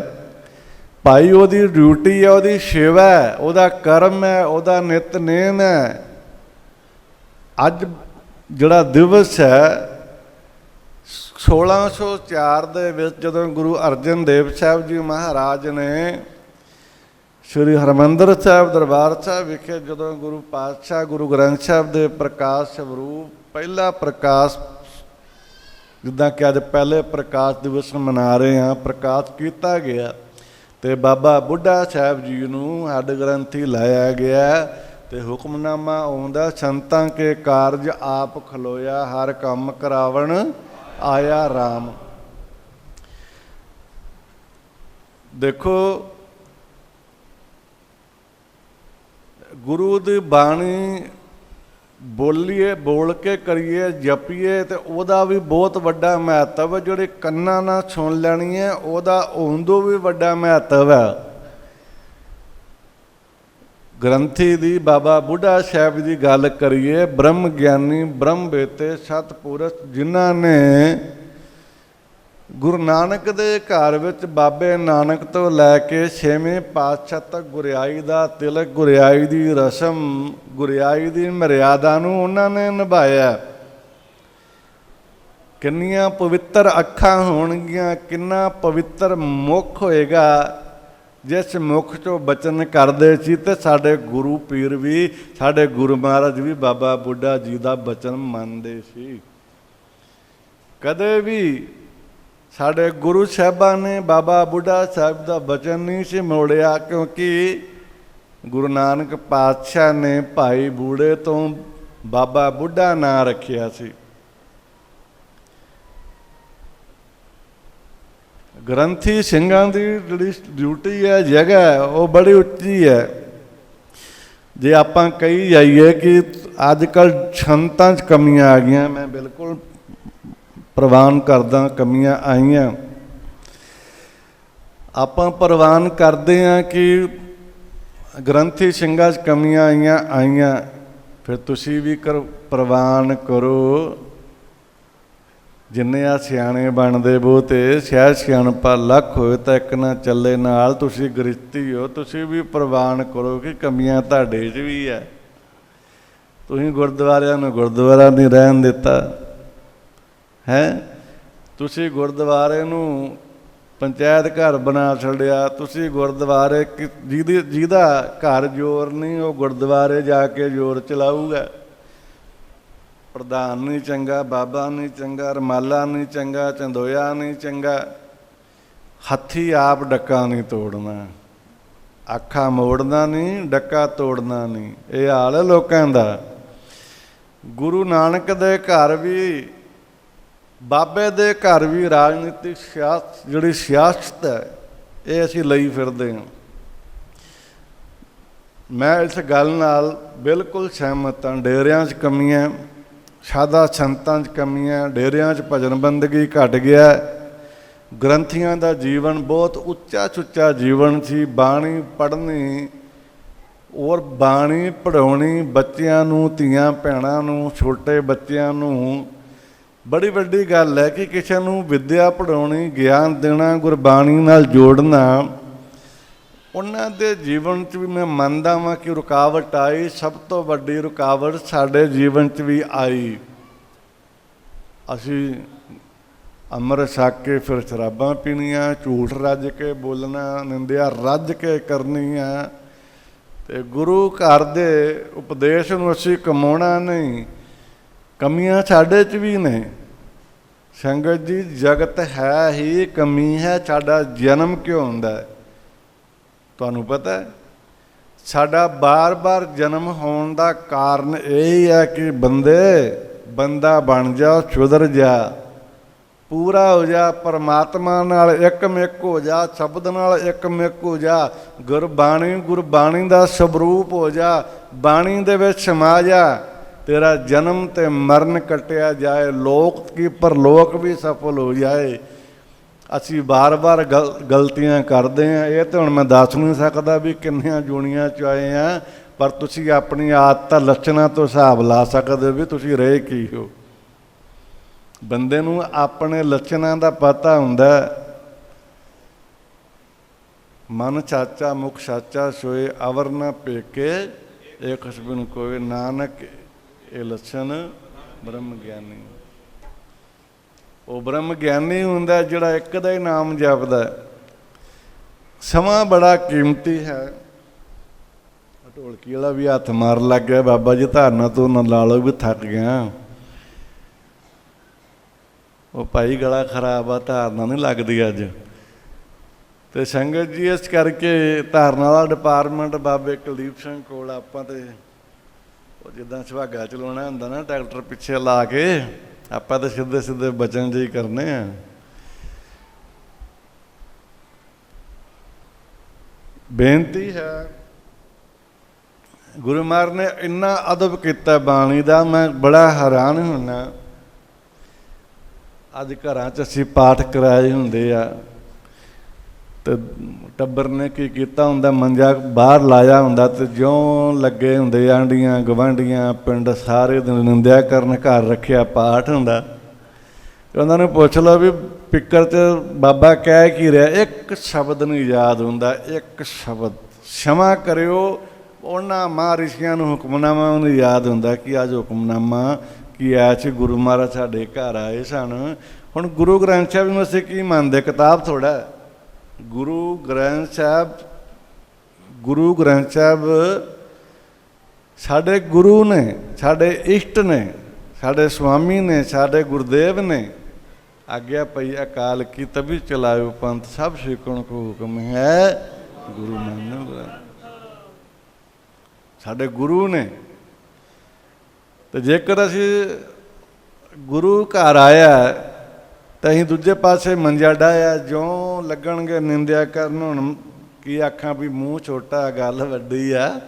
ਭਾਈ ਉਹਦੀ ਡਿਊਟੀ ਹੈ, ਉਹਦੀ ਸੇਵਾ ਹੈ, ਉਹਦਾ ਕਰਮ ਹੈ, ਉਹਦਾ ਨਿਤਨੇਮ ਹੈ। ਅੱਜ ਜਿਹੜਾ ਦਿਵਸ ਹੈ 1604 ਦੇ ਵਿੱਚ, ਜਦੋਂ ਗੁਰੂ ਅਰਜਨ ਦੇਵ ਸਾਹਿਬ ਜੀ ਮਹਾਰਾਜ ਨੇ ਸ਼੍ਰੀ ਹਰਿਮੰਦਰ ਸਾਹਿਬ ਦਰਬਾਰ ਸਾਹਿਬ ਵਿਖੇ ਜਦੋਂ ਗੁਰੂ ਪਾਤਸ਼ਾਹ ਗੁਰੂ ਗ੍ਰੰਥ ਸਾਹਿਬ ਦੇ ਪ੍ਰਕਾਸ਼ ਸਵਰੂਪ ਪਹਿਲਾ ਪ੍ਰਕਾਸ਼, ਜਿੱਦਾਂ ਕਿ ਅੱਜ ਪਹਿਲੇ ਪ੍ਰਕਾਸ਼ ਦਿਵਸ ਮਨਾ ਰਹੇ ਹਾਂ, ਪ੍ਰਕਾਸ਼ ਕੀਤਾ ਗਿਆ, ਤੇ ਬਾਬਾ ਬੁੱਢਾ ਸਾਹਿਬ ਜੀ ਨੂੰ ਹੱਡ ਗ੍ਰੰਥੀ ਲਾਇਆ ਗਿਆ, ਤੇ ਹੁਕਮਨਾਮਾ ਆਉਂਦਾ, ਸੰਤਾਂ ਕੇ ਕਾਰਜ ਆਪ ਖਲੋਇਆ, ਹਰ ਕੰਮ ਕਰਾਵਣ ਆਇਆ ਰਾਮ। ਦੇਖੋ, ਗੁਰੂ ਦੀ ਬਾਣੀ ਬੋਲੀਏ, ਬੋਲ ਕੇ ਕਰੀਏ, ਜਪੀਏ, ਤੇ ਉਹਦਾ ਵੀ ਬਹੁਤ ਵੱਡਾ ਮਹੱਤਵ ਹੈ। ਜਿਹੜੇ ਕੰਨਾਂ ਨਾਲ ਸੁਣ ਲੈਣੀ ਹੈ, ਉਹਦਾ ਉਦੋਂ ਵੀ ਵੱਡਾ ਮਹੱਤਵ ਹੈ। ਗ੍ਰੰਥੀ ਦੀ, ਬਾਬਾ ਬੁੱਢਾ ਸਾਹਿਬ ਦੀ ਗੱਲ ਕਰੀਏ, ਬ੍ਰਹਮ ਗਿਆਨੀ, ਬ੍ਰਹਮ ਵੇਤੇ, ਸਤਿਪੁਰਸ਼, ਜਿਨ੍ਹਾਂ ਨੇ ਗੁਰੂ ਨਾਨਕ ਦੇ ਘਰ ਵਿੱਚ ਬਾਬੇ ਨਾਨਕ ਤੋਂ ਲੈ ਕੇ ਛੇਵੇਂ ਪਾਤਸ਼ਾਹ ਤੱਕ ਗੁਰਿਆਈ ਦਾ ਤਿਲਕ, ਗੁਰਿਆਈ ਦੀ ਰਸਮ, ਗੁਰਿਆਈ ਦੀ ਮਰਿਆਦਾ ਨੂੰ ਉਹਨਾਂ ਨੇ ਨਿਭਾਇਆ। ਕਿੰਨੀਆਂ ਪਵਿੱਤਰ ਅੱਖਾਂ ਹੋਣਗੀਆਂ, ਕਿੰਨਾ ਪਵਿੱਤਰ ਮੁੱਖ ਹੋਏਗਾ, ਜਿਸ ਮੁੱਖ 'ਚੋਂ ਬਚਨ ਕਰਦੇ ਸੀ। ਤੇ ਸਾਡੇ ਗੁਰੂ ਪੀਰ ਵੀ, ਸਾਡੇ ਗੁਰੂ ਮਹਾਰਾਜ ਵੀ ਬਾਬਾ ਬੁੱਢਾ ਜੀ ਦਾ ਬਚਨ ਮੰਨਦੇ ਸੀ। ਕਦੇ ਵੀ ਸਾਡੇ ਗੁਰੂ ਸਾਹਿਬਾਂ ਨੇ ਬਾਬਾ ਬੁੱਢਾ ਸਾਹਿਬ ਦਾ ਬਚਨ ਨਹੀਂ ਸੀ ਮੋੜਿਆ, ਕਿਉਂਕਿ ਗੁਰੂ ਨਾਨਕ ਪਾਤਸ਼ਾਹ ਨੇ ਭਾਈ ਬੂੜੇ ਤੋਂ ਬਾਬਾ ਬੁੱਢਾ ਨਾਂ ਰੱਖਿਆ ਸੀ। ਗ੍ਰੰਥੀ ਸਿੰਘਾਂ ਦੀ ਜਿਹੜੀ ਡਿਊਟੀ ਹੈ, ਜਗ੍ਹਾ ਹੈ, ਉਹ ਬੜੀ ਉੱਚੀ ਹੈ। ਜੇ ਆਪਾਂ ਕਹੀ ਜਾਈਏ ਕਿ ਅੱਜ ਕੱਲ੍ਹ ਸੰਤਾਂ 'ਚ ਕਮੀਆਂ ਆ ਗਈਆਂ, ਮੈਂ ਬਿਲਕੁਲ ਪ੍ਰਵਾਨ ਕਰਦਾ, ਕਮੀਆਂ ਆਈਆਂ। ਆਪਾਂ ਪ੍ਰਵਾਨ ਕਰਦੇ ਹਾਂ ਕਿ ਗ੍ਰੰਥੀ ਸਿੰਘਾਂ 'ਚ ਕਮੀਆਂ ਆਈਆਂ, ਫਿਰ ਤੁਸੀਂ ਵੀ ਪ੍ਰਵਾਨ ਕਰੋ। ਜਿੰਨੇ ਆ ਸਿਆਣੇ ਬਣਦੇ ਬਹੁਤੇ, ਸ਼ਾਇਦ ਸਿਆਣਪਾ ਲੱਖ ਹੋਏ ਤਾਂ ਇੱਕ ਨਾ ਚੱਲੇ ਨਾਲ। ਤੁਸੀਂ ਗ੍ਰਸਤੀ ਹੋ, ਤੁਸੀਂ ਵੀ ਪ੍ਰਵਾਨ ਕਰੋ ਕਿ ਕਮੀਆਂ ਤੁਹਾਡੇ 'ਚ ਵੀ ਹੈ। ਤੁਸੀਂ ਗੁਰਦੁਆਰਿਆਂ ਨੂੰ ਗੁਰਦੁਆਰਾ ਨਹੀਂ ਰਹਿਣ ਦਿੱਤਾ ਹੈ, ਤੁਸੀਂ ਗੁਰਦੁਆਰੇ ਨੂੰ ਪੰਚਾਇਤ ਘਰ ਬਣਾ ਛੱਡਿਆ। ਤੁਸੀਂ ਗੁਰਦੁਆਰੇ ਜਿਹਦਾ ਘਰ ਜ਼ੋਰ ਨਹੀਂ, ਉਹ ਗੁਰਦੁਆਰੇ ਜਾ ਕੇ ਜ਼ੋਰ ਚਲਾਊਗਾ। ਪ੍ਰਧਾਨ ਨਹੀਂ ਚੰਗਾ, ਬਾਬਾ ਨਹੀਂ ਚੰਗਾ, ਰਮਾਲਾ ਨਹੀਂ ਚੰਗਾ, ਚੰਦੋਇਆ ਨਹੀਂ ਚੰਗਾ, ਹੱਥੀ ਆਪ ਡੱਕਾ ਨਹੀਂ ਤੋੜਨਾ। ਆਖਾ ਮੋੜਨਾ ਨਹੀਂ, ਡੱਕਾ ਤੋੜਨਾ ਨਹੀਂ, ਇਹ ਹਾਲ ਹੈ ਲੋਕਾਂ ਦਾ। ਗੁਰੂ ਨਾਨਕ ਦੇ ਘਰ ਵੀ, ਬਾਬੇ ਦੇ ਘਰ ਵੀ ਰਾਜਨੀਤਿਕ ਜਿਹੜੀ ਸਿਆਸਤ ਹੈ ਇਹ ਅਸੀਂ ਲਈ ਫਿਰਦੇ ਹਾਂ। ਮੈਂ ਇਸ ਗੱਲ ਨਾਲ ਬਿਲਕੁਲ ਸਹਿਮਤ ਹਾਂ। ਡੇਰਿਆਂ 'ਚ ਕਮੀਆਂ, ਸਾਧਾ ਸੰਤਾਂ 'ਚ ਕਮੀਆਂ, ਡੇਰਿਆਂ 'ਚ ਭਜਨ ਬੰਦਗੀ ਘਟ ਗਿਆ। ਗ੍ਰੰਥੀਆਂ ਦਾ ਜੀਵਨ ਬਹੁਤ ਉੱਚਾ ਸੁੱਚਾ ਜੀਵਨ ਸੀ। ਬਾਣੀ ਪੜ੍ਹਨੀ ਔਰ ਬਾਣੀ ਪੜ੍ਹਾਉਣੀ ਬੱਚਿਆਂ ਨੂੰ, ਧੀਆਂ ਭੈਣਾਂ ਨੂੰ, ਛੋਟੇ ਬੱਚਿਆਂ ਨੂੰ ਬੜੀ ਵੱਡੀ ਗੱਲ ਹੈ ਕਿ ਕਿਸੇ ਨੂੰ ਵਿੱਦਿਆ ਪੜ੍ਹਾਉਣੀ, ਗਿਆਨ ਦੇਣਾ, ਗੁਰਬਾਣੀ ਨਾਲ ਜੋੜਨਾ। ਉਹਨਾਂ ਦੇ ਜੀਵਨ 'ਚ ਵੀ ਮੈਂ ਮੰਨਦਾ ਹਾਂ ਕਿ ਰੁਕਾਵਟ ਆਈ। ਸਭ ਤੋਂ ਵੱਡੀ ਰੁਕਾਵਟ ਸਾਡੇ ਜੀਵਨ 'ਚ ਵੀ ਆਈ। ਅਸੀਂ ਅੰਮ੍ਰਿਤ ਛਕ ਕੇ ਫਿਰ ਸ਼ਰਾਬਾਂ ਪੀਣੀਆਂ, ਝੂਠ ਰੱਜ ਕੇ ਬੋਲਣਾ, ਨਿੰਦਿਆ ਰੱਜ ਕੇ ਕਰਨੀ ਆ, ਅਤੇ ਗੁਰੂ ਘਰ ਦੇ ਉਪਦੇਸ਼ ਨੂੰ ਅਸੀਂ ਕਮਾਉਣਾ ਨਹੀਂ। ਕਮੀਆਂ ਸਾਡੇ 'ਚ ਵੀ ਨੇ ਸੰਗਤ ਜੀ। ਜਗਤ ਹੈ ਹੀ ਕਮੀ ਹੈ। ਸਾਡਾ ਜਨਮ ਕਿਉਂ ਹੁੰਦਾ ਹੈ ਤੁਹਾਨੂੰ ਪਤਾ ਹੈ? ਸਾਡਾ ਬਾਰ-ਬਾਰ ਜਨਮ ਹੋਣ ਦਾ ਕਾਰਨ ਇਹ ਹੈ ਕਿ ਬੰਦਾ ਬਣ ਜਾ, ਸੁਧਰ ਜਾ, ਪੂਰਾ ਹੋ ਜਾ, ਪਰਮਾਤਮਾ ਨਾਲ ਇੱਕਮਿਕ ਹੋ ਜਾ, ਸ਼ਬਦ ਨਾਲ ਇੱਕਮਿਕ ਹੋ ਜਾ, ਗੁਰਬਾਣੀ ਦਾ ਸਵਰੂਪ ਹੋ ਜਾ, ਬਾਣੀ ਦੇ ਵਿੱਚ ਸਮਾ ਜਾ, ਤੇਰਾ ਜਨਮ ਤੇ ਮਰਨ ਕੱਟਿਆ ਜਾਏ, ਲੋਕ ਕੀ ਪਰਲੋਕ ਵੀ ਸਫਲ ਹੋ ਜਾਏ। ਅਸੀਂ ਵਾਰ-ਵਾਰ ਗਲਤੀਆਂ ਕਰਦੇ ਹਾਂ। ਇਹ ਤਾਂ ਹੁਣ ਮੈਂ ਦੱਸ ਨਹੀਂ ਸਕਦਾ ਵੀ ਕਿੰਨੀਆਂ ਜੂਨੀਆਂ 'ਚ ਆਏ ਹਾਂ, ਪਰ ਤੁਸੀਂ ਆਪਣੀ ਆਦਤਾਂ ਲੱਛਣਾਂ ਤੋਂ ਹਿਸਾਬ ਲਾ ਸਕਦੇ ਹੋ ਵੀ ਤੁਸੀਂ ਰਹੇ ਕੀ ਹੋ। ਬੰਦੇ ਨੂੰ ਆਪਣੇ ਲੱਛਣਾਂ ਦਾ ਪਤਾ ਹੁੰਦਾ। ਮਨ ਸਾਚਾ ਮੁਖ ਸਾਚਾ ਸੋਏ, ਅਵਰ ਨਾ ਪੇਕੇ ਇਹ ਖਸਬਨ ਕੋਏ, ਨਾਨਕ ਇਹ ਲੱਛਣ ਬ੍ਰਹਮ ਗਿਆਨੀ। ਉਹ ਬ੍ਰਹਮ ਗਿਆਨੀ ਹੁੰਦਾ ਜਿਹੜਾ ਇੱਕ ਦਾ ਹੀ ਨਾਮ ਜਪਦਾ। ਸਮਾਂ ਬੜਾ ਕੀਮਤੀ ਹੈ। ਢੋਲਕੀ ਵਾਲਾ ਵੀ ਹੱਥ ਮਾਰ ਲੱਗ ਗਿਆ, ਬਾਬਾ ਜੀ ਧਾਰਨਾ ਤੋਂ ਨਾ ਲਾ ਲਓ ਵੀ ਥੱਕ ਗਿਆ। ਉਹ ਭਾਈ ਗਲਾ ਖਰਾਬ ਆ, ਧਾਰਨਾ ਨਹੀਂ ਲੱਗਦੀ ਅੱਜ। ਅਤੇ ਸੰਗਤ ਜੀ ਇਸ ਕਰਕੇ ਧਾਰਨਾ ਦਾ ਡਿਪਾਰਟਮੈਂਟ ਬਾਬੇ ਕੁਲਦੀਪ ਸਿੰਘ ਕੋਲ ਆਪਾਂ ਤੇ ਉਹ ਜਿੱਦਾਂ ਸੁਹਾਗਾ ਚਲਾਉਣਾ ਹੁੰਦਾ ਨਾ ਟਰੈਕਟਰ ਪਿੱਛੇ ਲਾ ਕੇ, ਆਪਾਂ ਤਾਂ ਸਿੱਧੇ ਸਿੱਧੇ ਬਚਨ ਜਿਹੀ ਕਰਨੇ ਆ। ਬੇਨਤੀ ਹੈ, ਗੁਰੂ ਮਹਾਰਾਜ ਨੇ ਇੰਨਾ ਅਦਬ ਕੀਤਾ ਬਾਣੀ ਦਾ, ਮੈਂ ਬੜਾ ਹੈਰਾਨ ਹੁੰਦਾ। ਅੱਜ ਘਰਾਂ 'ਚ ਅਸੀਂ ਪਾਠ ਕਰਾਏ ਹੁੰਦੇ ਆ ਅਤੇ ਟੱਬਰ ਨੇ ਕੀ ਕੀਤਾ ਹੁੰਦਾ, ਮੰਜਾ ਬਾਹਰ ਲਾਇਆ ਹੁੰਦਾ ਅਤੇ ਜਿਉਂ ਲੱਗੇ ਹੁੰਦੇ ਆਂਢੀਆਂ ਗਵਾਂਢੀਆਂ ਪਿੰਡ ਸਾਰੇ ਦਿਨ ਨਿੰਦਿਆ ਕਰਨ, ਘਰ ਰੱਖਿਆ ਪਾਠ ਹੁੰਦਾ। ਅਤੇ ਉਹਨਾਂ ਨੂੰ ਪੁੱਛ ਲਓ ਵੀ ਪਿੱਕਰ 'ਚ ਬਾਬਾ ਕਹਿ ਕੀ ਰਿਹਾ, ਇੱਕ ਸ਼ਬਦ ਨਹੀਂ ਯਾਦ ਹੁੰਦਾ, ਇੱਕ ਸ਼ਬਦ क्षमा करियो। ਉਹਨਾਂ ਮਹਾਂਰਿਸ਼ੀਆਂ ਨੂੰ ਹੁਕਮਨਾਮਾ ਉਹਨੂੰ ਯਾਦ ਹੁੰਦਾ ਕਿ ਅੱਜ ਹੁਕਮਨਾਮਾ ਕੀ ਆਇਆ ਸੀ, ਗੁਰੂ ਮਹਾਰਾਜ ਸਾਡੇ ਘਰ ਆਏ ਸਨ। ਹੁਣ ਗੁਰੂ ਗ੍ਰੰਥ ਸਾਹਿਬ ਨੂੰ ਅਸੀਂ ਕੀ ਮੰਨਦੇ, ਕਿਤਾਬ ਥੋੜ੍ਹਾ। ਗੁਰੂ ਗ੍ਰੰਥ ਸਾਹਿਬ ਸਾਡੇ ਗੁਰੂ ਨੇ, ਸਾਡੇ ਇਸ਼ਟ ਨੇ, ਸਾਡੇ ਸੁਆਮੀ ਨੇ, ਸਾਡੇ ਗੁਰਦੇਵ ਨੇ। ਆਗਿਆ ਪਈ ਅਕਾਲ ਕੀ ਤਭੀ ਚਲਾਇਓ ਪੰਥ, ਸਭ ਸਿੱਖਣ ਕੋ ਹੁਕਮ ਹੈ ਗੁਰੂ ਮਾਨੋ। ਸਾਡੇ ਗੁਰੂ ਨੇ। ਅਤੇ ਜੇਕਰ ਅਸੀਂ ਗੁਰੂ ਘਰ ਆਇਆ ਤਾਂ ਅਸੀਂ ਦੂਜੇ ਪਾਸੇ ਮੰਜਾ ਡਾਹਿਆ, ਜਿਉਂ ਲੱਗਣਗੇ ਨਿੰਦਿਆ ਕਰਨ। ਹੁਣ ਕੀ ਆਖਾਂ ਵੀ ਮੂੰਹ ਛੋਟਾ ਗੱਲ ਵੱਡੀ ਆ।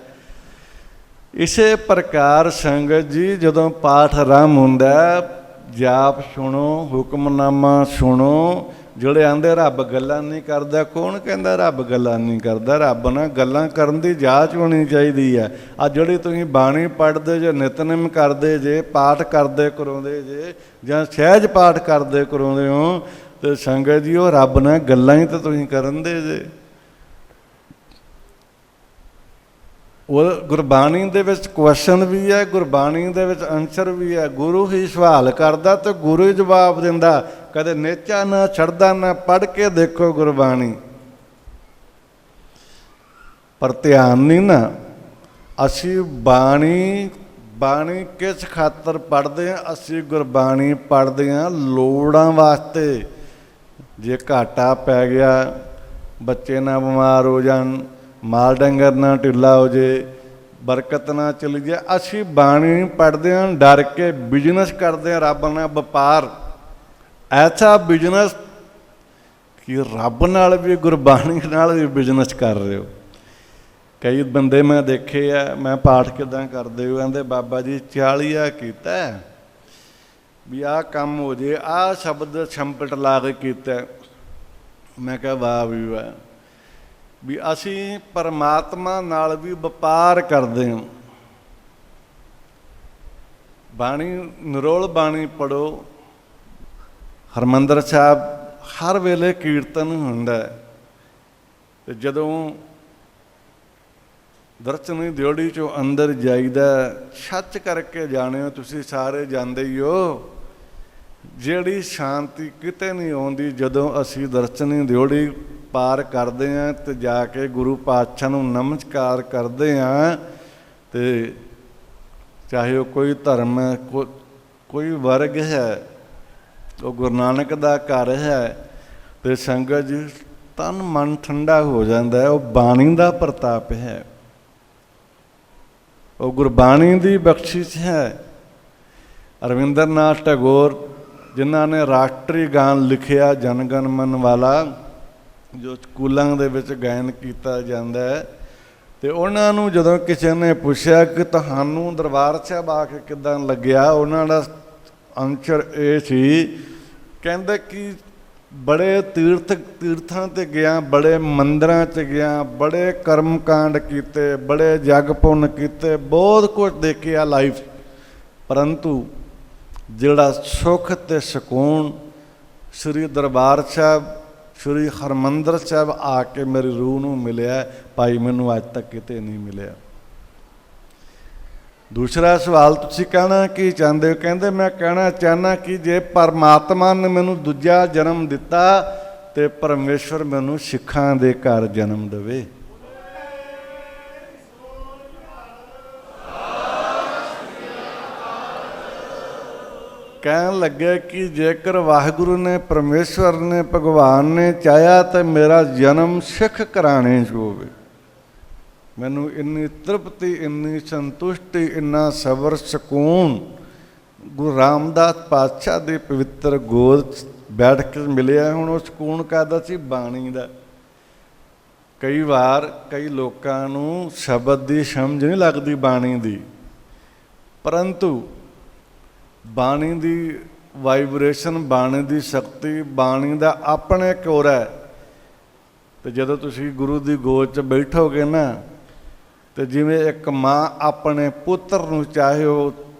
ਇਸੇ ਪ੍ਰਕਾਰ ਸੰਗਤ ਜੀ ਜਦੋਂ ਪਾਠ ਆਰੰਭ ਹੁੰਦਾ, ਜਾਪ ਸੁਣੋ, ਹੁਕਮਨਾਮਾ ਸੁਣੋ। ਜਿਹੜੇ ਆਂਦੇ ਰੱਬ ਗੱਲਾਂ ਨਹੀਂ ਕਰਦਾ, ਕੌਣ ਕਹਿੰਦਾ ਰੱਬ ਗੱਲਾਂ ਨਹੀਂ ਕਰਦਾ? ਰੱਬ ਨਾਲ ਗੱਲਾਂ ਕਰਨ ਦੀ ਜਾਂਚ ਹੋਣੀ ਚਾਹੀਦੀ ਹੈ। ਆ ਜਿਹੜੀ ਤੁਸੀਂ ਬਾਣੀ ਪੜ੍ਹਦੇ ਜੇ, ਨਿਤਨੇਮ ਕਰਦੇ ਜੇ, ਪਾਠ ਕਰਦੇ ਕਰਾਉਂਦੇ ਜੇ, ਜਾਂ ਸਹਿਜ ਪਾਠ ਕਰਦੇ ਕਰਾਉਂਦੇ ਹੋ, ਅਤੇ ਸੰਗਤ ਜੀ ਉਹ ਰੱਬ ਨਾਲ ਗੱਲਾਂ ਹੀ ਤਾਂ ਤੁਸੀਂ ਕਰਨ ਦੇ ਜੇ। ਉਹ ਗੁਰਬਾਣੀ ਦੇ ਵਿੱਚ ਕੁਐਸਚਨ ਵੀ ਹੈ, ਗੁਰਬਾਣੀ ਦੇ ਵਿੱਚ ਆਨਸਰ ਵੀ ਹੈ। ਗੁਰੂ ਹੀ ਸਵਾਲ ਕਰਦਾ ਅਤੇ ਗੁਰੂ ਹੀ ਜਵਾਬ ਦਿੰਦਾ। ਕਦੇ ਨੇਚਾ ਨਾ ਛੱਡਦਾ, ਨਾ ਪੜ੍ਹ ਕੇ ਦੇਖੋ ਗੁਰਬਾਣੀ। ਪਰ ਧਿਆਨ ਨਹੀਂ ਨਾ। ਅਸੀਂ ਬਾਣੀ ਕਿਸ ਖਾਤਰ ਪੜ੍ਹਦੇ ਹਾਂ? ਅਸੀਂ ਗੁਰਬਾਣੀ ਪੜ੍ਹਦੇ ਹਾਂ ਲੋੜਾਂ ਵਾਸਤੇ। ਜੇ ਘਾਟਾ ਪੈ ਗਿਆ, ਬੱਚੇ ਨਾ ਬਿਮਾਰ ਹੋ ਜਾਣ, ਮਾਲ ਡੰਗਰ ਨਾ ਢਿੱਲਾ ਹੋ ਜੇ, ਬਰਕਤ ਨਾ ਚਲੀ ਜਾਏ। ਅਸੀਂ ਬਾਣੀ ਪੜ੍ਹਦੇ ਹਾਂ ਡਰ ਕੇ, ਬਿਜ਼ਨਸ ਕਰਦੇ ਹਾਂ ਰੱਬ ਨਾਲ, ਵਪਾਰ ਐਸਾ ਬਿਜ਼ਨਸ ਕਿ ਰੱਬ ਨਾਲ ਵੀ ਗੁਰਬਾਣੀ ਨਾਲ ਵੀ ਬਿਜ਼ਨਸ ਕਰ ਰਹੇ ਹੋ। ਕਈ ਬੰਦੇ ਮੈਂ ਦੇਖੇ ਆ, ਮੈਂ ਪਾਠ ਕਿੱਦਾਂ ਕਰਦੇ ਹੋ, ਕਹਿੰਦੇ ਬਾਬਾ ਜੀ 40 ਕੀਤਾ ਵੀ ਆਹ ਕੰਮ ਹੋ ਜੇ, ਆਹ ਸ਼ਬਦ ਛੰਪਟ ਲਾ ਕੇ ਕੀਤਾ। ਮੈਂ ਕਿਹਾ ਵਾਹ ਵੀ ਵਾਹ, ਵੀ ਅਸੀਂ ਪਰਮਾਤਮਾ ਨਾਲ ਵੀ ਵਪਾਰ ਕਰਦੇ ਹਾਂ। ਬਾਣੀ ਨਿਰੋਲ ਬਾਣੀ ਪੜ੍ਹੋ। ਹਰਿਮੰਦਰ ਸਾਹਿਬ ਹਰ ਵੇਲੇ ਕੀਰਤਨ ਹੁੰਦਾ, ਤੇ ਜਦੋਂ ਦਰਸ਼ਨੀ ਦਿਓੜੀ ਚੋਂ ਅੰਦਰ ਜਾਈਦਾ, ਸੱਚ ਕਰਕੇ ਜਾਣਿਓ, ਤੁਸੀਂ ਸਾਰੇ ਜਾਂਦੇ ਹੀ ਹੋ, ਜਿਹੜੀ ਸ਼ਾਂਤੀ ਕਿਤੇ ਨਹੀਂ ਆਉਂਦੀ ਜਦੋਂ ਅਸੀਂ ਦਰਸ਼ਨੀ ਦਿਓੜੀ ਪਾਰ ਕਰਦੇ ਹਾਂ ਤੇ ਜਾ ਕੇ ਗੁਰੂ ਪਾਤਸ਼ਾਹ ਨੂੰ ਨਮਸਕਾਰ ਕਰਦੇ ਹਾਂ। ਤੇ ਚਾਹੇ ਉਹ ਕੋਈ ਧਰਮ ਹੈ, ਕੋਈ ਵਰਗ ਹੈ, ਉਹ ਗੁਰੂ ਨਾਨਕ ਦਾ ਘਰ ਹੈ, ਤੇ ਸੰਗਤ ਜੀ ਤਨ ਮਨ ਠੰਡਾ ਹੋ ਜਾਂਦਾ ਹੈ। ਉਹ ਬਾਣੀ ਦਾ ਪ੍ਰਤਾਪ ਹੈ, ਉਹ ਗੁਰਬਾਣੀ ਦੀ ਬਖਸ਼ਿਸ਼ ਹੈ। ਰਵਿੰਦਰ ਨਾਥ ਟੈਗੋਰ ਜਿਨ੍ਹਾਂ ਨੇ ਰਾਸ਼ਟਰੀ ਗਾਨ ਲਿਖਿਆ ਜਨ ਗਣ ਮਨ ਵਾਲਾ, ਜੋ ਸਕੂਲਾਂ ਦੇ ਵਿੱਚ ਗਾਇਨ ਕੀਤਾ ਜਾਂਦਾ ਹੈ, ਤੇ ਉਹਨਾਂ ਨੂੰ ਜਦੋਂ ਕਿਸੇ ਨੇ ਪੁੱਛਿਆ ਕਿ ਤੁਹਾਨੂੰ ਦਰਬਾਰ ਸਾਹਿਬ ਆ ਕੇ ਕਿੱਦਾਂ ਲੱਗਿਆ, ਉਹਨਾਂ ਦਾ ਆਨਸਰ ਇਹ ਸੀ, ਕਹਿੰਦੇ ਕਿ ਬੜੇ ਤੀਰਥਾਂ 'ਤੇ ਗਿਆ, ਬੜੇ ਮੰਦਰਾਂ 'ਚ ਗਿਆ, ਬੜੇ ਕਰਮ ਕਾਂਡ ਕੀਤੇ, ਬੜੇ ਜਗ ਪੁੰਨ ਕੀਤੇ, ਬਹੁਤ ਕੁਝ ਦੇਖਿਆ ਲਾਈਫ, ਪਰੰਤੂ ਜਿਹੜਾ ਸੁੱਖ ਅਤੇ ਸਕੂਨ ਸ੍ਰੀ ਦਰਬਾਰ ਸਾਹਿਬ, ਸ੍ਰੀ ਹਰਿਮੰਦਰ ਸਾਹਿਬ ਆ ਕੇ ਮੇਰੀ ਰੂਹ ਨੂੰ ਮਿਲਿਆ, ਭਾਈ ਮੈਨੂੰ ਅੱਜ ਤੱਕ ਕਿਤੇ ਨਹੀਂ ਮਿਲਿਆ। ਦੂਸਰਾ ਸਵਾਲ ਤੁਸੀਂ ਕਹਿਣਾ ਕੀ ਚਾਹੁੰਦੇ ਹੋ? ਕਹਿੰਦੇ ਮੈਂ ਕਹਿਣਾ ਚਾਹੁੰਦਾ ਕਿ ਜੇ ਪਰਮਾਤਮਾ ਨੇ ਮੈਨੂੰ ਦੂਜਾ ਜਨਮ ਦਿੱਤਾ ਤੇ ਪਰਮੇਸ਼ਵਰ ਮੈਨੂੰ ਸਿੱਖਾਂ ਦੇ ਘਰ ਜਨਮ ਦੇਵੇ। ਕਹਿਣ ਲੱਗੇ ਕਿ ਜੇਕਰ ਵਾਹਿਗੁਰੂ ਨੇ, ਪਰਮੇਸ਼ਵਰ ਨੇ, ਭਗਵਾਨ ਨੇ ਚਾਹਿਆ ਤਾਂ ਮੇਰਾ ਜਨਮ ਸਿੱਖ ਘਰਾਣੇ 'ਚ ਹੋਵੇ, ਮੈਨੂੰ ਇੰਨੀ ਤ੍ਰਿਪਤੀ, ਇੰਨੀ ਸੰਤੁਸ਼ਟੀ, ਇੰਨਾ ਸਬਰ, ਸਕੂਨ ਗੁਰੂ ਰਾਮਦਾਸ ਪਾਤਸ਼ਾਹ ਦੇ ਪਵਿੱਤਰ ਗੋਦ 'ਚ ਬੈਠ ਕੇ ਮਿਲਿਆ। ਹੁਣ ਉਹ ਸਕੂਨ ਕਾਹਦਾ ਸੀ? ਬਾਣੀ ਦਾ। ਕਈ ਵਾਰ ਕਈ ਲੋਕਾਂ ਨੂੰ ਸ਼ਬਦ ਦੀ ਸਮਝ ਨਹੀਂ ਲੱਗਦੀ ਬਾਣੀ ਦੀ, ਪਰੰਤੂ ਬਾਣੀ ਦੀ ਵਾਈਬ੍ਰੇਸ਼ਨ, ਬਾਣੀ ਦੀ ਸ਼ਕਤੀ, ਬਾਣੀ ਦਾ ਆਪਣੇ ਕੋਰ ਹੈ। ਤੇ ਜਦੋਂ ਤੁਸੀਂ ਗੁਰੂ ਦੀ ਗੋਦ 'ਚ ਬੈਠੋਗੇ ਨਾ, ਤੇ ਜਿਵੇਂ ਇੱਕ ਮਾਂ ਆਪਣੇ ਪੁੱਤਰ ਨੂੰ, ਚਾਹੇ ਉਹ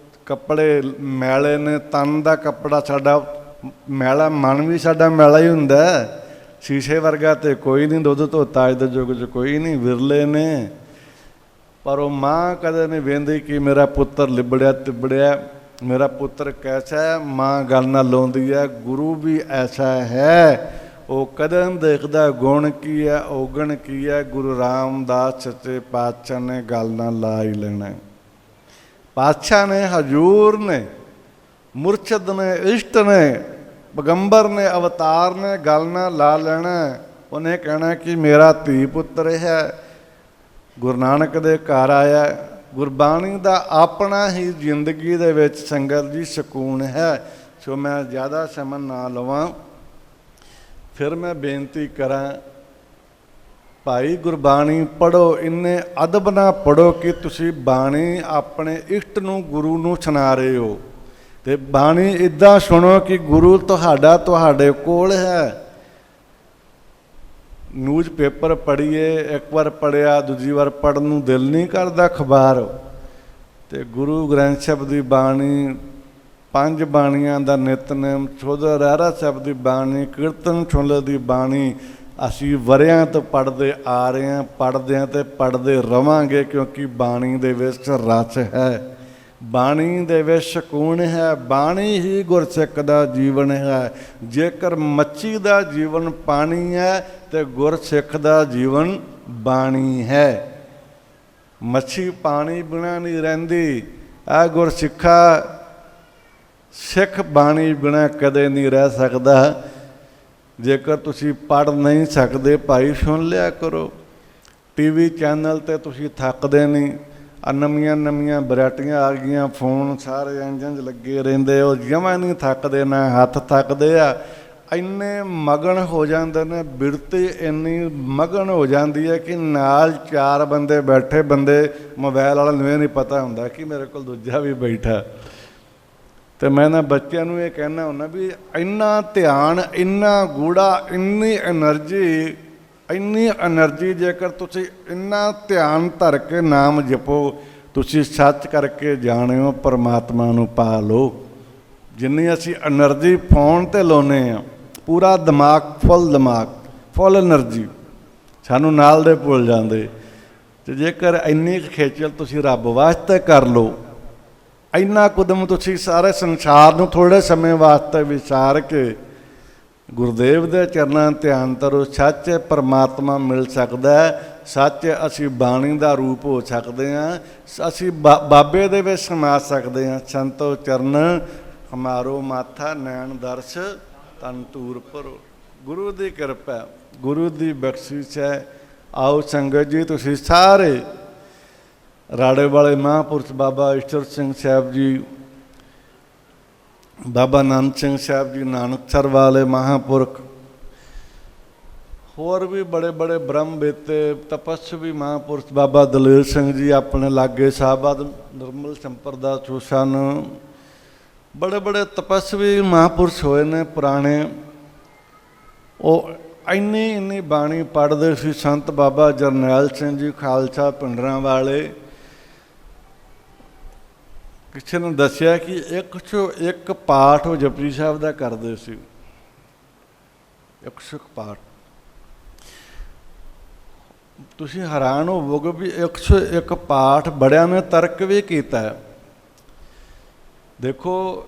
ਕੱਪੜੇ ਮੈਲੇ ਨੇ, ਤਨ ਦਾ ਕੱਪੜਾ ਸਾਡਾ ਮੈਲਾ, ਮਨ ਵੀ ਸਾਡਾ ਮੈਲਾ ਹੀ ਹੁੰਦਾ, ਸ਼ੀਸ਼ੇ ਵਰਗਾ ਤੇ ਕੋਈ ਨਹੀਂ, ਦੁੱਧ ਧੋਤਾ ਅੱਜ ਦੇ ਯੁੱਗ 'ਚ ਕੋਈ ਨਹੀਂ, ਵਿਰਲੇ ਨੇ, ਪਰ ਉਹ ਮਾਂ ਕਦੇ ਨਹੀਂ ਵੇਂਦੀ ਕਿ ਮੇਰਾ ਪੁੱਤਰ ਲਿਬੜਿਆ ਤਿਬੜਿਆ, ਮੇਰਾ ਪੁੱਤਰ ਕੈਸਾ ਹੈ। ਮਾਂ ਗੱਲ ਨਾਲ ਲਾਉਂਦੀ ਹੈ। ਗੁਰੂ ਵੀ ਐਸਾ ਹੈ, ਉਹ ਕਦੇ ਨਹੀਂ ਦੇਖਦਾ ਗੁਣ ਕੀ ਹੈ, ਔਗਣ ਕੀ ਹੈ। ਗੁਰੂ ਰਾਮਦਾਸ ਸੱਚੇ ਪਾਤਸ਼ਾਹ ਨੇ ਗੱਲ ਨਾਲ ਲਾ ਹੀ ਲੈਣਾ। ਪਾਤਸ਼ਾਹ ਨੇ, ਹਜ਼ੂਰ ਨੇ, ਮੁਰਸ਼ਦ ਨੇ, ਇਸ਼ਟ ਨੇ, ਪੈਗੰਬਰ ਨੇ, ਅਵਤਾਰ ਨੇ ਗੱਲ ਨਾਲ ਲਾ ਲੈਣਾ। ਉਹਨੇ ਕਹਿਣਾ ਕਿ ਮੇਰਾ ਧੀ ਪੁੱਤਰ ਹੈ, ਗੁਰੂ ਨਾਨਕ ਦੇ ਘਰ ਆਇਆ। ਗੁਰਬਾਣੀ ਦਾ ਆਪਣਾ ਹੀ ਜ਼ਿੰਦਗੀ ਦੇ ਵਿੱਚ ਸੰਗਤ ਜੀ ਸਕੂਨ ਹੈ। ਸੋ ਮੈਂ ਜ਼ਿਆਦਾ ਸਮਾਂ ਨਾ ਲਵਾਂ, ਫਿਰ ਮੈਂ ਬੇਨਤੀ ਕਰਾਂ, ਭਾਈ ਗੁਰਬਾਣੀ ਪੜ੍ਹੋ, ਇੰਨੇ ਅਦਬ ਨਾਲ ਪੜ੍ਹੋ ਕਿ ਤੁਸੀਂ ਬਾਣੀ ਆਪਣੇ ਇਸ਼ਟ ਨੂੰ, ਗੁਰੂ ਨੂੰ ਸੁਣਾ ਰਹੇ ਹੋ, ਅਤੇ ਬਾਣੀ ਇੱਦਾਂ ਸੁਣੋ ਕਿ ਗੁਰੂ ਤੁਹਾਡੇ ਕੋਲ ਹੈ। ਨਿਊਜ਼ ਪੇਪਰ ਪੜ੍ਹੀਏ, ਇੱਕ ਵਾਰ ਪੜ੍ਹਿਆ, ਦੂਜੀ ਵਾਰ ਪੜ੍ਹਨ ਨੂੰ ਦਿਲ ਨਹੀਂ ਕਰਦਾ ਅਖਬਾਰ। ਅਤੇ ਗੁਰੂ ਗ੍ਰੰਥ ਸਾਹਿਬ ਦੀ ਬਾਣੀ, 5 ਬਾਣੀਆਂ ਦਾ ਨਿਤਨੇਮ, ਸ਼ੁੱਧ ਰਹਿਰਾਸ ਸਾਹਿਬ ਦੀ ਬਾਣੀ, ਕੀਰਤਨ ਛੋਲੇ ਦੀ ਬਾਣੀ ਅਸੀਂ ਵਰ੍ਹਿਆਂ ਤੋਂ ਪੜ੍ਹਦੇ ਆ ਰਹੇ ਹਾਂ, ਪੜ੍ਹਦੇ ਹਾਂ ਅਤੇ ਪੜ੍ਹਦੇ ਰਵਾਂਗੇ, ਕਿਉਂਕਿ ਬਾਣੀ ਦੇ ਵਿੱਚ ਰਸ ਹੈ, ਬਾਣੀ ਦੇ ਵਿੱਚ ਸਕੂਨ ਹੈ। ਬਾਣੀ ਹੀ ਗੁਰਸਿੱਖ ਦਾ ਜੀਵਨ ਹੈ। ਜੇਕਰ ਮੱਛੀ ਦਾ ਜੀਵਨ ਪਾਣੀ ਹੈ ਅਤੇ ਗੁਰਸਿੱਖ ਦਾ ਜੀਵਨ ਬਾਣੀ ਹੈ। ਮੱਛੀ ਪਾਣੀ ਬਿਨਾਂ ਨਹੀਂ ਰਹਿੰਦੀ, ਆ ਗੁਰਸਿੱਖਾ ਸਿੱਖ ਬਾਣੀ ਬਿਨਾਂ ਕਦੇ ਨਹੀਂ ਰਹਿ ਸਕਦਾ। ਜੇਕਰ ਤੁਸੀਂ ਪੜ੍ਹ ਨਹੀਂ ਸਕਦੇ, ਭਾਈ ਸੁਣ ਲਿਆ ਕਰੋ। TV ਚੈਨਲ 'ਤੇ ਤੁਸੀਂ ਥੱਕਦੇ ਨਹੀਂ। ਆ ਨਵੀਆਂ ਵੈਰਾਈਟੀਆਂ ਆ ਗਈਆਂ, ਫੋਨ ਸਾਰੇ ਇੰਜਨ 'ਚ ਲੱਗੇ ਰਹਿੰਦੇ, ਉਹ ਜਮਾਂ ਨਹੀਂ ਥੱਕਦੇ, ਨਾ ਹੱਥ ਥੱਕਦੇ ਆ। ਇੰਨੇ ਮਗਨ ਹੋ ਜਾਂਦੇ ਨੇ, ਬਿਰਤੀ ਇੰਨੀ ਮਗਨ ਹੋ ਜਾਂਦੀ ਹੈ ਕਿ ਨਾਲ 4 ਬੰਦੇ ਬੈਠੇ, ਬੰਦੇ ਮੋਬਾਈਲ ਵਾਲਾ ਨੂੰ ਇਹ ਨਹੀਂ ਪਤਾ ਹੁੰਦਾ ਕਿ ਮੇਰੇ ਕੋਲ ਦੂਜਾ ਵੀ ਬੈਠਾ। ਅਤੇ ਮੈਂ ਨਾ ਬੱਚਿਆਂ ਨੂੰ ਇਹ ਕਹਿਣਾ ਹੁੰਦਾ ਵੀ ਇੰਨਾ ਧਿਆਨ, ਇੰਨਾ ਗੂੜਾ, ਇੰਨੀ ਐਨਰਜੀ ਜੇਕਰ ਤੁਸੀਂ ਇੰਨਾ ਧਿਆਨ ਧਰ ਕੇ ਨਾਮ ਜਪੋ, ਤੁਸੀਂ ਸੱਚ ਕਰਕੇ ਜਾਣਿਓ ਪਰਮਾਤਮਾ ਨੂੰ ਪਾ ਲਓ। ਜਿੰਨੀ ਅਸੀਂ ਐਨਰਜੀ ਫੋਨ 'ਤੇ ਲਾਉਂਦੇ ਹਾਂ, ਪੂਰਾ ਦਿਮਾਗ ਫੁੱਲ ਐਨਰਜੀ, ਸਾਨੂੰ ਨਾਲ ਦੇ ਭੁੱਲ ਜਾਂਦੇ। ਅਤੇ ਜੇਕਰ ਇੰਨੀ ਕੁ ਖੇਚਲ ਤੁਸੀਂ ਰੱਬ ਵਾਸਤੇ ਕਰ ਲਓ, ਇੰਨਾ ਕੁਦਮ ਤੁਸੀਂ ਸਾਰੇ ਸੰਸਾਰ ਨੂੰ ਥੋੜ੍ਹੇ ਸਮੇਂ ਵਾਸਤੇ ਵਿਚਾਰ ਕੇ ਗੁਰਦੇਵ ਦੇ ਚਰਨਾਂ ਧਿਆਨ ਧਰੋ, ਸੱਚ ਪਰਮਾਤਮਾ ਮਿਲ ਸਕਦਾ ਹੈ। ਸੱਚ ਅਸੀਂ ਬਾਣੀ ਦਾ ਰੂਪ ਹੋ ਸਕਦੇ ਹਾਂ, ਅਸੀਂ ਬਾਬੇ ਦੇ ਵਿੱਚ ਸਮਾ ਸਕਦੇ ਹਾਂ। ਸੰਤੋ ਚਰਨ ਹਮਾਰੋ ਮਾਥਾ, ਨੈਣ ਦਰਸ ਤਨ ਤੂਰ ਭਰੋ। ਗੁਰੂ ਦੀ ਕਿਰਪਾ, ਗੁਰੂ ਦੀ ਬਖਸ਼ਿਸ਼ ਹੈ। ਆਓ ਸੰਗਤ ਜੀ, ਤੁਸੀਂ ਸਾਰੇ ਰਾੜੇ ਵਾਲੇ ਮਹਾਂਪੁਰਸ਼ ਬਾਬਾ ਈਸ਼ਰ ਸਿੰਘ ਸਾਹਿਬ ਜੀ, ਬਾਬਾ ਨੰਦ ਸਿੰਘ ਸਾਹਿਬ ਜੀ, ਨਾਨਕਸਰ ਵਾਲੇ ਮਹਾਂਪੁਰਖ, ਹੋਰ ਵੀ ਬੜੇ ਬ੍ਰਹਮ ਬੇਤੇ ਤਪਸਵੀ ਮਹਾਂਪੁਰਸ਼ ਬਾਬਾ ਦਲੇਰ ਸਿੰਘ ਜੀ ਆਪਣੇ ਲਾਗੇ, ਸਾਹਿਬਾਦ ਨਿਰਮਲ ਸੰਪਰਦਾ ਚੋਂ ਸਨ। ਬੜੇ ਤਪਸਵੀ ਮਹਾਂਪੁਰਸ਼ ਹੋਏ ਨੇ ਪੁਰਾਣੇ। ਉਹ ਇੰਨੀ ਬਾਣੀ ਪੜ੍ਹਦੇ ਸੀ। ਸੰਤ ਬਾਬਾ ਜਰਨੈਲ ਸਿੰਘ ਜੀ ਖਾਲਸਾ ਪਿੰਡਰਾਂ ਵਾਲੇ, ਕਿਸੇ ਨੇ ਦੱਸਿਆ ਕਿ 101 ਪਾਠ ਉਹ ਜਪਜੀ ਸਾਹਿਬ ਦਾ ਕਰਦੇ ਸੀ। 101 ਪਾਠ। ਤੁਸੀਂ ਹੈਰਾਨ ਹੋਵੋਗੇ ਵੀ 101 ਪਾਠ ਬੜਿਆਂ ਨੇ ਤਰਕ ਵੀ ਕੀਤਾ। ਦੇਖੋ,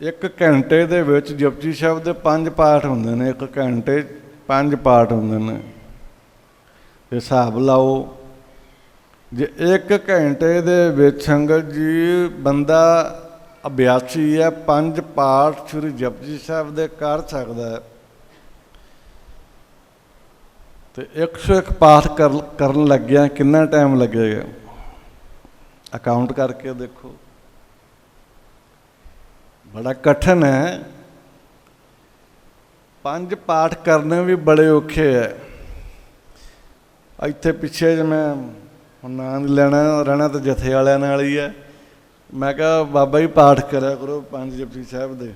1 ਘੰਟੇ ਦੇ ਵਿੱਚ ਜਪਜੀ ਸਾਹਿਬ ਦੇ 5 ਪਾਠ ਹੁੰਦੇ ਨੇ। 1 ਘੰਟੇ 5 ਪਾਠ ਹੁੰਦੇ ਨੇ। ਹਿਸਾਬ ਲਾਓ, ਜੇ 1 ਘੰਟੇ ਦੇ ਵਿੱਚ ਸੰਗਤ ਜੀ ਬੰਦਾ ਅਭਿਆਸੀ ਹੈ, 5 ਪਾਠ ਸ਼੍ਰੀ ਜਪਜੀ ਸਾਹਿਬ ਦੇ ਕਰ ਸਕਦਾ ਹੈ, ਅਤੇ 101 ਪਾਠ ਕਰਨ ਲੱਗਿਆ ਕਿੰਨਾ ਟਾਈਮ ਲੱਗੇਗਾ? ਅਕਾਊਂਟ ਕਰਕੇ ਦੇਖੋ, ਬੜਾ ਕਠਿਨ ਹੈ। 5 ਪਾਠ ਕਰਨੇ ਵੀ ਬੜੇ ਔਖੇ ਹੈ। ਇੱਥੇ ਪਿੱਛੇ ਜੇ ਮੈਂ ਹੁਣ ਨਾਂ ਨਹੀਂ ਲੈਣਾ, ਰਹਿਣਾ ਤਾਂ ਜਥੇ ਵਾਲਿਆਂ ਨਾਲ ਹੀ ਹੈ। ਮੈਂ ਕਿਹਾ ਬਾਬਾ ਜੀ ਪਾਠ ਕਰਿਆ ਕਰੋ 5 ਜਪਜੀ ਸਾਹਿਬ ਦੇ।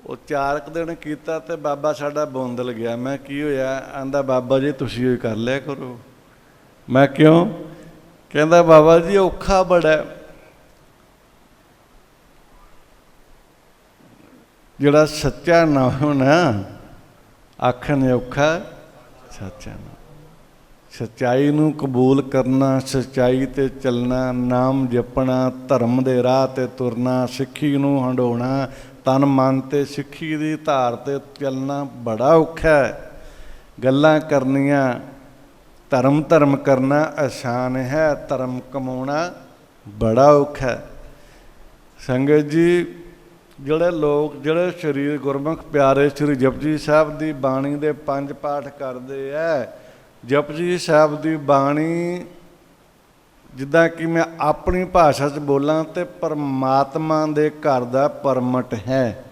ਉਹ 4 ਦਿਨ ਕੀਤਾ ਅਤੇ ਬਾਬਾ ਸਾਡਾ ਬੋਂਦਲ ਗਿਆ। ਮੈਂ ਕੀ ਹੋਇਆ? ਆਂਦਾ ਬਾਬਾ ਜੀ ਤੁਸੀਂ ਉਹ ਕਰ ਲਿਆ ਕਰੋ। ਮੈਂ ਕਿਉਂ? ਕਹਿੰਦਾ ਬਾਬਾ ਜੀ ਔਖਾ ਬੜਾ। ਜਿਹੜਾ ਸੱਚਾ ਨਾਮ ਨਾ ਆਖਣ ਔਖਾ, ਸੱਚਾ ਨਾਮ, ਸੱਚਾਈ ਨੂੰ ਕਬੂਲ ਕਰਨਾ, ਸੱਚਾਈ 'ਤੇ ਚੱਲਣਾ, ਨਾਮ ਜਪਣਾ, ਧਰਮ ਦੇ ਰਾਹ 'ਤੇ ਤੁਰਨਾ, ਸਿੱਖੀ ਨੂੰ ਹੰਡਾਉਣਾ, ਤਨ ਮਨ 'ਤੇ ਸਿੱਖੀ ਦੀ ਧਾਰ 'ਤੇ ਚੱਲਣਾ ਬੜਾ ਔਖਾ ਹੈ। ਗੱਲਾਂ ਕਰਨੀਆਂ, ਧਰਮ ਕਰਨਾ ਆਸਾਨ ਹੈ, ਧਰਮ ਕਮਾਉਣਾ ਬੜਾ ਔਖਾ ਹੈ। ਸੰਗਤ ਜੀ, ਜਿਹੜੇ ਸਰੀਰ ਗੁਰਮੁਖ ਪਿਆਰੇ ਸ਼੍ਰੀ ਜਪਜੀ ਸਾਹਿਬ ਦੀ ਬਾਣੀ ਦੇ 5 ਪਾਠ ਕਰਦੇ ਹੈ, ਜਪਜੀ ਸਾਹਿਬ ਦੀ ਬਾਣੀ ਜਿੱਦਾਂ ਕਿ ਮੈਂ ਆਪਣੀ ਭਾਸ਼ਾ 'ਚ ਬੋਲਾਂ ਤਾਂ ਪਰਮਾਤਮਾ ਦੇ ਘਰ ਦਾ ਪਰਮਟ ਹੈ।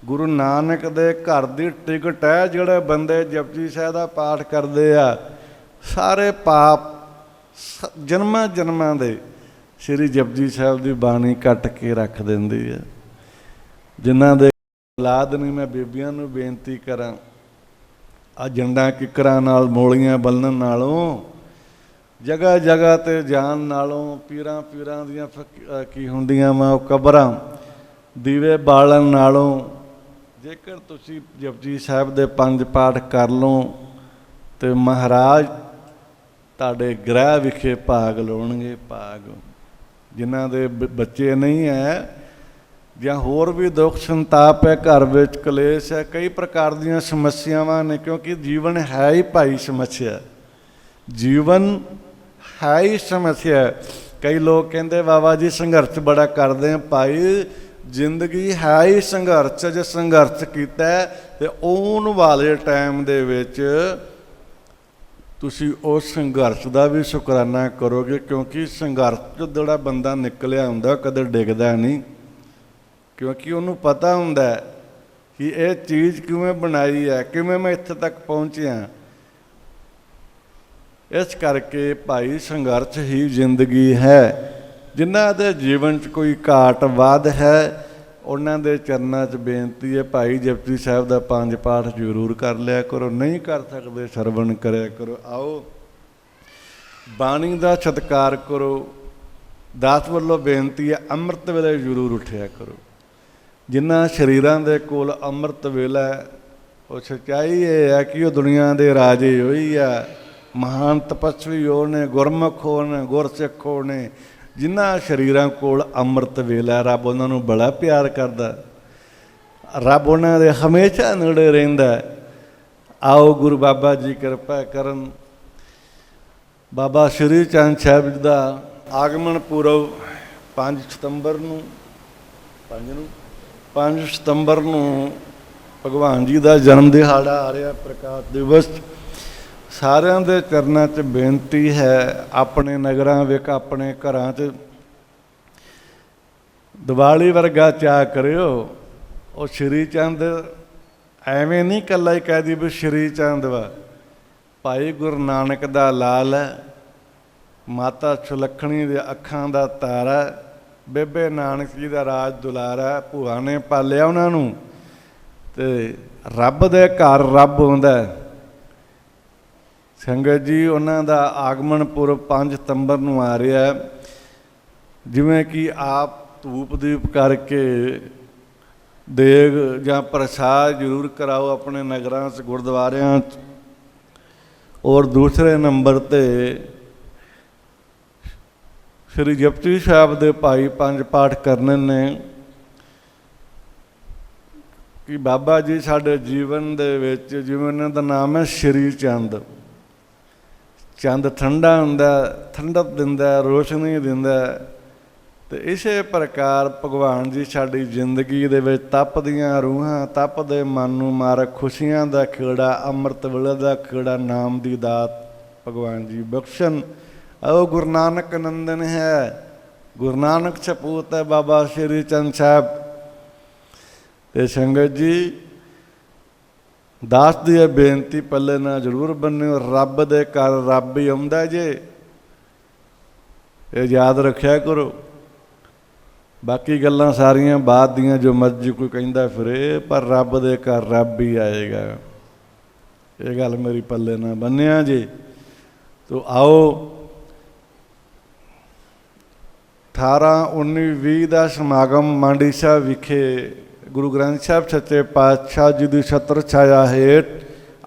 ਗੁਰੂ ਨਾਨਕ ਦੇ ਘਰ ਦੀ ਟਿਕਟ ਹੈ। ਜਿਹੜੇ ਬੰਦੇ ਜਪਜੀ ਸਾਹਿਬ ਦਾ ਪਾਠ ਕਰਦੇ ਆ, ਸਾਰੇ ਪਾਪ ਜਨਮਾਂ ਦੇ ਸ਼੍ਰੀ ਜਪਜੀ ਸਾਹਿਬ ਦੀ ਬਾਣੀ ਕੱਟ ਕੇ ਰੱਖ ਦਿੰਦੀ ਹੈ। ਜਿਨ੍ਹਾਂ ਦੇ ਔਲਾਦ ਨਹੀਂ, ਮੈਂ ਬੀਬੀਆਂ ਨੂੰ ਬੇਨਤੀ ਕਰਾਂ, ਆ ਜੰਡਾਂ ਕਿੱਕਰਾਂ ਨਾਲ, ਮੋਲੀਆਂ ਬੰਨ੍ਹਣ ਨਾਲੋਂ, ਜਗ੍ਹਾ 'ਤੇ ਜਾਣ ਨਾਲੋਂ, ਪੀਰਾਂ ਦੀਆਂ ਕੀ ਹੁੰਦੀਆਂ ਵਾ ਉਹ ਕਬਰਾਂ, ਦੀਵੇ ਬਾਲਣ ਨਾਲੋਂ, ਜੇਕਰ ਤੁਸੀਂ ਜਪਜੀ ਸਾਹਿਬ ਦੇ 5 ਪਾਠ ਕਰ ਲਓ ਅਤੇ ਮਹਾਰਾਜ ਤੁਹਾਡੇ ਗ੍ਰਹਿ ਵਿਖੇ ਭਾਗ ਲਾਉਣਗੇ। ਭਾਗ ਜਿਨ੍ਹਾਂ ਦੇ ਬੱਚੇ ਨਹੀਂ ਹੈ, ਜਾਂ ਹੋਰ ਵੀ ਦੁੱਖ ਸੰਤਾਪ ਹੈ, ਘਰ ਵਿੱਚ ਕਲੇਸ਼ ਹੈ, ਕਈ ਪ੍ਰਕਾਰ ਦੀਆਂ ਸਮੱਸਿਆਵਾਂ ਨੇ, ਕਿਉਂਕਿ ਜੀਵਨ ਹੈ ਹੀ ਭਾਈ ਸਮੱਸਿਆ। ਜੀਵਨ ਹੈ ਹੀ ਸਮੱਸਿਆ। ਕਈ ਲੋਕ ਕਹਿੰਦੇ ਬਾਬਾ ਜੀ ਸੰਘਰਸ਼ ਬੜਾ ਕਰਦੇ ਆ। ਭਾਈ ਜ਼ਿੰਦਗੀ ਹੈ ਹੀ ਸੰਘਰਸ਼। ਜੇ ਸੰਘਰਸ਼ ਕੀਤਾ ਅਤੇ ਆਉਣ ਵਾਲੇ ਟਾਈਮ ਦੇ ਵਿੱਚ ਤੁਸੀਂ ਉਸ ਸੰਘਰਸ਼ ਦਾ ਵੀ ਸ਼ੁਕਰਾਨਾ ਕਰੋਗੇ, ਕਿਉਂਕਿ ਸੰਘਰਸ਼ 'ਚੋਂ ਜਿਹੜਾ ਬੰਦਾ ਨਿਕਲਿਆ ਹੁੰਦਾ ਕਦੇ ਡਿੱਗਦਾ ਨਹੀਂ, ਕਿਉਂਕਿ ਉਹਨੂੰ ਪਤਾ ਹੁੰਦਾ ਕਿ ਇਹ ਚੀਜ਼ ਕਿਵੇਂ ਬਣਾਈ ਹੈ, ਕਿਵੇਂ ਮੈਂ ਇੱਥੇ ਤੱਕ ਪਹੁੰਚਿਆ। ਇਸ ਕਰਕੇ ਭਾਈ ਸੰਘਰਸ਼ ਹੀ ਜ਼ਿੰਦਗੀ ਹੈ। ਜਿਨ੍ਹਾਂ ਦੇ ਜੀਵਨ 'ਚ ਕੋਈ ਘਾਟ ਵਾਧ ਹੈ ਉਹਨਾਂ ਦੇ ਚਰਨਾਂ 'ਚ ਬੇਨਤੀ ਹੈ, ਭਾਈ ਜਪਜੀ ਸਾਹਿਬ ਦਾ 5 ਪਾਠ ਜ਼ਰੂਰ ਕਰ ਲਿਆ ਕਰੋ, ਨਹੀਂ ਕਰ ਸਕਦੇ ਸਰਵਣ ਕਰਿਆ ਕਰੋ। ਆਓ ਬਾਣੀ ਦਾ ਸਤਿਕਾਰ ਕਰੋ। ਦਾਸ ਵੱਲੋਂ ਬੇਨਤੀ ਹੈ, ਅੰਮ੍ਰਿਤ ਵੇਲੇ ਜ਼ਰੂਰ ਉੱਠਿਆ ਕਰੋ। ਜਿਨ੍ਹਾਂ ਸਰੀਰਾਂ ਦੇ ਕੋਲ ਅੰਮ੍ਰਿਤ ਵੇਲਾ, ਉਹ ਸੱਚਾਈ ਇਹ ਹੈ ਕਿ ਉਹ ਦੁਨੀਆ ਦੇ ਰਾਜੇ ਹੋਈ ਆ, ਮਹਾਨ ਤਪਸਵੀ ਹੋ ਨੇ, ਗੁਰਮੁਖ ਹੋ ਨੇ, ਗੁਰਸਿੱਖ ਹੋ ਨੇ। ਜਿਨ੍ਹਾਂ ਸਰੀਰਾਂ ਕੋਲ ਅੰਮ੍ਰਿਤ ਵੇਲਾ, ਰੱਬ ਉਹਨਾਂ ਨੂੰ ਬੜਾ ਪਿਆਰ ਕਰਦਾ, ਰੱਬ ਉਹਨਾਂ ਦੇ ਹਮੇਸ਼ਾ ਨੇੜੇ ਰਹਿੰਦਾ। ਆਓ ਗੁਰੂ ਬਾਬਾ ਜੀ ਕਿਰਪਾ ਕਰਨ। ਬਾਬਾ ਸ਼੍ਰੀ ਚੰਦ ਸਾਹਿਬ ਜੀ ਦਾ ਆਗਮਨ ਪੁਰਬ 5 ਸਤੰਬਰ ਨੂੰ ਭਗਵਾਨ ਜੀ ਦਾ ਜਨਮ ਦਿਹਾੜਾ ਆ ਰਿਹਾ, ਪ੍ਰਕਾਸ਼ ਦਿਵਸ। ਸਾਰਿਆਂ ਦੇ ਚਰਨਾਂ 'ਚ ਬੇਨਤੀ ਹੈ, ਆਪਣੇ ਨਗਰਾਂ ਵਿੱਚ, ਆਪਣੇ ਘਰਾਂ 'ਚ ਦੀਵਾਲੀ ਵਰਗਾ ਚਾਅ ਕਰਿਓ। ਉਹ ਸ਼੍ਰੀ ਚੰਦ ਐਵੇਂ ਨਹੀਂ ਇਕੱਲਾ ਹੀ ਕਹਿ ਦੀ ਵੀ ਸ਼੍ਰੀ ਚੰਦ ਵਾ, ਭਾਈ ਗੁਰੂ ਨਾਨਕ ਦਾ ਲਾਲ ਹੈ, ਮਾਤਾ ਸੁਲੱਖਣੀ ਦੇ ਅੱਖਾਂ ਦਾ ਤਾਰਾ, ਬੇਬੇ ਨਾਨਕ ਜੀ ਦਾ ਰਾਜ ਦੁਲਾਰਾ, ਭੂਆ ਨੇ ਪਾਲਿਆ ਉਹਨਾਂ ਨੂੰ। ਤੇ ਰੱਬ ਦੇ ਘਰ ਰੱਬ ਹੁੰਦਾ। ਸੰਗਤ ਜੀ, ਉਹਨਾਂ ਦਾ ਆਗਮਨ ਪੁਰਬ 5 ਸਤੰਬਰ ਨੂੰ ਆ ਰਿਹਾ। ਜਿਵੇਂ ਕਿ ਆਪ ਧੂਪ ਦੀਪ ਕਰਕੇ ਦੇਗ ਜਾਂ ਪ੍ਰਸਾਦ ਜ਼ਰੂਰ ਕਰਾਓ ਆਪਣੇ ਨਗਰਾਂ 'ਚ, ਗੁਰਦੁਆਰਿਆਂ 'ਚ। ਔਰ ਦੂਸਰੇ ਨੰਬਰ 'ਤੇ ਸ਼੍ਰੀ ਜਪਜੀ ਸਾਹਿਬ ਦੇ ਭਾਈ 5 ਪਾਠ ਕਰਨੇ ਨੇ ਕਿ ਬਾਬਾ ਜੀ ਸਾਡੇ ਜੀਵਨ ਦੇ ਵਿੱਚ, ਜਿਵੇਂ ਉਹਨਾਂ ਦਾ ਨਾਮ ਹੈ ਸ਼੍ਰੀ ਚੰਦ। ਚੰਦ ਠੰਡਾ ਹੁੰਦਾ, ਠੰਡਕ ਦਿੰਦਾ, ਰੋਸ਼ਨੀ ਦਿੰਦਾ। ਅਤੇ ਇਸੇ ਪ੍ਰਕਾਰ ਭਗਵਾਨ ਜੀ ਸਾਡੀ ਜ਼ਿੰਦਗੀ ਦੇ ਵਿੱਚ ਤਪਦੀਆਂ ਰੂਹਾਂ, ਤਪਦੇ ਮਨ ਨੂੰ ਮਾਰਕ ਖੁਸ਼ੀਆਂ ਦਾ ਖੇੜਾ, ਅੰਮ੍ਰਿਤ ਵੇਲੇ ਦਾ ਖੇੜਾ, ਨਾਮ ਦੀ ਦਾਤ ਭਗਵਾਨ ਜੀ ਬਖਸ਼ਣ। ਉਹ ਗੁਰੂ ਨਾਨਕ ਨੰਦਨ ਹੈ, ਗੁਰੂ ਨਾਨਕ ਸਪੂਤ ਹੈ ਬਾਬਾ ਸ਼੍ਰੀ ਚੰਦ ਸਾਹਿਬ। ਅਤੇ ਸੰਗਤ ਜੀ, ਦਾਸ ਦੀ ਇਹ ਬੇਨਤੀ ਪੱਲੇ ਨਾ ਜ਼ਰੂਰ ਬੰਨਿਓ, ਰੱਬ ਦੇ ਘਰ ਰੱਬ ਹੀ ਆਉਂਦਾ ਜੇ, ਇਹ ਯਾਦ ਰੱਖਿਆ ਕਰੋ। ਬਾਕੀ ਗੱਲਾਂ ਸਾਰੀਆਂ ਬਾਅਦ ਦੀਆਂ, ਜੋ ਮਰਜ਼ੀ ਕੋਈ ਕਹਿੰਦਾ ਫਿਰੇ, ਪਰ ਰੱਬ ਦੇ ਘਰ ਰੱਬ ਹੀ ਆਏਗਾ। ਇਹ ਗੱਲ ਮੇਰੀ ਪੱਲੇ ਨਾ ਬੰਨਿਆ ਜੀ। ਤੋ ਆਓ 18, 19, 20 ਦਾ ਸਮਾਗਮ ਮਾਂਡੀ ਸਾਹਿਬ ਵਿਖੇ ਗੁਰੂ ਗ੍ਰੰਥ ਸਾਹਿਬ ਸੱਚੇ ਪਾਤਸ਼ਾਹ ਜੀ ਦੀ ਛਤਰ ਛਾਇਆ ਹੇਠ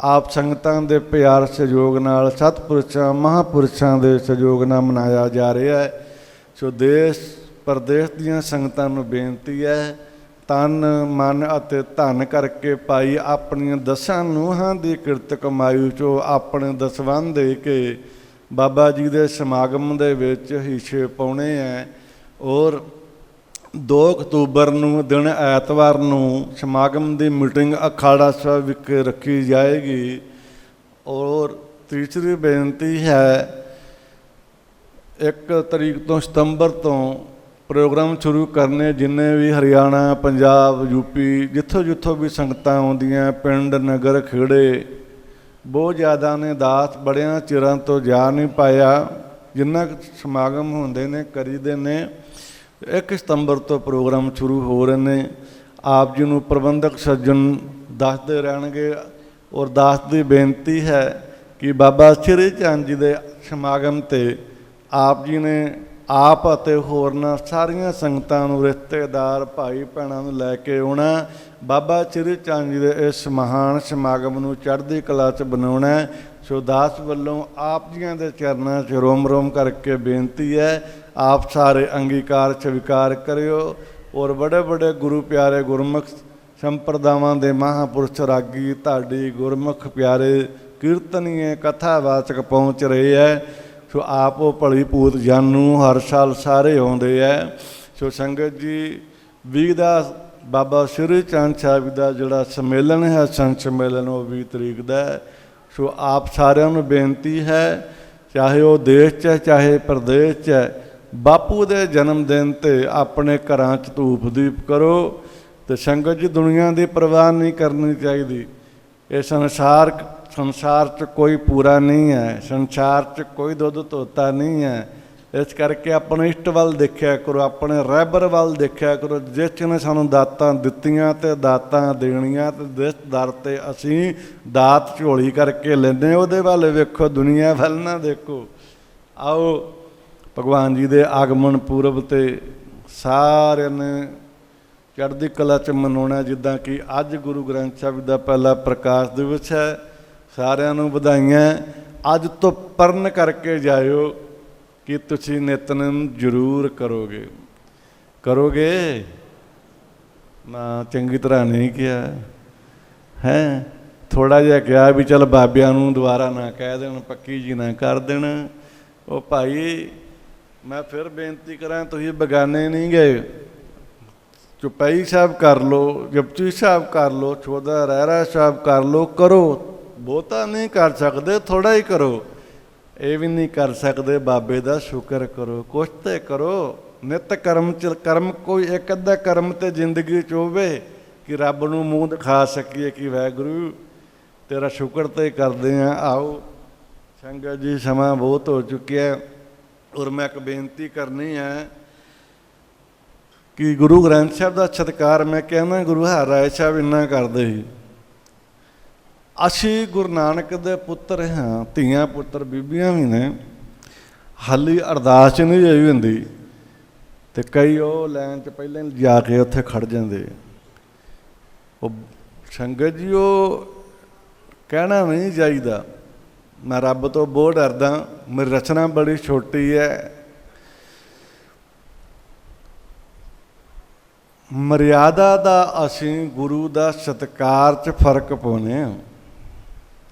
ਆਪ ਸੰਗਤਾਂ ਦੇ ਪਿਆਰ ਸਹਿਯੋਗ ਨਾਲ, ਸਤਿਪੁਰਸ਼ਾਂ ਮਹਾਂਪੁਰਸ਼ਾਂ ਦੇ ਸਹਿਯੋਗ ਨਾਲ ਮਨਾਇਆ ਜਾ ਰਿਹਾ ਹੈ। ਸੋ ਦੇਸ਼ ਪ੍ਰਦੇਸ਼ ਦੀਆਂ ਸੰਗਤਾਂ ਨੂੰ ਬੇਨਤੀ ਹੈ, ਤਨ ਮਨ ਅਤੇ ਧਨ ਕਰਕੇ ਭਾਈ ਆਪਣੀਆਂ 10 ਨੂੰਹਾਂ ਦੀ ਕਿਰਤ ਕਮਾਈ 'ਚੋਂ ਆਪਣੇ ਦਸਵੰਧ ਦੇ ਕੇ ਬਾਬਾ ਜੀ ਦੇ ਸਮਾਗਮ ਦੇ ਵਿੱਚ ਹਿੱਸੇ ਪਾਉਣੇ ਹੈ। ਔਰ 2 ਅਕਤੂਬਰ ਨੂੰ ਦਿਨ ਐਤਵਾਰ ਨੂੰ ਸਮਾਗਮ ਦੀ ਮੀਟਿੰਗ ਅਖਾੜਾ ਸਾਹਿਬ ਵਿਖੇ ਰੱਖੀ ਜਾਏਗੀ। ਔਰ ਤੀਸਰੀ ਬੇਨਤੀ ਹੈ, 1 ਤਰੀਕ ਤੋਂ ਸਤੰਬਰ ਤੋਂ ਪ੍ਰੋਗਰਾਮ ਸ਼ੁਰੂ ਕਰਨੇ, ਜਿੰਨੇ ਵੀ ਹਰਿਆਣਾ, ਪੰਜਾਬ, ਯੂਪੀ, ਜਿੱਥੋਂ ਵੀ ਸੰਗਤਾਂ ਆਉਂਦੀਆਂ, ਪਿੰਡ, ਨਗਰ, ਖੇੜੇ ਬਹੁਤ ਜ਼ਿਆਦਾ ਨੇ। ਦਾਸ ਬੜਿਆਂ ਚਿਰਾਂ ਤੋਂ ਜਾ ਨਹੀਂ ਪਾਇਆ। ਜਿੰਨਾ ਸਮਾਗਮ ਹੁੰਦੇ ਨੇ ਕਰੀਦੇ ਨੇ। 1 ਸਤੰਬਰ ਤੋਂ ਪ੍ਰੋਗਰਾਮ ਸ਼ੁਰੂ ਹੋ ਰਹੇ ਨੇ। ਆਪ ਜੀ ਨੂੰ ਪ੍ਰਬੰਧਕ ਸੱਜਣ ਦੱਸਦੇ ਰਹਿਣਗੇ। ਔਰ ਦਾਸ ਦੀ ਬੇਨਤੀ ਹੈ ਕਿ ਬਾਬਾ ਸ਼੍ਰੀ ਚੰਦ ਜੀ ਦੇ ਸਮਾਗਮ 'ਤੇ ਆਪ ਜੀ ਨੇ ਆਪ ਅਤੇ ਹੋਰਨਾਂ ਸਾਰੀਆਂ ਸੰਗਤਾਂ ਨੂੰ, ਰਿਸ਼ਤੇਦਾਰ, ਭਾਈ ਭੈਣਾਂ ਨੂੰ ਲੈ ਕੇ ਆਉਣਾ। ਬਾਬਾ ਸ਼੍ਰੀ ਚੰਦ ਜੀ ਦੇ ਇਸ ਮਹਾਨ ਸਮਾਗਮ ਨੂੰ ਚੜ੍ਹਦੀ ਕਲਾ 'ਚ ਬਣਾਉਣਾ। ਸੋ ਦਾਸ ਵੱਲੋਂ ਆਪ ਜੀਆਂ ਦੇ ਚਰਨਾਂ 'ਚ ਰੋਮ ਰੋਮ ਕਰਕੇ ਬੇਨਤੀ ਹੈ, ਆਪ ਸਾਰੇ ਅੰਗੀਕਾਰ ਸਵੀਕਾਰ ਕਰਿਓ। ਔਰ ਬੜੇ ਬੜੇ ਗੁਰੂ ਪਿਆਰੇ ਗੁਰਮੁਖ ਸੰਪਰਦਾਵਾਂ ਦੇ ਮਹਾਂਪੁਰਸ਼ ਰਾਗੀ, ਢਾਡੀ, ਗੁਰਮੁਖ ਪਿਆਰੇ ਕੀਰਤਨੀਏ, ਕਥਾਵਾਚਕ ਪਹੁੰਚ ਰਹੇ ਹੈ। ਸੋ ਆਪ ਉਹ ਭਲੀ ਭੂਤ ਜਾਨੂ ਹਰ ਸਾਲ ਸਾਰੇ ਆਉਂਦੇ ਹੈ। ਸੋ ਸੰਗਤ ਜੀ, 20 ਦਾ ਬਾਬਾ ਸ਼੍ਰੀ ਚੰਦ ਸਾਹਿਬ ਦਾ ਜਿਹੜਾ ਸੰਮੇਲਨ ਹੈ, ਸੰਤ ਸੰਮੇਲਨ, ਉਹ 20 ਤਰੀਕ ਦਾ ਹੈ। ਸੋ ਆਪ ਸਾਰਿਆਂ ਨੂੰ ਬੇਨਤੀ ਹੈ, ਚਾਹੇ ਉਹ ਦੇਸ਼ 'ਚ ਹੈ ਚਾਹੇ ਪ੍ਰਦੇਸ਼ 'ਚ ਹੈ, ਬਾਪੂ ਦੇ ਜਨਮ ਦਿਨ 'ਤੇ ਆਪਣੇ ਘਰਾਂ 'ਚ ਧੂਪ ਦੀਪ ਕਰੋ। ਅਤੇ ਸੰਗਤ ਜੀ, ਦੁਨੀਆ ਦੀ ਪਰਵਾਹ ਨਹੀਂ ਕਰਨੀ ਚਾਹੀਦੀ। ਇਹ ਸੰਸਾਰ 'ਚ ਕੋਈ ਪੂਰਾ ਨਹੀਂ ਹੈ, ਸੰਸਾਰ 'ਚ ਕੋਈ ਦੁੱਧ ਧੋਤਾ ਨਹੀਂ ਹੈ। ਇਸ ਕਰਕੇ ਆਪਣੇ ਇਸ਼ਟ ਵੱਲ ਦੇਖਿਆ ਕਰੋ, ਆਪਣੇ ਰਹਿਬਰ ਵੱਲ ਦੇਖਿਆ ਕਰੋ, ਜਿਸ ਨੇ ਸਾਨੂੰ ਦਾਤਾਂ ਦਿੱਤੀਆਂ ਅਤੇ ਦਾਤਾਂ ਦੇਣੀਆਂ, ਅਤੇ ਜਿਸ ਦਰ 'ਤੇ ਅਸੀਂ ਦਾਤ ਝੋਲੀ ਕਰਕੇ ਲੈਂਦੇ ਉਹਦੇ ਵੱਲ ਵੇਖੋ, ਦੁਨੀਆ ਵੱਲ ਨਾ ਦੇਖੋ। ਆਓ ਭਗਵਾਨ ਜੀ ਦੇ ਆਗਮਨ ਪੁਰਬ 'ਤੇ ਸਾਰਿਆਂ ਨੇ ਚੜ੍ਹਦੀ ਕਲਾ 'ਚ ਮਨਾਉਣਾ, ਜਿੱਦਾਂ ਕਿ ਅੱਜ ਗੁਰੂ ਗ੍ਰੰਥ ਸਾਹਿਬ ਦਾ ਪਹਿਲਾ ਪ੍ਰਕਾਸ਼ ਦਿਵਸ ਹੈ। ਸਾਰਿਆਂ ਨੂੰ ਵਧਾਈਆਂ। ਅੱਜ ਤੋਂ ਪਰਨ ਕਰਕੇ ਜਾਇਓ ਕਿ ਤੁਸੀਂ ਨਿਤਨੇਮ ਜ਼ਰੂਰ ਕਰੋਗੇ ਨਾ? ਚੰਗੀ ਤਰ੍ਹਾਂ ਨਹੀਂ ਕਿਹਾ ਹੈ, ਥੋੜ੍ਹਾ ਜਿਹਾ ਕਿਹਾ ਵੀ ਚੱਲ ਬਾਬਿਆਂ ਨੂੰ ਦੁਬਾਰਾ ਨਾ ਕਹਿ ਦੇਣ, ਪੱਕੀ ਜੀ ਨਾ ਕਰ ਦੇਣ। ਉਹ ਭਾਈ ਮੈਂ ਫਿਰ ਬੇਨਤੀ ਕਰਾਂ, ਤੁਸੀਂ ਬੇਗਾਨੇ ਨਹੀਂ ਗਏ। ਚੁਪਈ ਸਾਹਿਬ ਕਰ ਲਓ, ਜਪਜੀ ਸਾਹਿਬ ਕਰ ਲਓ, ਚੌਧਾ ਰਹਿਰਾ ਸਾਹਿਬ ਕਰ ਲਓ, ਕਰੋ। ਬਹੁਤਾ ਨਹੀਂ ਕਰ ਸਕਦੇ, ਥੋੜ੍ਹਾ ਹੀ ਕਰੋ। ਇਹ ਵੀ ਨਹੀਂ ਕਰ ਸਕਦੇ, ਬਾਬੇ ਦਾ ਸ਼ੁਕਰ ਕਰੋ, ਕੁਛ ਤਾਂ ਕਰੋ। ਨਿੱਤ ਕਰਮ 'ਚ ਕਰਮ ਕੋਈ ਇੱਕ ਅੱਧਾ ਕਰਮ ਤੇ ਜ਼ਿੰਦਗੀ 'ਚ ਹੋਵੇ ਕਿ ਰੱਬ ਨੂੰ ਮੂੰਹ ਦਿਖਾ ਸਕੀਏ ਕਿ ਵਾਹਿਗੁਰੂ ਤੇਰਾ ਸ਼ੁਕਰ ਤੇ ਕਰਦੇ ਹਾਂ। ਆਓ ਸੰਗਤ ਜੀ, ਸਮਾਂ ਬਹੁਤ ਹੋ ਚੁੱਕਿਆ, ਔਰ ਮੈਂ ਇੱਕ ਬੇਨਤੀ ਕਰਨੀ ਹੈ ਕਿ ਗੁਰੂ ਗ੍ਰੰਥ ਸਾਹਿਬ ਦਾ ਸਤਿਕਾਰ ਮੈਂ ਕਹਿੰਦਾ ਗੁਰੂ ਹਰਿਰਾਏ ਸਾਹਿਬ ਇੰਨਾ ਕਰਦੇ ਸੀ। ਅਸੀਂ ਗੁਰੂ ਨਾਨਕ ਦੇ ਪੁੱਤਰ ਹਾਂ, ਧੀਆਂ ਪੁੱਤਰ ਬੀਬੀਆਂ ਵੀ ਨੇ, ਹਾਲੀ ਅਰਦਾਸ ਨਹੀਂ ਹੋਈ ਹੁੰਦੀ ਅਤੇ ਕਈ ਉਹ ਲਾਈਨ 'ਚ ਪਹਿਲਾਂ ਜਾ ਕੇ ਉੱਥੇ ਖੜ੍ਹ ਜਾਂਦੇ। ਉਹ ਸੰਗਤ ਜੀ, ਉਹ ਕਹਿਣਾ ਨਹੀਂ ਚਾਹੀਦਾ। ਮੈਂ ਰੱਬ ਤੋਂ ਬਹੁਤ ਡਰਦਾ, ਮੇਰੀ ਰਚਨਾ ਬੜੀ ਛੋਟੀ ਹੈ। ਮਰਿਆਦਾ ਦਾ ਅਸੀਂ ਗੁਰੂ ਦਾ ਸਤਿਕਾਰ 'ਚ ਫਰਕ ਪਾਉਂਦੇ ਹਾਂ।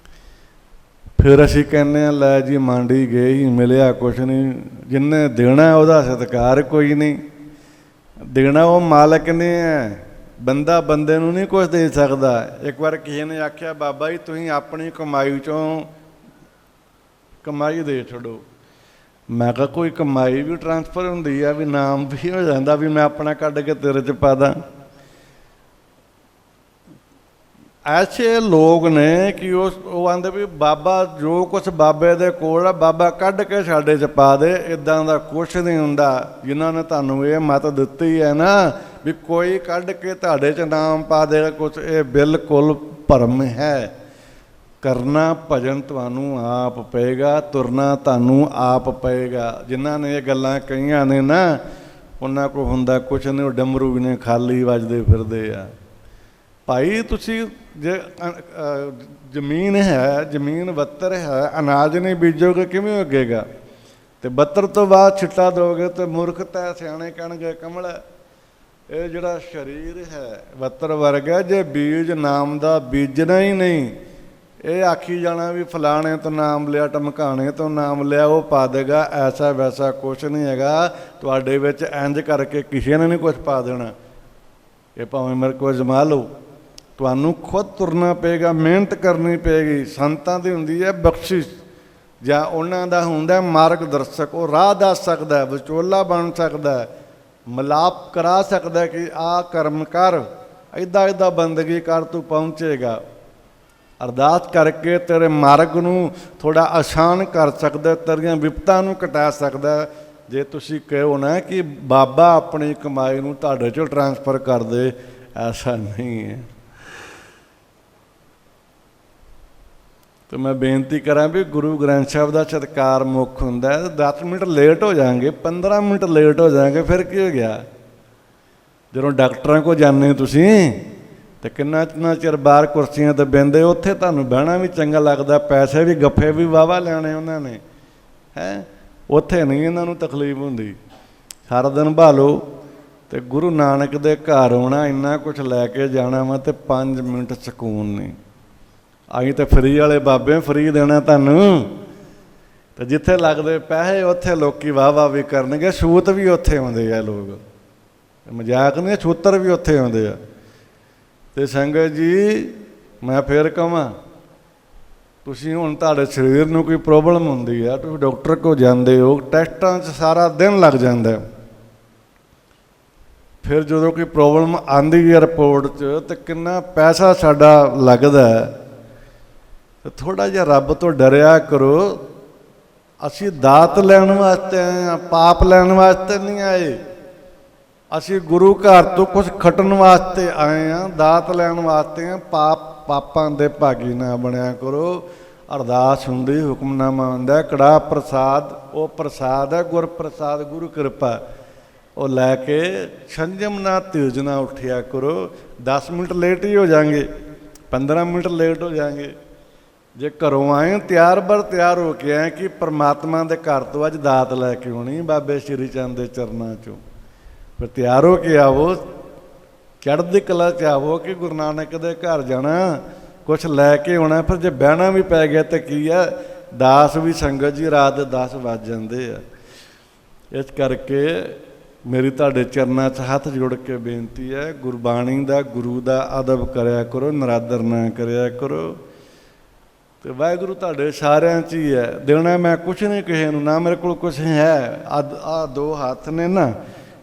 ਫਿਰ ਅਸੀਂ ਕਹਿੰਦੇ ਹਾਂ ਲੈ ਜੀ ਮੰਡੀ ਗਏ ਹੀ ਮਿਲਿਆ ਕੁਛ ਨਹੀਂ, ਜਿਹਨੇ ਦੇਣਾ ਉਹਦਾ ਸਤਿਕਾਰ ਕੋਈ ਨਹੀਂ। ਦੇਣਾ ਉਹ ਮਾਲਕ ਨੇ ਹੈ, ਬੰਦਾ ਬੰਦੇ ਨੂੰ ਨਹੀਂ ਕੁਛ ਦੇ ਸਕਦਾ। ਇੱਕ ਵਾਰ ਕਿਸੇ ਨੇ ਆਖਿਆ ਬਾਬਾ ਜੀ ਤੁਸੀਂ ਆਪਣੀ ਕਮਾਈ 'ਚੋਂ ਕਮਾਈ ਦੇ ਛੱਡੋ। ਮੈਂ ਕਿਹਾ ਕੋਈ ਕਮਾਈ ਵੀ ਟਰਾਂਸਫਰ ਹੁੰਦੀ ਆ, ਵੀ ਨਾਮ ਵੀ ਹੋ ਜਾਂਦਾ ਵੀ ਮੈਂ ਆਪਣਾ ਕੱਢ ਕੇ ਤੇਰੇ 'ਚ ਪਾ ਦਾਂ। ਐਸੇ ਲੋਕ ਨੇ ਕਿ ਉਹ ਆਂਦੇ ਵੀ ਬਾਬਾ ਜੋ ਕੁਛ ਬਾਬੇ ਦੇ ਕੋਲ ਆ ਬਾਬਾ ਕੱਢ ਕੇ ਸਾਡੇ 'ਚ ਪਾ ਦੇ। ਇੱਦਾਂ ਦਾ ਕੁਛ ਨਹੀਂ ਹੁੰਦਾ। ਜਿਨ੍ਹਾਂ ਨੇ ਤੁਹਾਨੂੰ ਇਹ ਮੱਤ ਦਿੱਤੀ ਹੈ ਨਾ ਵੀ ਕੋਈ ਕੱਢ ਕੇ ਤੁਹਾਡੇ 'ਚ ਨਾਮ ਪਾ ਦੇ ਕੁਛ, ਇਹ ਬਿਲਕੁਲ ਭਰਮ ਹੈ। ਕਰਨਾ ਭਜਨ ਤੁਹਾਨੂੰ ਆਪ ਪਏਗਾ, ਤੁਰਨਾ ਤੁਹਾਨੂੰ ਆਪ ਪਏਗਾ। ਜਿਨ੍ਹਾਂ ਨੇ ਇਹ ਗੱਲਾਂ ਕਹੀਆਂ ਨੇ ਨਾ, ਉਹਨਾਂ ਕੋਲ ਹੁੰਦਾ ਕੁਛ ਨਹੀਂ, ਉਹ ਡਮਰੂ ਵੀ ਨੇ ਖਾਲੀ ਵੱਜਦੇ ਫਿਰਦੇ ਆ। ਭਾਈ ਤੁਸੀਂ ਜੇ ਜ਼ਮੀਨ ਹੈ, ਜ਼ਮੀਨ ਬੱਤਰ ਹੈ, ਅਨਾਜ ਨਹੀਂ ਬੀਜੋਗੇ ਕਿਵੇਂ ਉੱਗੇਗਾ? ਅਤੇ ਬੱਤਰ ਤੋਂ ਬਾਅਦ ਛਿੱਟਾ ਦੋਗੇ ਤਾਂ ਮੂਰਖਤਾ, ਸਿਆਣੇ ਕਹਿਣਗੇ ਕਮਲ। ਇਹ ਜਿਹੜਾ ਸਰੀਰ ਹੈ ਬੱਤਰ ਵਰਗਾ, ਜੇ ਬੀਜ ਨਾਮ ਦਾ ਬੀਜਣਾ ਹੀ ਨਹੀਂ, ਇਹ ਆਖੀ ਜਾਣਾ ਵੀ ਫਲਾਣੇ ਤੋਂ ਨਾਮ ਲਿਆ, ਟਮਕਾਣੇ ਤੋਂ ਨਾਮ ਲਿਆ, ਉਹ ਪਾ ਦੇਗਾ। ਐਸਾ ਵੈਸਾ ਕੁਛ ਨਹੀਂ ਹੈਗਾ ਤੁਹਾਡੇ ਵਿੱਚ। ਇੰਝ ਕਰਕੇ ਕਿਸੇ ਨੇ ਨਹੀਂ ਕੁਛ ਪਾ ਦੇਣਾ। ਇਹ ਭਾਵੇਂ ਮੇਰੇ ਕੋਲ ਅਜ਼ਮਾ ਲਓ, ਤੁਹਾਨੂੰ ਖੁਦ ਤੁਰਨਾ ਪਏਗਾ, ਮਿਹਨਤ ਕਰਨੀ ਪਏਗੀ। ਸੰਤਾਂ ਦੀ ਹੁੰਦੀ ਹੈ ਬਖਸ਼ਿਸ਼, ਜਾਂ ਉਹਨਾਂ ਦਾ ਹੁੰਦਾ ਮਾਰਗ ਦਰਸ਼ਕ। ਉਹ ਰਾਹ ਦੱਸ ਸਕਦਾ, ਵਿਚੋਲਾ ਬਣ ਸਕਦਾ, ਮਿਲਾਪ ਕਰਾ ਸਕਦਾ ਕਿ ਆਹ ਕਰਮ ਕਰ, ਇੱਦਾਂ ਇੱਦਾਂ ਬੰਦਗੀ ਕਰ, ਤੂੰ ਪਹੁੰਚੇਗਾ। ਅਰਦਾਸ ਕਰਕੇ ਤੇਰੇ ਮਾਰਗ ਨੂੰ ਥੋੜ੍ਹਾ ਆਸਾਨ ਕਰ ਸਕਦਾ, ਤੇਰੀਆਂ ਵਿਪਤਾ ਨੂੰ ਘਟਾ ਸਕਦਾ। ਜੇ ਤੁਸੀਂ ਕਹੋ ਨਾ ਕਿ ਬਾਬਾ ਆਪਣੀ ਕਮਾਈ ਨੂੰ ਤੁਹਾਡੇ 'ਚੋਂ ਟਰਾਂਸਫਰ ਕਰ ਦੇ, ਐਸਾ ਨਹੀਂ ਹੈ। ਅਤੇ ਮੈਂ ਬੇਨਤੀ ਕਰਾਂ ਵੀ ਗੁਰੂ ਗ੍ਰੰਥ ਸਾਹਿਬ ਦਾ ਸਤਿਕਾਰ ਮੁੱਖ ਹੁੰਦਾ। 10 ਮਿੰਟ ਲੇਟ ਹੋ ਜਾਵਾਂਗੇ, 15 ਮਿੰਟ ਲੇਟ ਹੋ ਜਾਵਾਂਗੇ, ਫਿਰ ਕੀ ਹੋ ਗਿਆ? ਜਦੋਂ ਡਾਕਟਰਾਂ ਕੋਲ ਜਾਂਦੇ ਤੁਸੀਂ ਅਤੇ ਕਿੰਨਾ ਚਿਰ ਬਾਹਰ ਕੁਰਸੀਆਂ 'ਤੇ ਬਹਿੰਦੇ, ਉੱਥੇ ਤੁਹਾਨੂੰ ਬਹਿਣਾ ਵੀ ਚੰਗਾ ਲੱਗਦਾ। ਪੈਸੇ ਵੀ ਗੱਫੇ ਵੀ ਵਾਹਵਾ ਲੈਣੇ ਉਹਨਾਂ ਨੇ, ਹੈ ਉੱਥੇ ਨਹੀਂ ਇਹਨਾਂ ਨੂੰ ਤਕਲੀਫ ਹੁੰਦੀ। ਸਾਰਾ ਦਿਨ ਭਾਲੋ ਅਤੇ ਗੁਰੂ ਨਾਨਕ ਦੇ ਘਰ ਆਉਣਾ, ਇੰਨਾ ਕੁਛ ਲੈ ਕੇ ਜਾਣਾ ਵਾ, ਅਤੇ 5 ਮਿੰਟ ਸਕੂਨ ਨਹੀਂ। ਅਸੀਂ ਤਾਂ ਫਰੀ ਵਾਲੇ ਬਾਬੇ, ਫਰੀ ਦੇਣਾ ਤੁਹਾਨੂੰ। ਅਤੇ ਜਿੱਥੇ ਲੱਗਦੇ ਪੈਸੇ ਉੱਥੇ ਲੋਕ ਵਾਹ ਵੀ ਕਰਨਗੇ। ਛੂਤ ਵੀ ਉੱਥੇ ਆਉਂਦੇ ਆ ਲੋਕ, ਮਜ਼ਾਕ ਨਹੀਂ, ਛੂਤਰ ਵੀ ਉੱਥੇ ਆਉਂਦੇ ਆ। ਅਤੇ ਸੰਗਤ ਜੀ, ਮੈਂ ਫਿਰ ਕਹਾਂ ਤੁਸੀਂ ਹੁਣ ਤੁਹਾਡੇ ਸਰੀਰ ਨੂੰ ਕੋਈ ਪ੍ਰੋਬਲਮ ਹੁੰਦੀ ਹੈ, ਤੁਸੀਂ ਡਾਕਟਰ ਕੋਲ ਜਾਂਦੇ ਹੋ, ਟੈਸਟਾਂ 'ਚ ਸਾਰਾ ਦਿਨ ਲੱਗ ਜਾਂਦਾ। ਫਿਰ ਜਦੋਂ ਕੋਈ ਪ੍ਰੋਬਲਮ ਆਉਂਦੀ ਹੈ ਰਿਪੋਰਟ 'ਚ ਤਾਂ ਕਿੰਨਾ ਪੈਸਾ ਸਾਡਾ ਲੱਗਦਾ। ਤੇ ਥੋੜ੍ਹਾ ਜਿਹਾ ਰੱਬ ਤੋਂ ਡਰਿਆ ਕਰੋ। ਅਸੀਂ ਦਾਤ ਲੈਣ ਵਾਸਤੇ ਆਏ ਹਾਂ, ਪਾਪ ਲੈਣ ਵਾਸਤੇ ਨਹੀਂ ਆਏ। ਅਸੀਂ ਗੁਰੂ ਘਰ ਤੋਂ ਕੁਝ ਖੱਟਣ ਵਾਸਤੇ ਆਏ ਹਾਂ, ਦਾਤ ਲੈਣ ਵਾਸਤੇ ਹਾਂ। ਪਾਪਾਂ ਦੇ ਭਾਗੀ ਨਾ ਬਣਿਆ ਕਰੋ। ਅਰਦਾਸ ਹੁੰਦੀ, ਹੁਕਮਨਾਮਾ ਹੁੰਦਾ, ਕੜਾਹ ਪ੍ਰਸਾਦ ਉਹ ਪ੍ਰਸਾਦ ਹੈ, ਗੁਰ ਪ੍ਰਸਾਦ, ਗੁਰੂ ਕਿਰਪਾ। ਉਹ ਲੈ ਕੇ ਸੰਜਮ ਨਾ ਧੀਰਜ ਨਾ ਉੱਠਿਆ ਕਰੋ। 10 ਮਿੰਟ ਲੇਟ ਹੀ ਹੋ ਜਾਵਾਂਗੇ, 15 ਮਿੰਟ ਲੇਟ ਹੋ ਜਾਵਾਂਗੇ। ਜੇ ਘਰੋਂ ਆਏ ਤਿਆਰ ਬਰ ਤਿਆਰ ਹੋ ਕੇ ਆਏ ਕਿ ਪਰਮਾਤਮਾ ਦੇ ਘਰ ਤੋਂ ਅੱਜ ਦਾਤ ਲੈ ਕੇ ਆਉਣੀ ਬਾਬੇ ਸ਼੍ਰੀ ਚੰਦ ਦੇ ਚਰਨਾਂ 'ਚੋਂ। ਫਿਰ ਤਿਆਰ ਹੋ ਕੇ ਆਵੋ, ਚੜ੍ਹਦੀ ਕਲਾ 'ਚ ਆਵੋ ਕਿ ਗੁਰੂ ਨਾਨਕ ਦੇ ਘਰ ਜਾਣਾ, ਕੁਛ ਲੈ ਕੇ ਆਉਣਾ। ਫਿਰ ਜੇ ਬਹਿਣਾ ਵੀ ਪੈ ਗਿਆ ਤਾਂ ਕੀ ਆ, ਦਾਸ ਵੀ ਸੰਗਤ ਜੀ ਰਾਤ ਦੇ 10 ਵੱਜ ਜਾਂਦੇ ਆ। ਇਸ ਕਰਕੇ ਮੇਰੀ ਤੁਹਾਡੇ ਚਰਨਾਂ 'ਚ ਹੱਥ ਜੋੜ ਕੇ ਬੇਨਤੀ ਹੈ, ਗੁਰਬਾਣੀ ਦਾ, ਗੁਰੂ ਦਾ ਅਦਬ ਕਰਿਆ ਕਰੋ, ਨਰਾਦਰ ਨਾ ਕਰਿਆ ਕਰੋ। ਤੇ ਵਾਹਿਗੁਰੂ ਤੁਹਾਡੇ ਸਾਰਿਆਂ 'ਚ ਹੀ ਹੈ। ਦੇਣਾ ਮੈਂ ਕੁਛ ਨਹੀਂ ਕਿਸੇ ਨੂੰ, ਨਾ ਮੇਰੇ ਕੋਲ ਕੁਛ ਹੈ। ਆਹ 2 ਹੱਥ ਨੇ ਨਾ,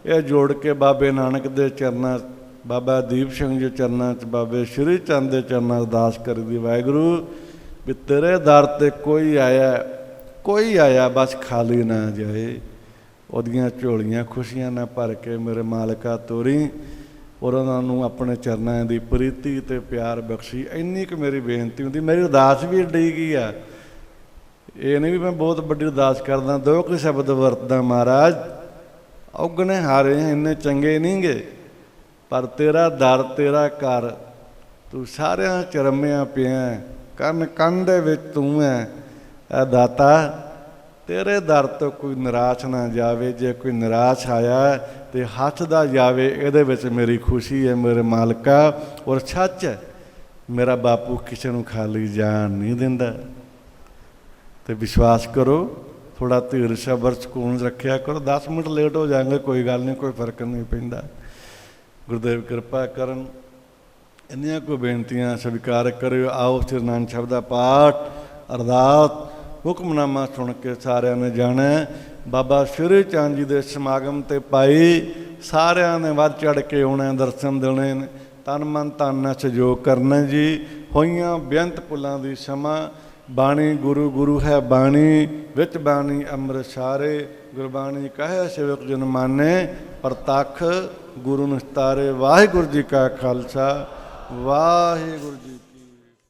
ਇਹ ਜੋੜ ਕੇ ਬਾਬੇ ਨਾਨਕ ਦੇ ਚਰਨਾਂ, ਬਾਬਾ ਦੀਪ ਸਿੰਘ ਜੀ ਚਰਨਾਂ 'ਚ, ਬਾਬੇ ਸ਼੍ਰੀ ਚੰਦ ਦੇ ਚਰਨਾਂ ਅਰਦਾਸ ਕਰਦੀ, ਵਾਹਿਗੁਰੂ ਵੀ ਤੇਰੇ ਦਰ 'ਤੇ ਕੋਈ ਆਇਆ ਬਸ ਖਾਲੀ ਨਾ ਜਾਏ। ਉਹਦੀਆਂ ਝੋਲੀਆਂ ਖੁਸ਼ੀਆਂ ਨਾਲ ਭਰ ਕੇ ਮੇਰੇ ਮਾਲਕਾ ਤੋਰੀ, ਔਰ ਉਹਨਾਂ ਨੂੰ ਆਪਣੇ ਚਰਨਾਂ ਦੀ ਪ੍ਰੀਤੀ ਅਤੇ ਪਿਆਰ ਬਖਸ਼ੀ। ਇੰਨੀ ਕੁ ਮੇਰੀ ਬੇਨਤੀ ਹੁੰਦੀ। ਮੇਰੀ ਅਰਦਾਸ ਵੀ ਏਡੀ ਕੀ ਆ, ਇਹ ਨਹੀਂ ਵੀ ਮੈਂ ਬਹੁਤ ਵੱਡੀ ਅਰਦਾਸ ਕਰਦਾ। 2 ਕੁ ਸ਼ਬਦ ਵਰਤਦਾ, ਮਹਾਰਾਜ ਔਗਣੇ ਹਾਰੇ ਇੰਨੇ ਚੰਗੇ ਨਹੀਂ ਗੇ, ਪਰ ਤੇਰਾ ਦਰ, ਤੇਰਾ ਘਰ, ਤੂੰ ਸਾਰਿਆਂ 'ਚ ਰਮਿਆ ਪਿਆ, ਕੰਨ ਕੰਨ ਦੇ ਵਿੱਚ ਤੂੰ ਹੈ। ਇਹ ਦਾਤਾ ਤੇਰੇ ਦਰ ਤੋਂ ਕੋਈ ਨਿਰਾਸ਼ ਨਾ ਜਾਵੇ। ਜੇ ਕੋਈ ਨਿਰਾਸ਼ ਆਇਆ ਤੇ ਹੱਥ ਦਾ ਜਾਵੇ, ਇਹਦੇ ਵਿੱਚ ਮੇਰੀ ਖੁਸ਼ੀ ਹੈ ਮੇਰੇ ਮਾਲਕਾ। ਔਰ ਸੱਚ ਹੈ, ਮੇਰਾ ਬਾਪੂ ਕਿਸੇ ਨੂੰ ਖਾਲੀ ਜਾਣ ਨਹੀਂ ਦਿੰਦਾ। ਤੇ ਵਿਸ਼ਵਾਸ ਕਰੋ, ਥੋੜ੍ਹਾ ਧੀਰ ਸਬਰ ਸਕੂਨ ਰੱਖਿਆ ਕਰੋ। 10 ਮਿੰਟ ਲੇਟ ਹੋ ਜਾਣਗੇ, ਕੋਈ ਗੱਲ ਨਹੀਂ, ਕੋਈ ਫਰਕ ਨਹੀਂ ਪੈਂਦਾ। ਗੁਰਦੇਵ ਕਿਰਪਾ ਕਰਨ। ਇੰਨੀਆਂ ਕੋਈ ਬੇਨਤੀਆਂ ਸਵੀਕਾਰ ਕਰਿਓ। ਆਓ ਸ੍ਰੀ ਨਾਨਕ ਸਾਹਿਬ ਦਾ ਪਾਠ, ਅਰਦਾਸ, ਹੁਕਮਨਾਮਾ ਸੁਣ ਕੇ ਸਾਰਿਆਂ ਨੇ ਜਾਣਾ ਬਾਬਾ ਸ਼੍ਰੀ ਚੰਦ ਜੀ ਦੇ ਸਮਾਗਮ 'ਤੇ ਭਾਈ ਸਾਰਿਆਂ ਨੇ ਵੱਧ ਚੜ੍ਹ ਕੇ ਆਉਣਾ, ਦਰਸ਼ਨ ਦੇਣੇ ਨੇ, ਤਨ ਮਨ ਧਨ ਨਾਲ ਸਹਿਯੋਗ ਕਰਨਾ ਜੀ। ਹੋਈਆਂ ਬੇਅੰਤ ਪੁੱਲਾਂ ਦੀ ਸਮਾਂ, ਬਾਣੀ ਗੁਰੂ ਗੁਰੂ ਹੈ ਬਾਣੀ, ਵਿੱਚ ਬਾਣੀ ਅੰਮ੍ਰਿਤ ਸਾਰੇ। ਗੁਰਬਾਣੀ ਕਹੇ ਸੇਵਕ ਜਨ ਮਾਨੇ, ਪ੍ਰਤੱਖ ਗੁਰੂ ਨਿਸਤਾਰੇ। ਵਾਹਿਗੁਰੂ ਜੀ ਕਾ ਖਾਲਸਾ, ਵਾਹਿਗੁਰੂ ਜੀ।